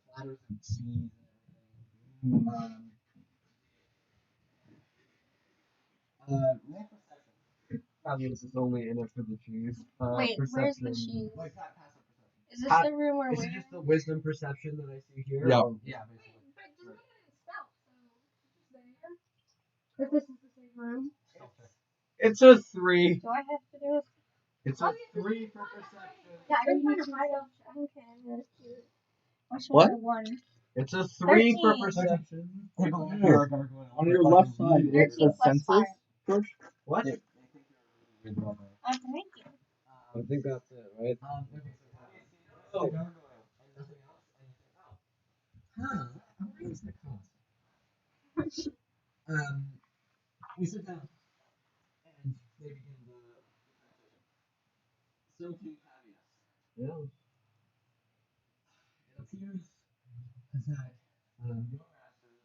platters of cheese and everything. Roll perception. This is only in it for the cheese. Wait, where's the Perception. cheese? Like passive perception. Is this Pat- the room where Is we're it just the wisdom perception that I see here? Yeah. or- Yeah, basically. But doesn't it spell? So it's there. If this is the same room. It's a 3. Do I have to do it? It's a 3 for perception. Yeah, I don't need to hide out. Okay, that's What? cute. One. It's a 3 for 13. perception. On your left side, it says 13 plus senses. 5. George? What? Thank you. I think that's it, right? Okay, so Oh. gargoyle and nothing else, and you think, oh, how is the cost? We sit down, and they begin the conversation. So, King Pavius, Yeah. it appears that your masters,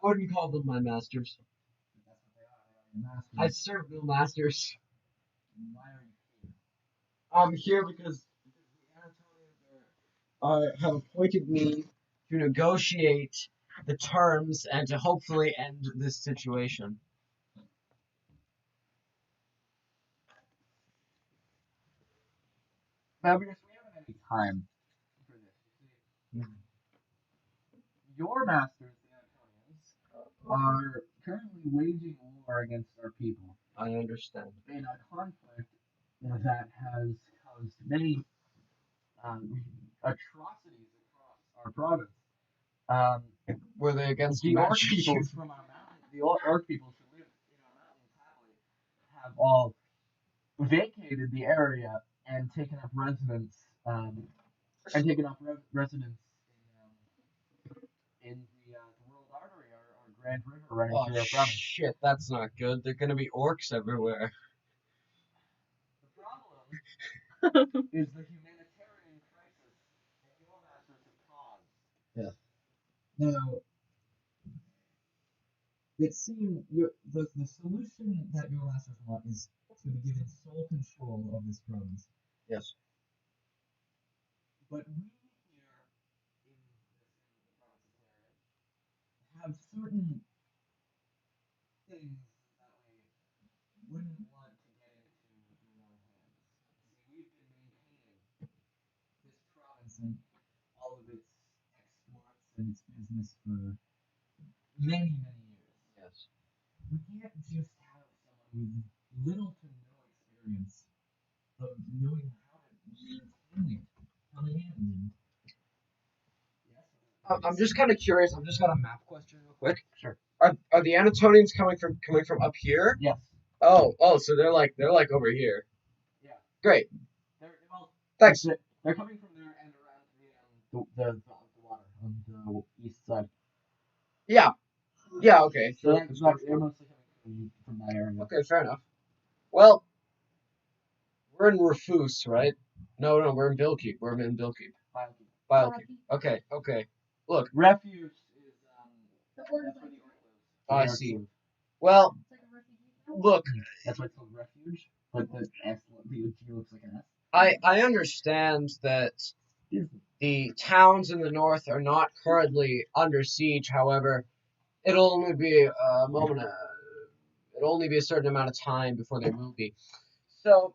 I wouldn't call them my masters. that's what they are your masters. I serve no masters. Why are you here? I'm here because the Anatolians have appointed me to negotiate the terms and to hopefully end this situation. Fabius, we haven't any time for this. You see, your masters, the Antonians, are currently waging war against our people I understand. in a conflict that has caused many atrocities across our province. Were they against The orc magic people youth? from our mountain, the orc people should live have all vacated the area and taken up residence residence in the World Artery, our Grand River running Oh through our province. shit, that's not good. There're gonna be orcs everywhere. The problem is the humanitarian crisis that your masters have caused. Yeah. Now, it seems the solution that your masters want is to be given sole control of this province. Yes. But we here in the province's area have certain things that we wouldn't want to get into your own hands. See, we've been maintaining this province and all of its exports and its business for many, many years. Yes. We can't just have someone with little to no experience of knowing how to maintain it coming in. And I'm just kind of curious. I've just got a map question real quick. Sure. Are the Anatonians coming from up here? Yes. Oh, so they're like over here. Yeah. Great. Well, Thanks. they're coming from there and around the water on the east side. Yeah. Yeah. Okay. So they're mostly coming from that area. Okay. Fair enough. Well, we're in Rufus, right? No, we're in Billkeep. We're in Billkeep. Billkeep. Okay. Look. Refuge is The orc that's life. where the orc lives. I see. Well, It's like a refugee camp. look. That's why it's called refuge. But the S, the G looks like an S. I understand that the towns in the north are not currently under siege. However, it'll only be a moment. It'll only be a certain amount of time before they will be. So,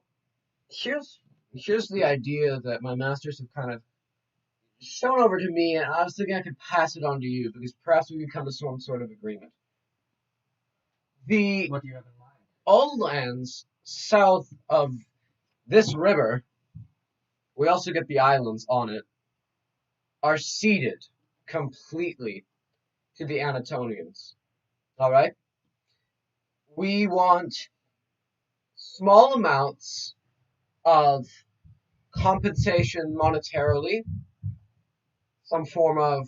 here's the idea that my masters have kind of shown over to me, and I was thinking I could pass it on to you because perhaps we could come to some sort of agreement. What do you have in mind? All lands south of this river, we also get the islands on it, are ceded completely to the Anatonians. Alright? We want small amounts of compensation monetarily, some form of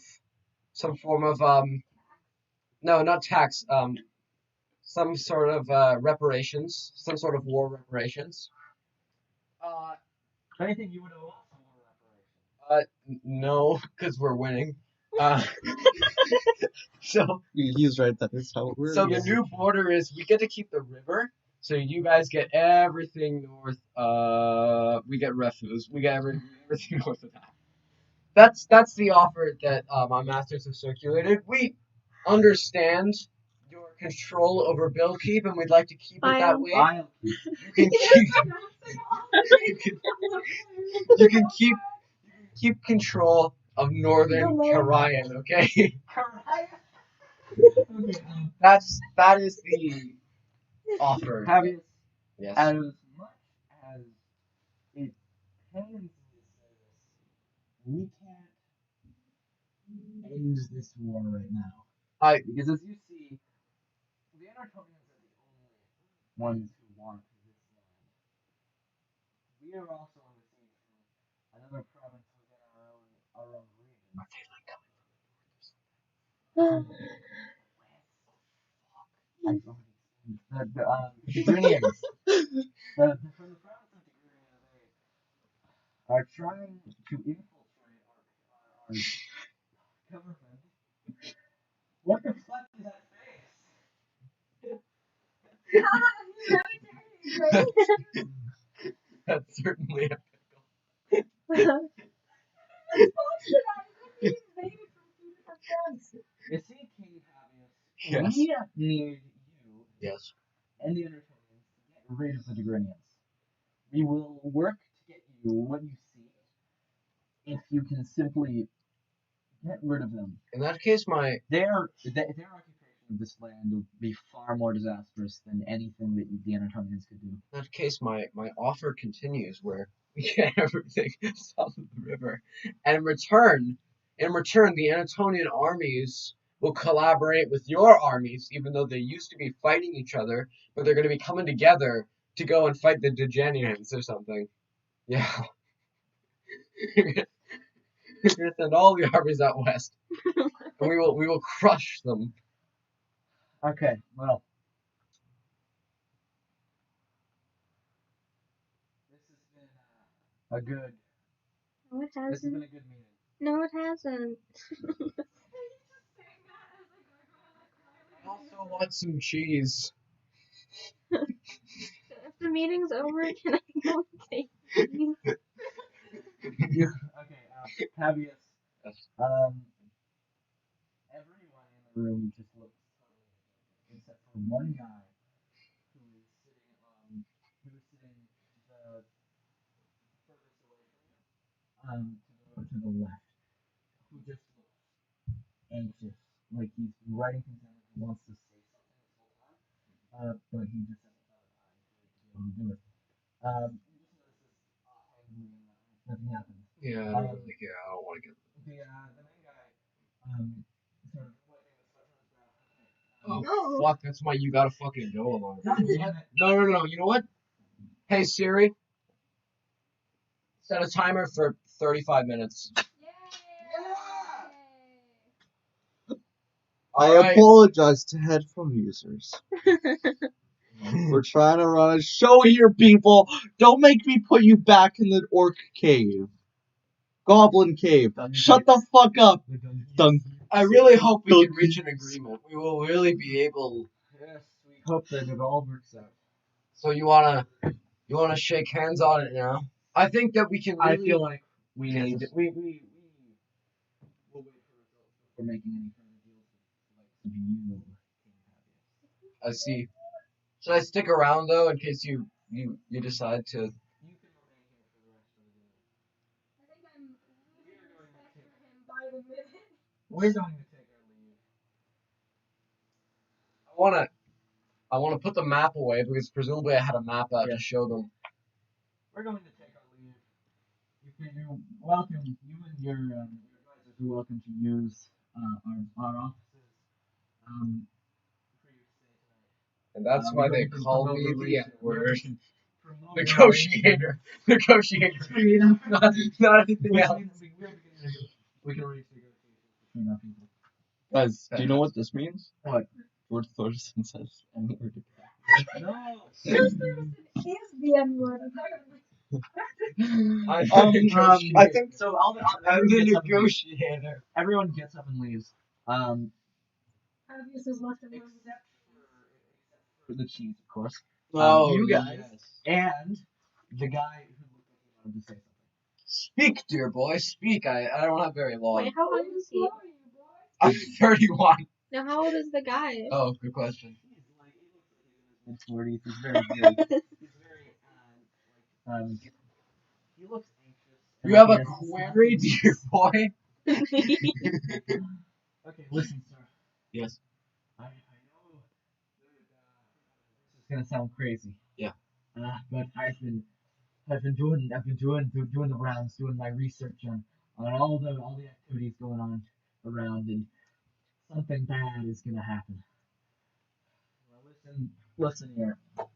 no, not tax, some sort of reparations, some sort of war reparations. Anything you would owe us on reparations? No, because we're winning. So He's right. That is how it works. the new border is we get to keep the river. So you guys get everything north. We get refuse. We get everything north of that. That's the offer that my masters have circulated. We understand your control over Billkeep, and we'd like to keep it that way. I'll keep You can keep control of Northern Karayan, okay? Okay, That is the offer. Fabius, Yes. as much as it pains me to say this, we can't end this war right now. Because as you see, the Anatolians are the only ones who want this land. We are also on the siege from another province within our own region. Are they like coming from The Grunians. From the province of Tigrinia, they are trying to infiltrate our government. What the fuck is that face? That's certainly a You see, King Fabius, Yes. we need you Yes. and the Anatolians to get rid of the Tigrinians. We will work to get you what you seek if you can simply get rid of them. In that case, Their occupation of this land will be far more disastrous than anything that the Anatolians could do. my offer continues where we get everything south of the river, and in return, the Anatolian armies will collaborate with your armies, even though they used to be fighting each other, but they're going to be coming together to go and fight the Degenerants or something. Yeah. We're going to send all the armies out west, and we will crush them. Okay, well. This has been a good. No, it This has been hasn't. a good meeting. No, it hasn't. I also want some cheese. If the meeting's over, can I go and take these? Okay, Tavius. Yes. Everyone in the room just looks totally different, except for one guy who is sitting the furthest away from you, to the left, who just looks anxious, like he's been writing things down, like he wants to say something this whole time, but he just hasn't found the time to be able to do it. You just notice this offhand moving, nothing happens. Yeah, I don't really care. I don't want to get. The main guy, sort of wiping the sweat from his brow. Oh, No. fuck, that's my you gotta fucking go alarm. God damn it. No. You know what? Hey, Siri. Set a timer for 35 minutes. I Alright. apologize to headphone users. We're trying to run a show here, people. Don't make me put you back in the orc cave. Goblin cave. Shut the fuck up. I really hope we can reach an agreement. We will really be able. Yes, we hope that it all works out. So you wanna shake hands on it now? I think that we can. Really... I feel like we Yes. need we will wait for results before making any further deals with you. I see. Should I stick around though, in case you decide to? You can remain here for the rest of the day. I think I'm losing respect for him by the minute. We're going to take our leave. I wanna put the map away because presumably I had a map out to show them. We're going to take our leave. You're welcome. You and your advisors are welcome to use our offices for your stay tonight. And that's why they call me the N-word. Promote Negotiator. Not anything else. We can arrange negotiations between our people. Guys, do you know what this means? What? George Thorson says N-word. No. Is the N-word, apparently. I think so. I'm the negotiator. Everyone gets up and leaves. Obvious is left alone. Except for the cheese, of course. Oh, you guys yes. and the guy who looked like he wanted to say something. Speak, dear boy, speak. I don't have very long. Wait, how old is he? I'm 31. Now, how old is the guy? Oh, good question. He's like, he looks like he's in his mid-40s. He's very good. He's very, he looks anxious. You have a query, dear boy? Okay, listen, sir. Yes. I know this is gonna sound crazy. Yeah. But I've been doing the rounds, doing my research on all the activities going on around, and something bad is gonna happen. Well, listen here. I gotta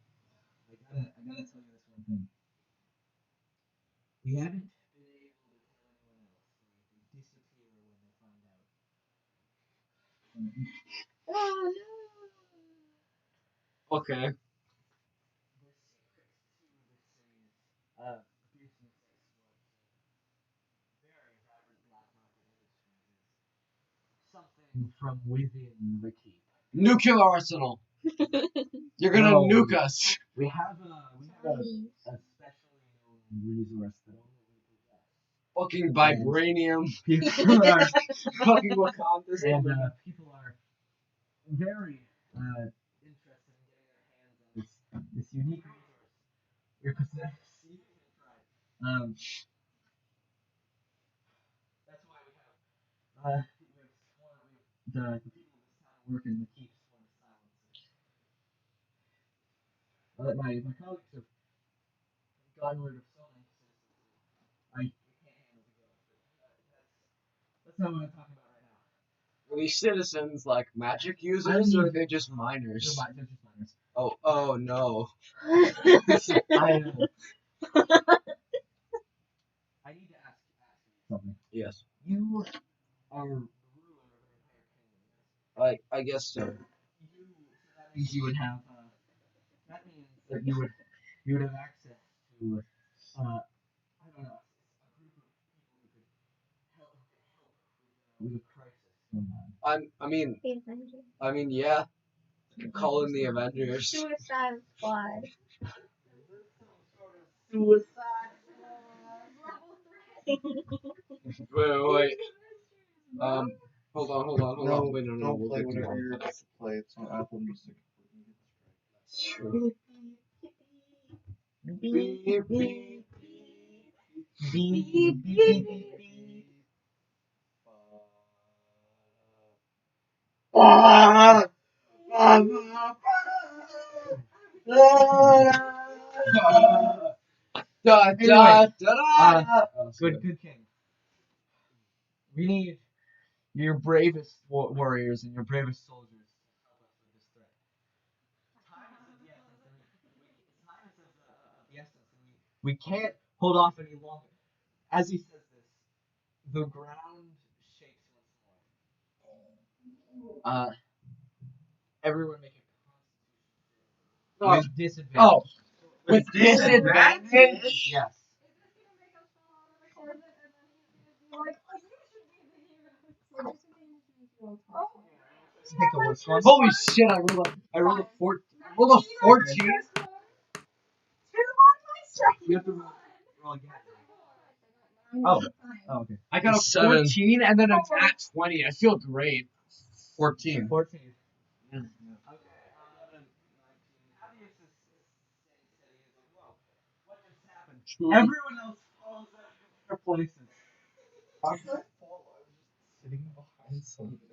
tell you this one thing. We haven't been able to tell anyone else. They disappear when they find out. Oh no. Okay. The secret to the city's business exploits, very vibrant black market industry, is something from within the keep. Nuclear arsenal. You're gonna No. nuke us. We have a specially known resource that only we possess. Fucking vibranium. People are Fucking Wakanda. and people are very interested in getting their hands on this unique resource. We're possessing it. That's why we have the people in this town working in the keep sworn to silence. My colleagues have gotten rid of so many citizens. I can't handle the growth. That's not what I'm talking about right now. Are these citizens like magic users or are they just miners? They're just miners. Oh no. I need to ask you something. Yes. You are ruler of an entire kingdom. I guess so. That means you would have. That means that you would have access to. I don't know. A group of people who could help with a crisis going on. I mean, yeah. You can call in the Avengers. Suicide Squad. Suicide. Wait. Hold on. No, Wait, no. don't We'll play get to whatever that. you're about to play. It's on Apple Music. Sure. Beep, beep, beep. Beep, beep, beep. Good king. We need your bravest warriors and your bravest soldiers to help us with this threat. Time is of the essence, and we can't hold off any longer. As he says this, the ground shakes once more. Everyone make a constitution with disadvantage. Oh, with disadvantage? Yes. Take the worst one. Holy shit! I rolled a 14. Rolled a 14. You have to roll again. Oh, okay. I got a 7. 14 and then a nat 20. I feel great. 14. 14. Yeah. Okay. 19. How do you what just happened? Everyone else falls out of their places. How did I fall? I was just sitting behind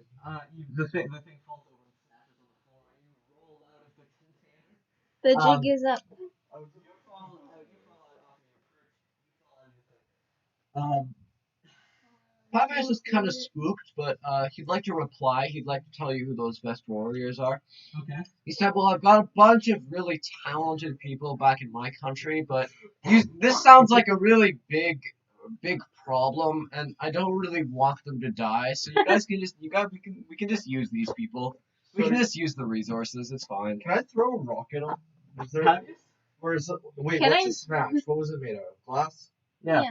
something. The thing falls over and smashes on the floor, and you roll out of the container. The jig is up. You fall out off of your perch. Pavius is kind of spooked, but he'd like to reply. He'd like to tell you who those best warriors are. Okay. He said, well, I've got a bunch of really talented people back in my country, but this sounds like a really big problem, and I don't really want them to die. So you guys can just, we can just use these people. We can just use the resources. It's fine. Can I throw a rock at him? Is there? Pavius? Or is it? Wait, Can what's I- a smash? What was it made out of? Glass? Yeah.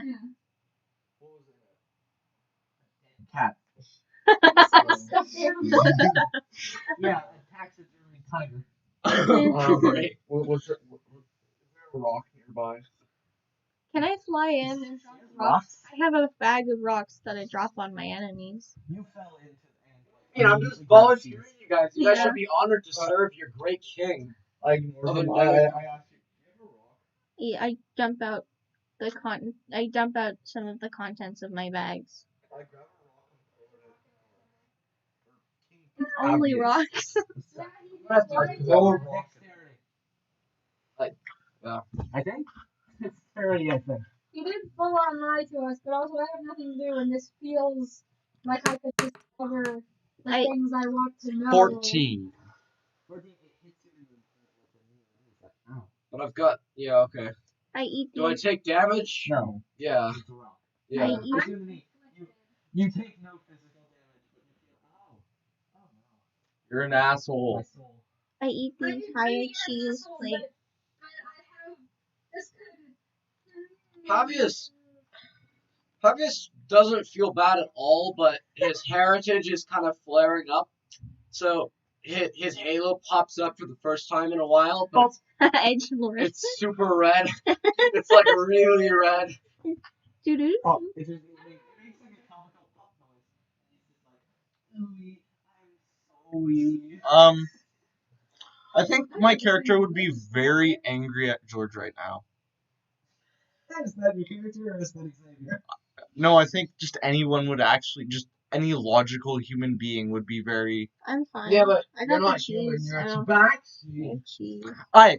What was it Cat. made Yeah, a taxidermy tiger. of? Great. Was there? Is there a rock nearby? Can I fly in and drop rocks? I have a bag of rocks that I drop on my enemies. You fell into I'm just volunteering you guys. You guys Yeah. should be honored to serve your great king. I ignored Of him. a I asked you, do you have a rock? Yeah, I dump out some of the contents of my bags. I grabbed a rock and throw it at Only Obvious. rocks. That's I throw a rock. I think? It's 30, I think. He did full on lie to us, but also I have nothing to do, and this feels like I could just cover the things I want to know. 14. 14, it hits you in the knee. But I've got, yeah, okay. I eat Do I these. take damage? No, Yeah, it's a rock. yeah. I eat. It's in the knee. You take no physical damage, but you feel, oh no. You're an My asshole. soul. I eat the entire cheese plate. I have this Pavius doesn't feel bad at all, but his heritage is kind of flaring up. So his halo pops up for the first time in a while, but Edge lord. it's super red. It's like really red. Doo-doo. Oh, it makes like a comical pop noise. And he's just like, ooey, I'm so wee. I think my character would be very angry at George right now. Is that your character or is that Xavier? No, I think just anyone would actually, just any logical human being would be very. I'm fine. Yeah, but I you're got the not human. cheese. You're I a don't back. have cheese. I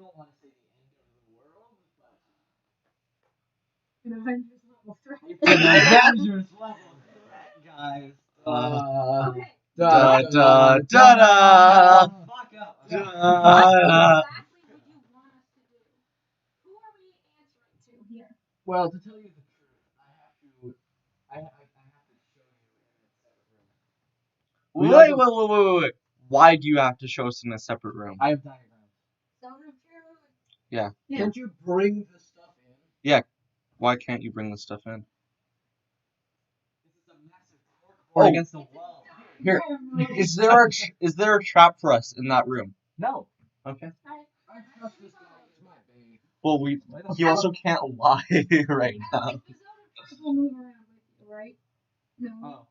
don't want to say the end of the world, but An Avengers level threat. it's an Avengers level threat, guys. Okay. Da da da da. Fuck up. What exactly would you want us to do? Who are we answering to here? Well, to tell you the truth, I have to show you in a separate room. Wait. Why do you have to show us in a separate room? I have diagrams. Zone of truth. Yeah. Yeah. Can't you bring the stuff in? Why can't you bring the stuff in? This is a massive corkboard against the wall. Here. Camera. Is there a trap for us in that room? No. Okay. I trust this guy. He's my baby. Well, he also can't lie right And, now. like, the zone of truth will move around with you, right? No. Oh.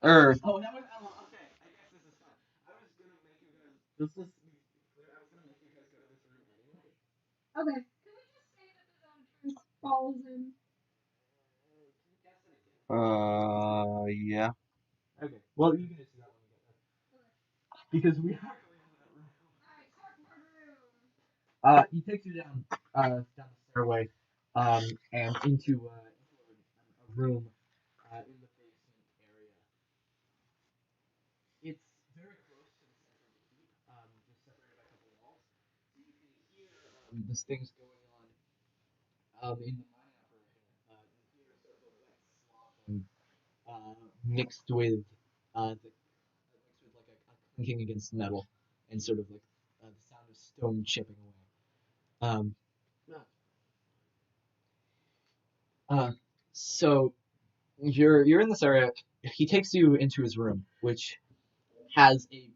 Or Oh, that was okay. I guess this is fun. I was gonna make you guys. This is. I was gonna make you guys go to this room anyway. Okay. Can we just say that the zone of truth falls in? yeah. Okay. Well, you can just do that when we get there. Because we are going into that room. Alright, corkboard room. He takes you down the stairway, and into a room in the basement area. It's very close to the center of the keep, just separated by a couple walls. So you can hear these things going on in the mining operation. You hear sort of a wet slobbering mixed with like a clinking against metal, and sort of like the sound of stone chipping away. So you're in this area. He takes you into his room, which has a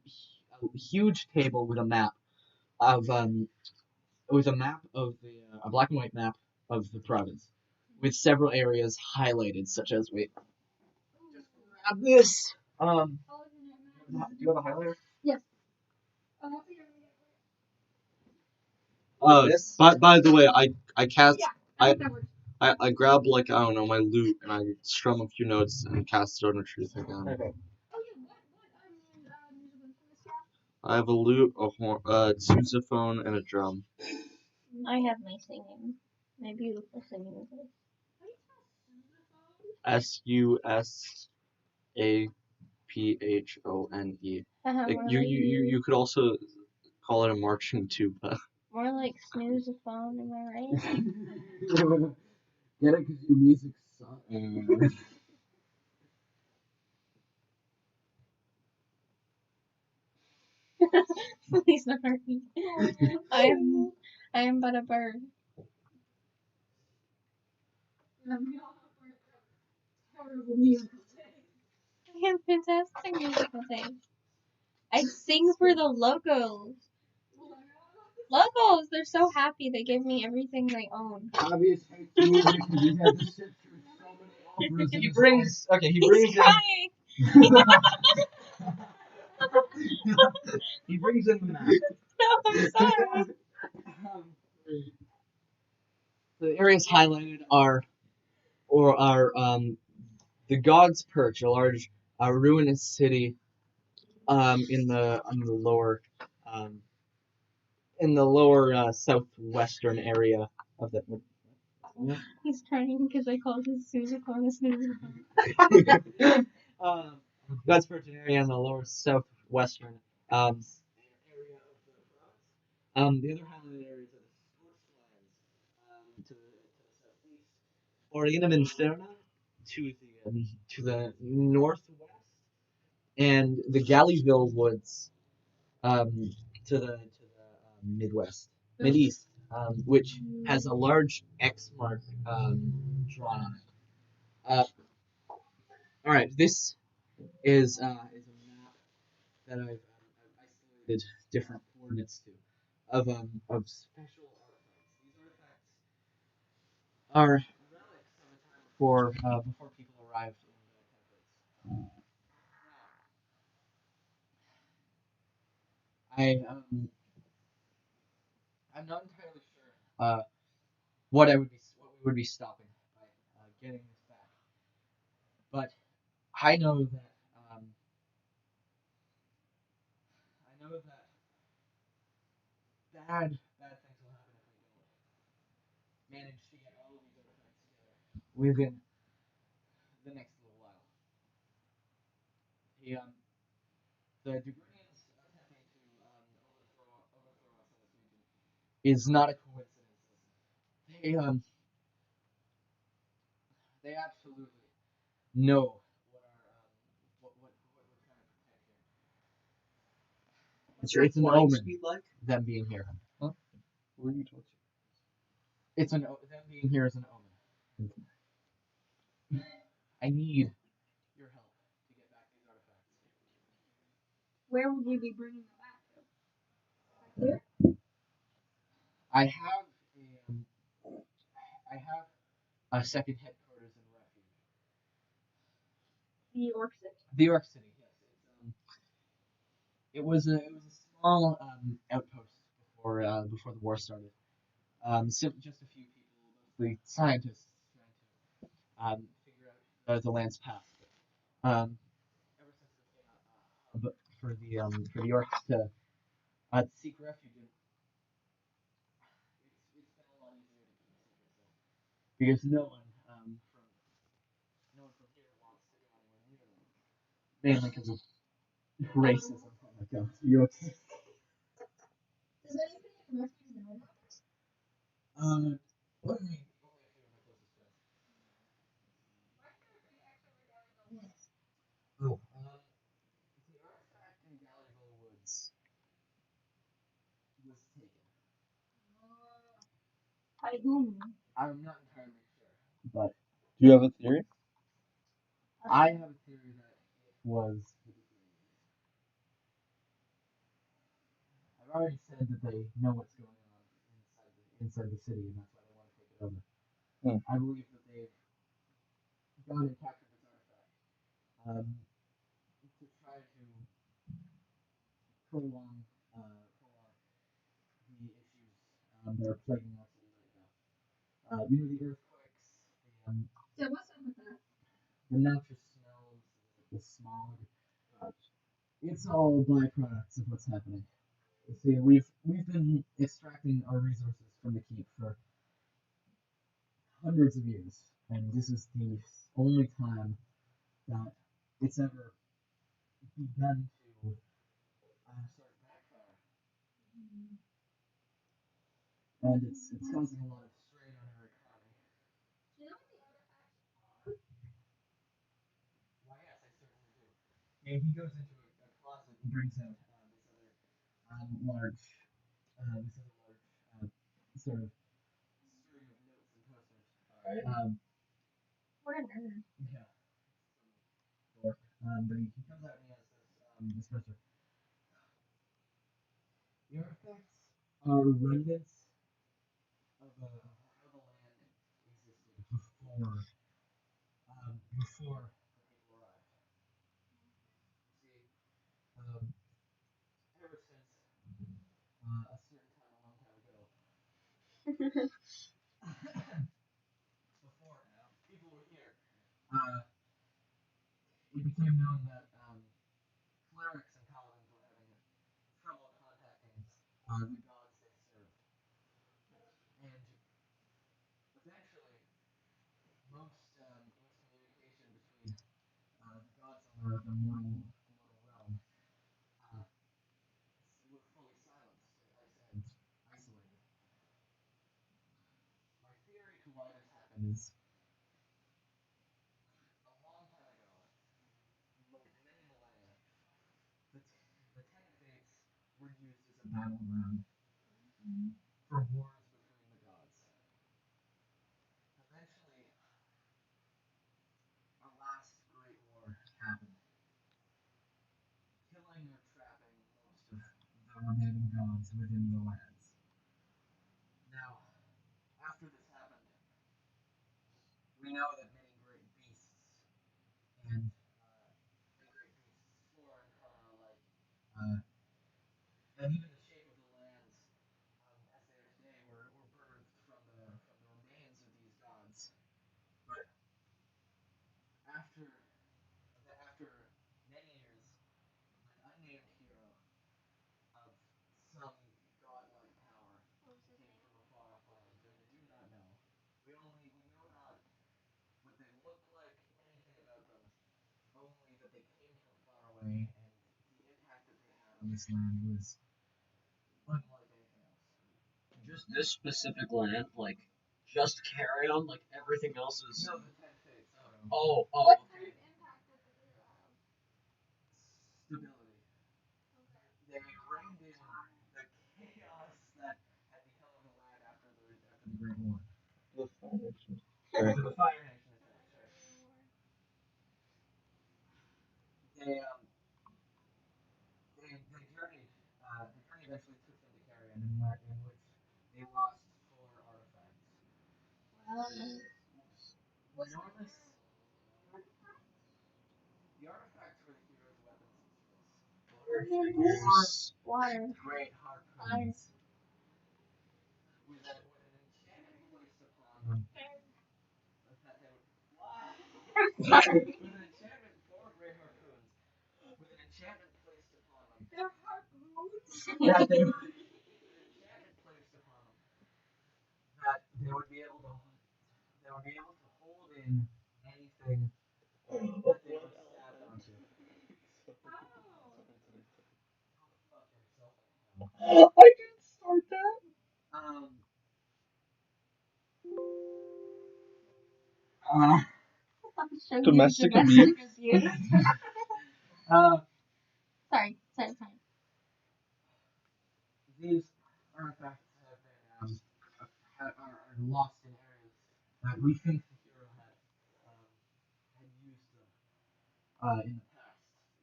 huge table with a map of the a black and white map of the province, with several areas highlighted, such as wait, just grab this. Do you have a highlighter? Yes. This. By the way, I cast Yeah, I think that works. I grab like I don't know my loot and I strum a few notes and cast Stone of Truth again. Okay. Oh yeah, what musical instruments do you have? I have a lute, a sousaphone, and a drum. I have my singing, my beautiful singing voice. Susaphone. More You could also call it a marching tuba. more like snoozeophone, am I right? Get it? Because your music sucks. Please don't hurt me. I am but a bird. We all have terrible musical taste. I have fantastic musical taste. I sing for the locals. Locals, they're so happy. They give me everything they own. Obvious hates music because he's had to sit through so many operas. He brings He's crying. He brings in the map. No, I'm sorry. The areas highlighted are the God's Perch, a large ruinous city in the lower southwestern area of the. He's crying because I called his sousaphone a snoozeophone. God's Perch, an area in the lower southwestern area of the province. The other highlighted areas are the Sportslands to the southeast, Orient of Inferno to the northwest, and the Gallyville Woods to the mideast, which has a large X mark drawn on it. All right, this is a map that I've isolated different coordinates to of special artifacts. These artifacts are relics of a time before people arrived in the Templates. I'm not entirely sure what we would be stopping by getting this back, but I know that bad things will within the next little while. The Degrians attempting to overthrow us in this region is not a coincidence. They absolutely know what we're trying to protect here. It's an flying omen, speed like? them being here. What were you told? Them being here is an omen. I need your help to get back these artifacts. Where would you be bringing them back to? Back here? I have a second headquarters in Refuge. The Orc City. The York City, yes. It was a small outpost before the war started. Just a few people, mostly scientists, trying to figure out the land's path. Ever since it became a hub for the orcs to seek refuge in, it's been a lot easier to keep secrets because no one from here wants to go anywhere near them, mainly because of racism. Oh my god, are you okay? Does anybody in Refuge know about this? Only a few of my closest friends. Why can't I bring extra regarding the list? Oh, the artifact in Galleryville Woods was taken. By whom? I'm not entirely sure, but Do you have a theory? I have a theory that it was the Degrees. I've already said that they know what's going on inside the city, and that's why they want to take it over. I believe that they've gone and captured this artifact to try to prolong the issues that are plaguing our city right now. The earthquakes, So what's up with that? the noxious smells, the smog. It's all byproducts of what's happening. You see, we've been extracting our resources from the keep for hundreds of years, and this is the only time that it's ever begun to start backfire, and it's causing a lot of strain on our economy. Do you know what the artifacts are? Why, yes, I certainly do. And he goes into a closet and brings out large, sort of string of notes and posters. Alright. What on earth? Yeah. Dork. But he comes out and he has this poster. The artifacts are remnants of how the land existed before the people arrived. See, ever since a certain time, a long time ago, before people were here, it became known that clerics and paladins were having trouble contacting the gods they served, and eventually, most communication between the gods and the mortal realm were fully silenced and isolated. My theory to why this happened is a long time ago, many millennia, the Ten Fates were used as a battleground for wars between the gods. Eventually, a last great war happened, killing or trapping most of the remaining gods within the lands. Now, after this happened, we know that many great beasts flora and fauna alike, and even the shape of the lands as they are today were birthed from the remains of these gods. But after many years, an unnamed hero of some godlike power What was his came name? from a far off land, and we do not know. We know not away, and the impact that they had on this land was unlike anything else. Just this specific land, like, just carrion, like everything else is. No, the 10 fates. Oh, What kind of impact did the hero have? Stability. They reigned in the chaos that had become on the land after the Great War. The Fire So the Fire Nation is there. They journeyed. The journey eventually took them to Carrion, in which they lost 4 artifacts. Enormous. The artifacts were the hero's weapons and skills. Water. Great harpoons. With an enchantment placed upon them. That they would fly. With an enchantment, 4 great harpoons. With an enchantment placed upon them. They're harpoons. That they would. With an enchantment placed upon them. That they would be able to. They would be able to hold in anything that they were stabbed onto. I can start that. Domestic abuse. Sorry. These artifacts are lost in areas that we think the hero had used them in the past.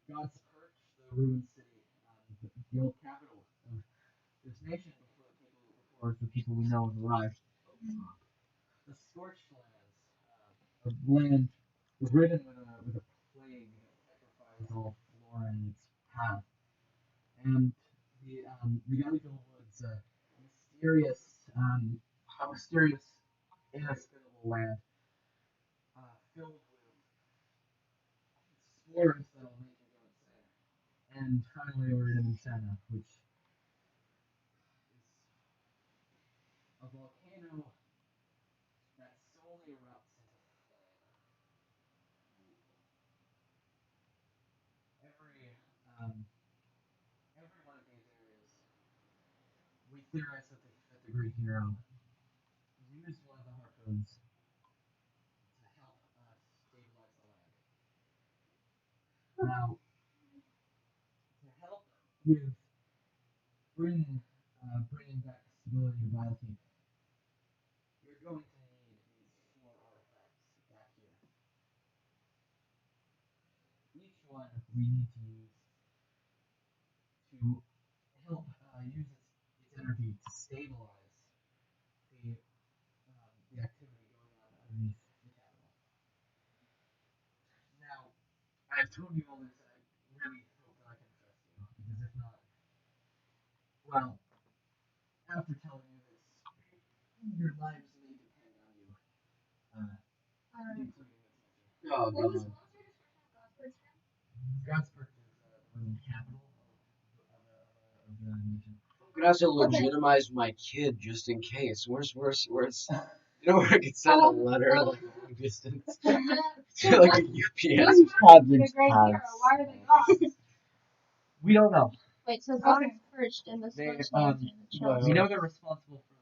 God's Perch, the ruined city, the old capital of this nation before the people we know have arrived. The scorched lands, a land ridden with a plague that petrifies all flora in its path, and the Galleyville Woods, a mysterious, inhospitable land filled with spores that'll make you go insane. And finally, we're in Insana, which is a volcano that solely erupts into flame. Every one of these areas, we theorize that the great hero used one of the harpoons to help us stabilize the land. Now, to help with bringing back the stability of Vilepheep, you're going to need these 4 artifacts back here. Each one we need to use to help use its energy to stabilize the activity going on underneath the capital. Now, I've told you all this, and I really hope that I can trust you, because if not, well, after telling you this, your lives may depend on you, including this mission. Oh, What was God. your description of God's Perch is the capital of the nation. I'm gonna have to legitimize my kid just in case. Where's you know where I could send a letter like long distance to like a UPS. The great hero. Why are they gone? We don't know. Wait, so God's perched in the scorched lands and the chills. We know they're responsible for the.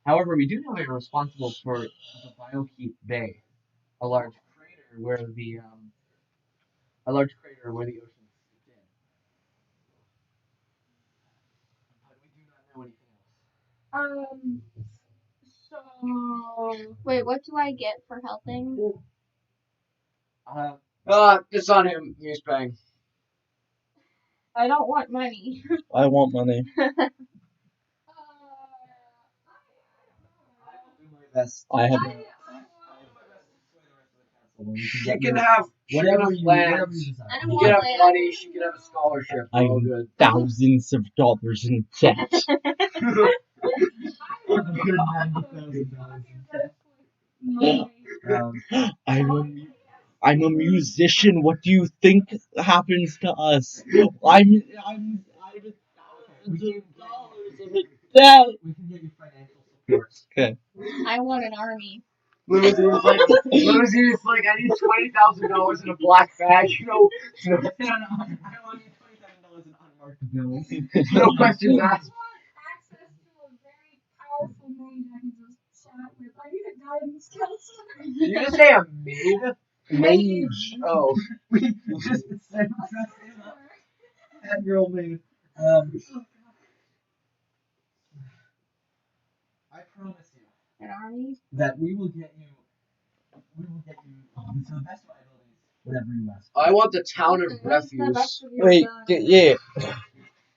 However, we do know they're responsible for the Biokeep Bay, a large crater where the ocean slipped in. But we do not know anything else. So wait, what do I get for helping? It's on him. He's paying. I don't want money. I want money. I will do my best. I have. I will do my best to sway the rest of the council. When we can She get can your- have whatever you land. decide. I don't She want can have land. money. She can have a scholarship. All I'm good. thousands of dollars in debt. I'm a musician. What do you think happens to us? I'm thousands of dollars in debt. We can get you financial support. Okay. I want an army. Limousine's like, I need $20,000 in a black bag. No, I want you $27 in unmarked bills. no questions asked. I want access to a very powerful maid I can just chat with. I need a guidance counselor. Did you just say a maid? Mage. Oh. We just said that girl made. I promise you An army? that we will get you to the best of my abilities, whatever you ask. I want the town of Okay, what's the refuse. best of your Wait, ability? yeah.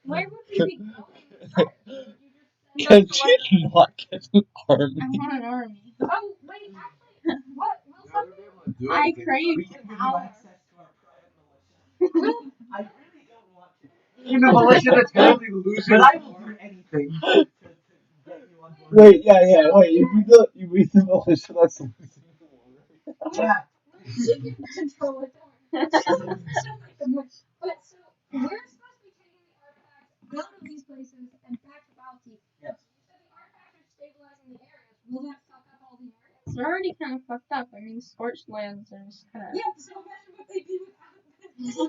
Where would we be going? You just Can send us like, you not get an army? I want an army. oh wait, actually, what will something? I crave We can give you power. access to our private militia. I really don't want to, In the militia that's totally losing. but I will do anything to get you on board. Wait, yeah. Wait, you beat the militia. That's losing the war. Yeah. She can control it. But so we're supposed to be taking the artifacts out of these places and back to Balti. Yes. So the artifacts are stabilizing the areas. Will that fuck up all the areas? They're already kind of fucked up. I mean, scorched lands are just kind of. Yeah, so imagine what they'd be without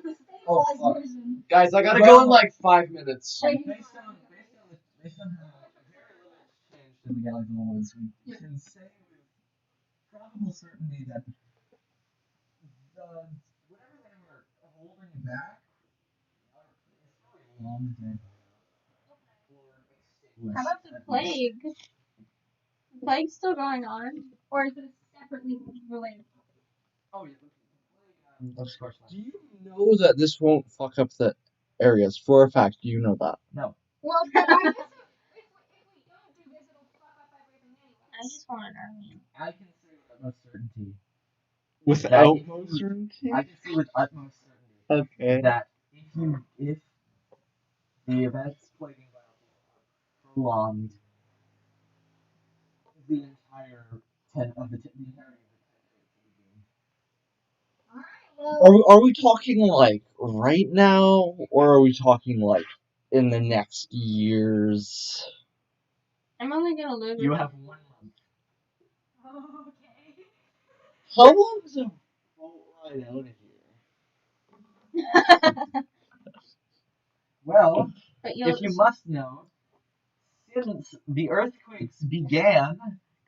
the stabilized Oh, fuck. version. Guys, I gotta go in like 5 minutes. Based on how very little changed in the Galaxy Wars, we can say with probable certainty that whatever they were holding back is really long dead. How about the plague? The plague's still going on, Or is it separately related? Oh, yeah. Do you know that this won't fuck up the areas? For a fact, do you know that? No. Well, but I guess if we don't do this, it'll fuck up everything anyway. I just want an army. I can say with utmost certainty. With That- utmost certainty? I can say with utmost certainty Okay. that if the events plaguing Battlefield are prolonged, the entire the entirety of the 10 days will be doomed. Alright, well, Are we talking like right now, or are we talking like in the next years? I'm only gonna live. You have 1 month. okay. How long is a boat ride out of here? Well, But you'll. if you must know, since the earthquakes began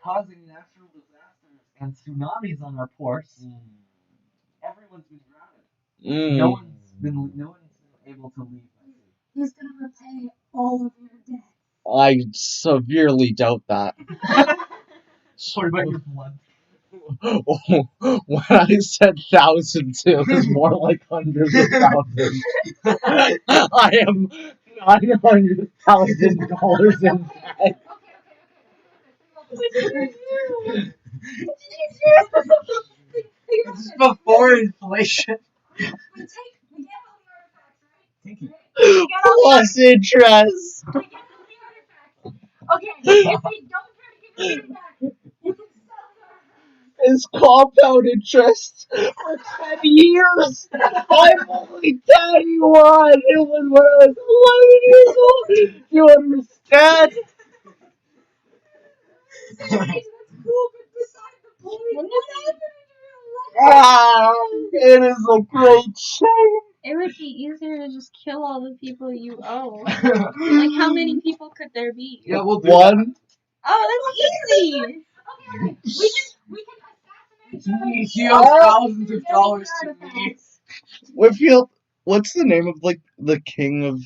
causing natural disasters and tsunamis on our ports, everyone's been grounded. No one's been able to leave. He's gonna repay all of your debt. I severely doubt that. What about your blood? When I said thousands, it was more like hundreds of thousands. I am $900,000 in debt. This is before inflation. We get all the artifacts, right? Thank you. Plus interest. We get all the artifacts. Okay, if we don't try to get your money back, you can sell the artifacts. It's compound interest for 10 years. I'm only 21. It was when I was 11 years old. You understand? That's cool, but beside the point, what happened in your life? Ah, it is a great shame. It would be easier to just kill all the people you owe. Like, how many people could there be? Yeah, we'll do One. Oh, that's easy. Okay, we can assassinate each He other. owes thousands of dollars to me. Whitfield, what's the name of like the king of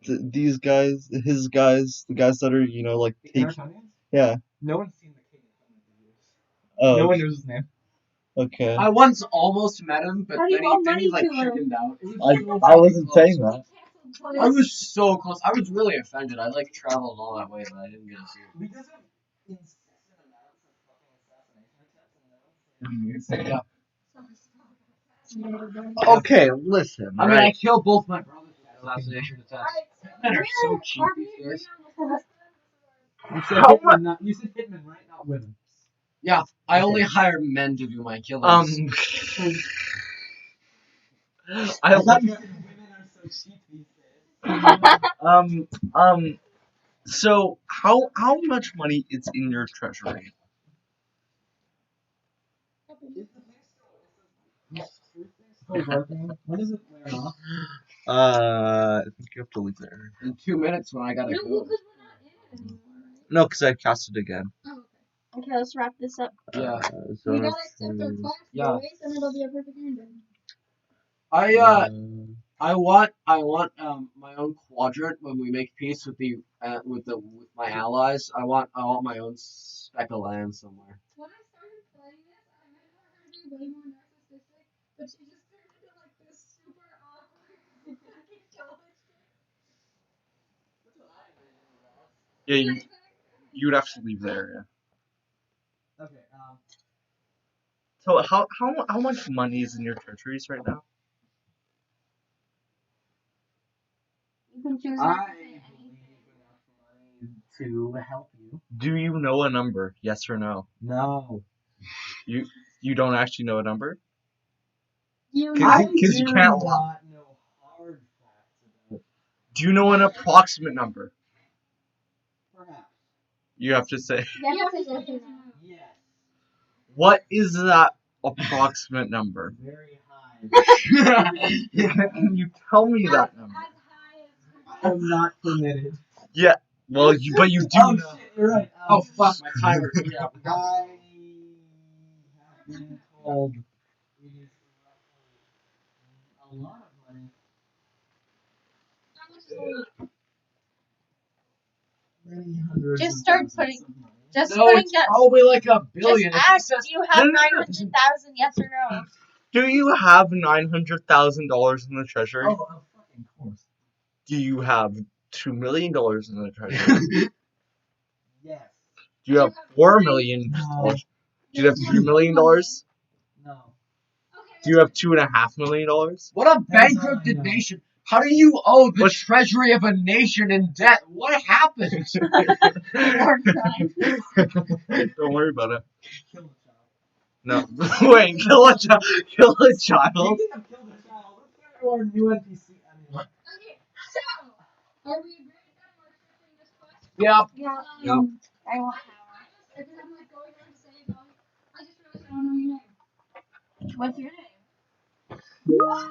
these guys, his guys, the guys that are like The take, Aratonians? yeah. No one's seen the king in hundreds of years. Oh, No one knows his name. okay. I once almost met him, but How do you owe then he money like to him? chickened out. I wasn't saying that. I was so close. I was really offended. I like traveled all that way, but I didn't get to see him. Because of incessant amounts of fucking assassination attempts and no one's seen Yeah. Okay, listen. I mean, right? I killed both my brothers with assassination attempts. Men are so cheap these days. You said Hitman, you said Hitman, right? Not women. Yeah, I only hire men to do my killings. I thought you said women are so cheap these days. So how much money is in your treasury? Still working. When does it wear off? I think you have to leave there. In 2 minutes when I gotta No, go. because we're not in it anymore, right? No, because I cast it again. Oh, okay. Okay, let's wrap this up. Yeah. So We gotta accept our class, Yeah. boys, and it'll be a perfect ending. I want my own quadrant when we make peace with my allies. I want my own speck of land somewhere. When I started playing this, I meant for her to be way more narcissistic, but she just turned into like this super awkward fucking college chick. Yeah, you would have to leave the area. Okay. So how much money is in your treasuries right now? You can choose I not to say believe anything. enough money to help you. Do you know a number? Yes or no? No. You don't actually know a number? You Cause know. you can't. not know hard facts about. Do you know an approximate number? Perhaps. You have to say. You have to say yes or no. Yes. What is that approximate number? Very high. Can you tell me that number? As high as I am not permitted. Yeah. Well, but you do Oh know. shit! You're right. Oh fuck, my timer. Yeah. I have been told it is roughly a lot of money. how much is a lot? Many hundreds. Just of start thousands putting- of money. Just No, putting it's that. probably like a Just billion. If he ask. says- Do you have No, no, no. 900,000? Yes or no? Do you have $900,000 in the treasury? Oh, fucking course. Do you have $2 million in the treasury? Yes. Do you have $4 million? No. Do you have $3 million? Do No. Okay, you have $2.5 million? What a That's all bankrupted I know. nation! How do you owe the What- treasury of a nation in debt? What happened? Or crime. Don't worry about it. Kill a child. No. Wait, kill a child? Kill a child? Speaking of kill a child, let's go to our new NPC. okay, so are we agreed that we're shifting this quest? Yep. Yeah. Yep. I want Because I'm like going on to say about I just realized I don't know your name. What's your name? What?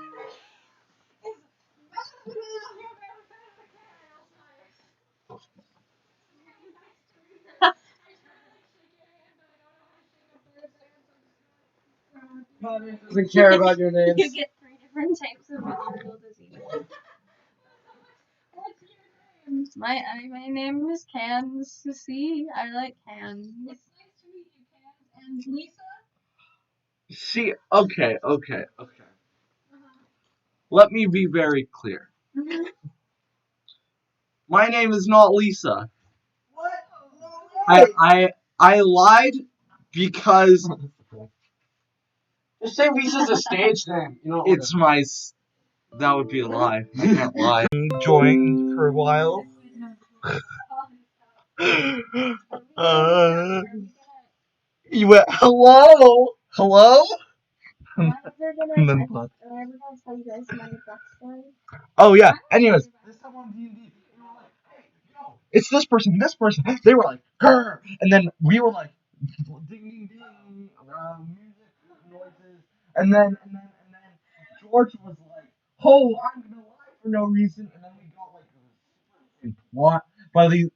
Doesn't care about your names. You get 3 different types of medical disease. What's your name? My name is Cans. See, I like cans. It's nice to meet you, Cans. And Lisa? See, okay. Let me be very clear. My name is not Lisa. What? I lied because Just say Lisa's a stage name. You know. it's my. That would be a lie. I can't lie. Enjoying for a while. You went hello. And then what? Tell you guys my backstory. Oh yeah. Anyways, This time on D&D, we were like, hey, yo. it's this person. They were like, grr, and then we were like, ding ding ding, music noises, and then George was like, oh, I'm gonna lie for no reason, and then we got like a super plot by these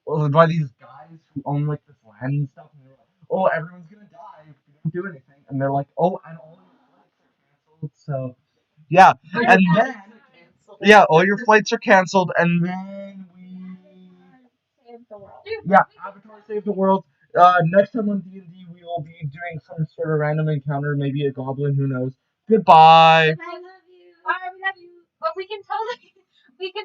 guys who own like this land and stuff, and they were like, oh, everyone's gonna die if we don't do anything, and they're like, oh, and all your flights are canceled, so yeah, and then yeah, all your flights are canceled, and then Save the world. yeah, Avatar saved the world. Next time on D&D, we will be doing some sort of random encounter, maybe a goblin, who knows. Goodbye. I love you. I love you. But we can tell that